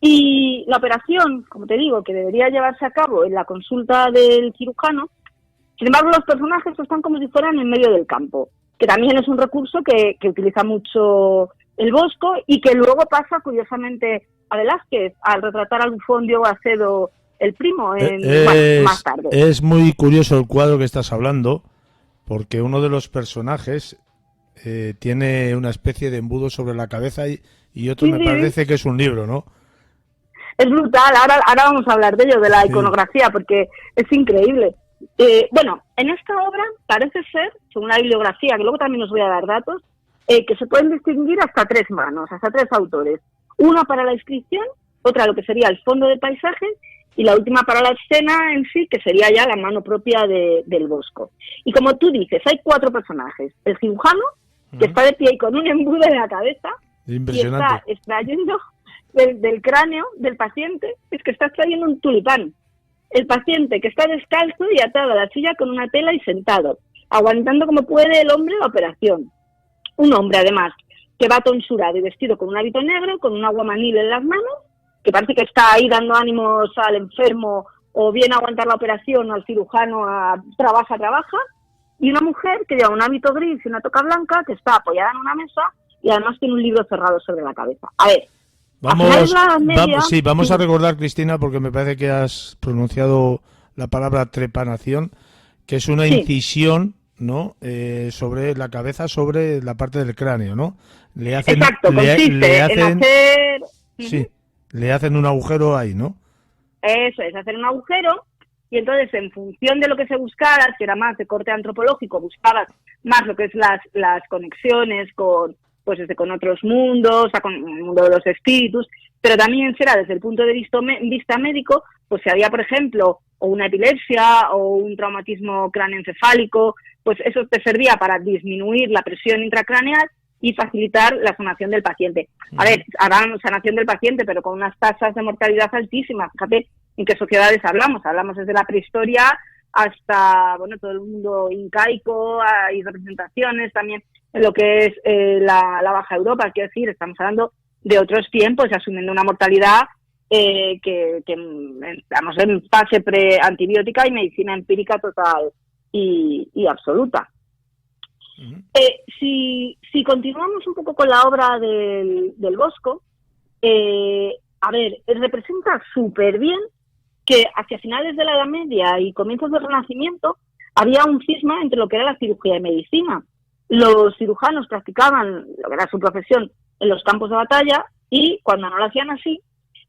Y la operación, como te digo, que debería llevarse a cabo en la consulta del cirujano, sin embargo, los personajes están como si fueran en medio del campo, que también es un recurso que utiliza mucho el Bosco y que luego pasa, curiosamente, a Velázquez, al retratar al bufón Diogo Acedo, el primo, más tarde. Es muy curioso el cuadro que estás hablando, porque uno de los personajes tiene una especie de embudo sobre la cabeza y otro me parece que es un libro, ¿no? Es brutal, ahora vamos a hablar de ello, de la iconografía, porque es increíble. En esta obra parece ser, según la bibliografía, que luego también os voy a dar datos, que se pueden distinguir hasta tres manos, hasta tres autores. Una para la inscripción, otra lo que sería el fondo del paisaje, y la última para la escena en sí, que sería ya la mano propia del Bosco. Y como tú dices, hay cuatro personajes. El cirujano, que está de pie y con un embudo en la cabeza, y está extrayendo del cráneo del paciente, es que está extrayendo un tulipán. El paciente, que está descalzo y atado a la silla con una tela y sentado, aguantando como puede el hombre la operación. Un hombre, además, que va tonsurado y vestido con un hábito negro, con un aguamanil en las manos, que parece que está ahí dando ánimos al enfermo o bien a aguantar la operación o al cirujano a trabaja, y una mujer que lleva un hábito gris y una toca blanca, que está apoyada en una mesa y además tiene un libro cerrado sobre la cabeza. A ver, vamos a recordar, Cristina, porque me parece que has pronunciado la palabra trepanación, que es una incisión, ¿no? Sobre la cabeza, sobre la parte del cráneo, ¿no? Exacto, consiste en hacer... Sí. Le hacen un agujero ahí, ¿no? Eso es, hacer un agujero, y entonces en función de lo que se buscara, si era más de corte antropológico, buscabas más lo que es las conexiones con, pues con otros mundos, con el mundo de los espíritus, pero también será desde el punto de vista médico, pues si había, por ejemplo, o una epilepsia o un traumatismo cráneoencefálico, pues eso te servía para disminuir la presión intracraneal y facilitar la sanación del paciente. A ver, harán sanación del paciente, pero con unas tasas de mortalidad altísimas. Fíjate en qué sociedades hablamos. Hablamos desde la prehistoria hasta, bueno, todo el mundo incaico, hay representaciones también en lo que es la Baja Europa. Quiero decir, estamos hablando de otros tiempos y asumiendo una mortalidad que estamos en fase preantibiótica y medicina empírica total y absoluta. Si continuamos un poco con la obra del Bosco, a ver, representa súper bien que hacia finales de la Edad Media y comienzos del Renacimiento había un cisma entre lo que era la cirugía y medicina. Los cirujanos practicaban lo que era su profesión en los campos de batalla y cuando no lo hacían así,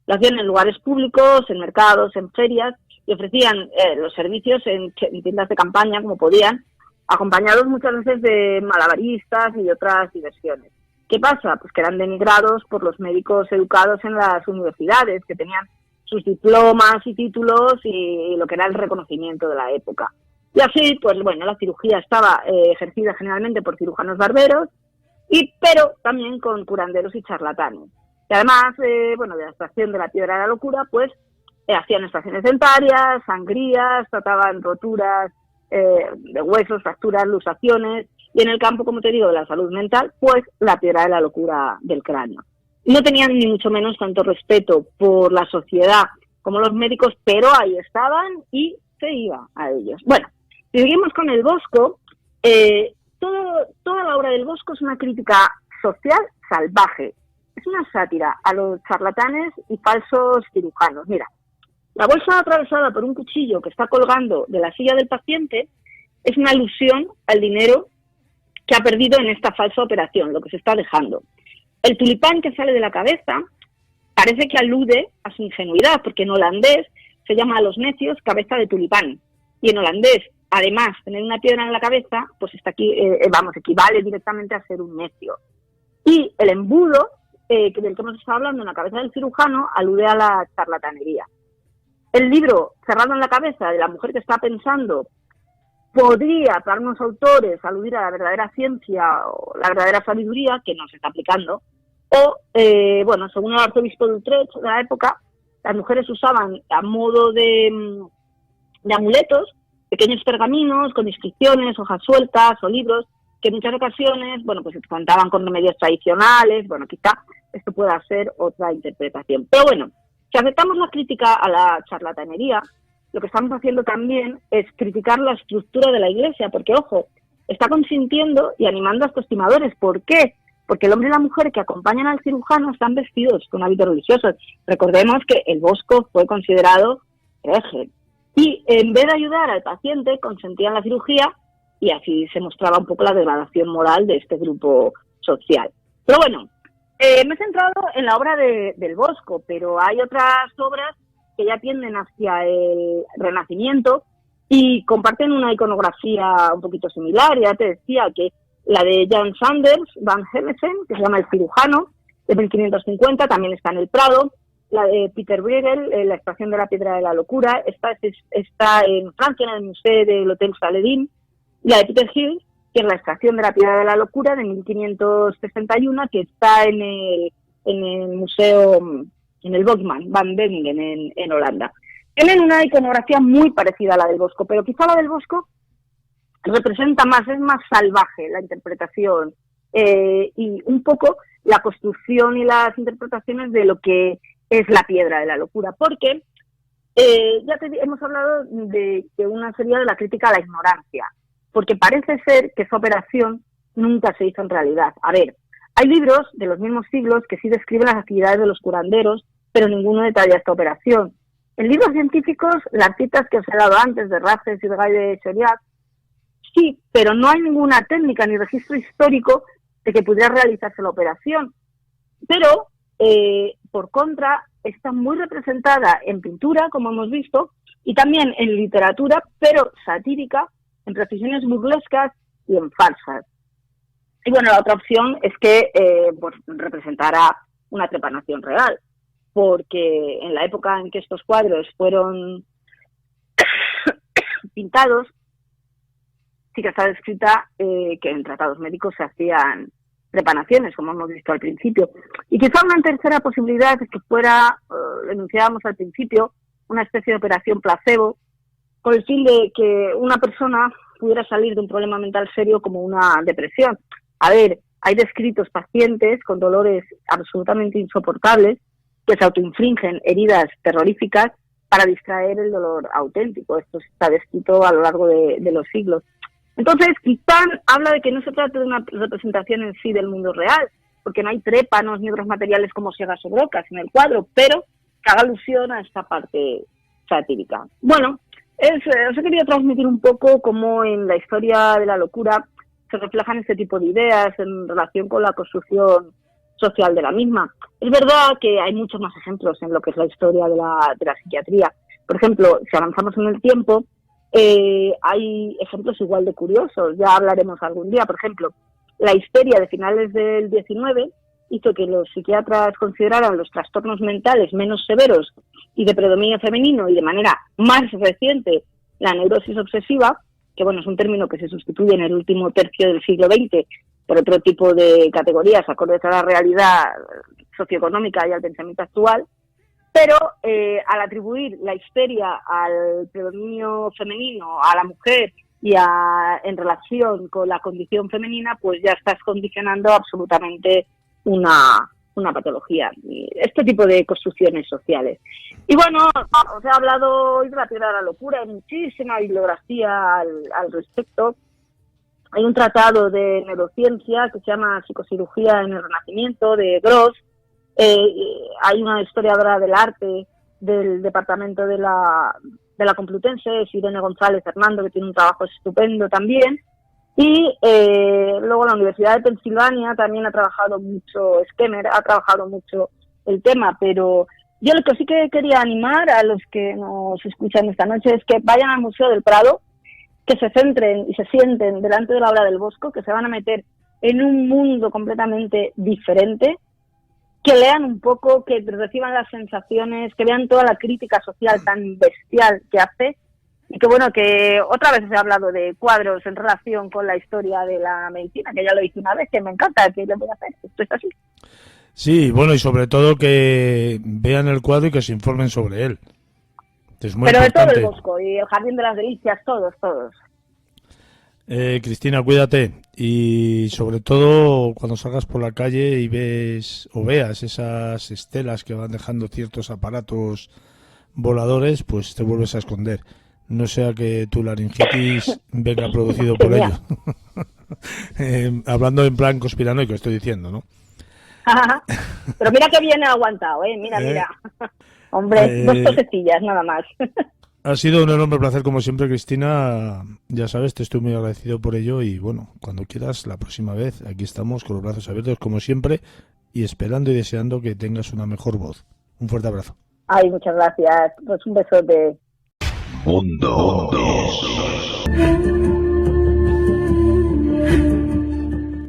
lo hacían en lugares públicos, en mercados, en ferias y ofrecían los servicios en tiendas de campaña como podían, acompañados muchas veces de malabaristas y de otras diversiones. ¿Qué pasa? Pues que eran denigrados por los médicos educados en las universidades, que tenían sus diplomas y títulos y lo que era el reconocimiento de la época. Y así, pues bueno, la cirugía estaba ejercida generalmente por cirujanos barberos, pero también con curanderos y charlatanes. Y además, bueno, de la extracción de la piedra de la locura, pues hacían extracciones dentarias, sangrías, trataban roturas de huesos, fracturas, luxaciones, y en el campo, como te digo, de la salud mental, pues la piedra de la locura del cráneo. No tenían ni mucho menos tanto respeto por la sociedad como los médicos, pero ahí estaban y se iba a ellos. Bueno, si seguimos con el Bosco, toda la obra del Bosco es una crítica social salvaje. Es una sátira a los charlatanes y falsos cirujanos. Mira, la bolsa atravesada por un cuchillo que está colgando de la silla del paciente es una alusión al dinero que ha perdido en esta falsa operación, lo que se está dejando. El tulipán que sale de la cabeza parece que alude a su ingenuidad, porque en holandés se llama a los necios cabeza de tulipán. Y en holandés, además, tener una piedra en la cabeza, pues está aquí, equivale directamente a ser un necio. Y el embudo del que hemos estado hablando en la cabeza del cirujano alude a la charlatanería. El libro cerrado en la cabeza de la mujer que está pensando podría, para unos autores, aludir a la verdadera ciencia o la verdadera sabiduría que no se está aplicando. O, bueno, según el arzobispo de Utrecht de la época, las mujeres usaban a modo de amuletos pequeños pergaminos con inscripciones, hojas sueltas o libros que en muchas ocasiones, bueno, pues se contaban con remedios tradicionales. Bueno, quizá esto pueda ser otra interpretación. Pero bueno, si aceptamos la crítica a la charlatanería, lo que estamos haciendo también es criticar la estructura de la Iglesia, porque, ojo, está consintiendo y animando a estos timadores. ¿Por qué? Porque el hombre y la mujer que acompañan al cirujano están vestidos con hábitos religiosos. Recordemos que el Bosco fue considerado hereje. Y en vez de ayudar al paciente, consentían la cirugía y así se mostraba un poco la degradación moral de este grupo social. Pero bueno, me he centrado en la obra del Bosco, pero hay otras obras que ya tienden hacia el Renacimiento y comparten una iconografía un poquito similar. Ya te decía que la de Jan Sanders Van Hemesen, que se llama El cirujano, de 1550, también está en el Prado. La de Peter Bruegel, La extracción de la piedra de la locura, está en Francia, en el Museo del Hotel Saladin. La de Peter Hill, que es La extracción de la piedra de la locura, de 1561, que está en el museo, en el Bogman van Bevingen, en Holanda. Tienen una iconografía muy parecida a la del Bosco, pero quizá la del Bosco representa más, es más salvaje la interpretación y un poco la construcción y las interpretaciones de lo que es la piedra de la locura, porque hemos hablado de una serie de la crítica a la ignorancia, porque parece ser que esa operación nunca se hizo en realidad. A ver, hay libros de los mismos siglos que sí describen las actividades de los curanderos, pero ninguno detalla esta operación. En libros científicos, las citas que os he dado antes de Raffles y de Guy de Chauliac, sí, pero no hay ninguna técnica ni registro histórico de que pudiera realizarse la operación. Pero, por contra, está muy representada en pintura, como hemos visto, y también en literatura, pero satírica, en precisiones burlescas y en farsas. Y bueno, la otra opción es que pues representara una trepanación real, porque en la época en que estos cuadros fueron pintados, sí que está descrita que en tratados médicos se hacían trepanaciones, como hemos visto al principio. Y quizá una tercera posibilidad es que fuera, lo enunciábamos al principio, una especie de operación placebo, con el fin de que una persona pudiera salir de un problema mental serio como una depresión. A ver, hay descritos pacientes con dolores absolutamente insoportables que se autoinfringen heridas terroríficas para distraer el dolor auténtico. Esto está descrito a lo largo de los siglos. Entonces, Quintán habla de que no se trata de una representación en sí del mundo real, porque no hay trépanos ni otros materiales como sierras o brocas en el cuadro, pero que haga alusión a esta parte satírica. Bueno, os he querido transmitir un poco cómo en la historia de la locura se reflejan este tipo de ideas en relación con la construcción social de la misma. Es verdad que hay muchos más ejemplos en lo que es la historia de la psiquiatría. Por ejemplo, si avanzamos en el tiempo, hay ejemplos igual de curiosos, ya hablaremos algún día. Por ejemplo, la histeria de finales del 19 hizo que los psiquiatras consideraran los trastornos mentales menos severos y de predominio femenino, y de manera más reciente la neurosis obsesiva, que bueno, es un término que se sustituye en el último tercio del siglo XX por otro tipo de categorías acordes a la realidad socioeconómica y al pensamiento actual. Pero al atribuir la histeria al predominio femenino, a la mujer y en relación con la condición femenina, pues ya estás condicionando absolutamente una patología. Este tipo de construcciones sociales. Y bueno, os he hablado hoy de la piedra de la locura, hay muchísima bibliografía al respecto. Hay un tratado de neurociencia que se llama Psicocirugía en el Renacimiento, de Gross. Hay una historiadora del arte del departamento de la Complutense, Irene González Hernando, que tiene un trabajo estupendo también. Y luego la Universidad de Pensilvania también ha trabajado mucho, Schemer ha trabajado mucho el tema, pero yo lo que sí que quería animar a los que nos escuchan esta noche es que vayan al Museo del Prado, que se centren y se sienten delante de la obra del Bosco, que se van a meter en un mundo completamente diferente, que lean un poco, que reciban las sensaciones, que vean toda la crítica social tan bestial que hace, y que bueno, que otra vez se ha hablado de cuadros en relación con la historia de la medicina, que ya lo hice una vez, que me encanta, que lo voy a hacer, esto es así. Sí, bueno, y sobre todo que vean el cuadro y que se informen sobre él. Es muy Pero importante. de todo el Bosco y el Jardín de las Delicias, todos. Cristina, cuídate, y sobre todo cuando salgas por la calle y veas esas estelas que van dejando ciertos aparatos voladores, pues te vuelves a esconder. No sea que tu laringitis venga producido por ello. Hablando en plan conspiranoico, estoy diciendo, ¿no? Pero mira que bien aguantado, mira. Hombre, 2 tosecillas nada más. Ha sido un enorme placer, como siempre, Cristina. Ya sabes, te estoy muy agradecido por ello y bueno, cuando quieras, la próxima vez, aquí estamos con los brazos abiertos, como siempre, y esperando y deseando que tengas una mejor voz. Un fuerte abrazo. Ay, muchas gracias. Pues un besote. Mundo.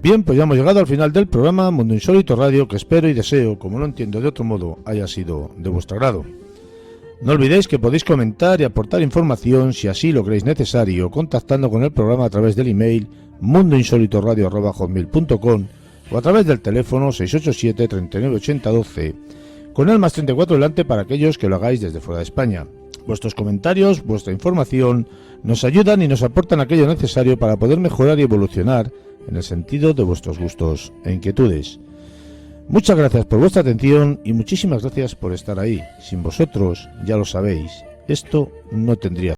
Bien, pues ya hemos llegado al final del programa Mundo Insólito Radio, que espero y deseo, como no entiendo de otro modo, haya sido de vuestro agrado. No olvidéis que podéis comentar y aportar información si así lo creéis necesario, contactando con el programa a través del email mundoinsólitoradio@hotmail.com o a través del teléfono 687 39 80 12, con el +34 delante para aquellos que lo hagáis desde fuera de España. Vuestros comentarios, vuestra información, nos ayudan y nos aportan aquello necesario para poder mejorar y evolucionar en el sentido de vuestros gustos e inquietudes. Muchas gracias por vuestra atención y muchísimas gracias por estar ahí. Sin vosotros, ya lo sabéis, esto no tendría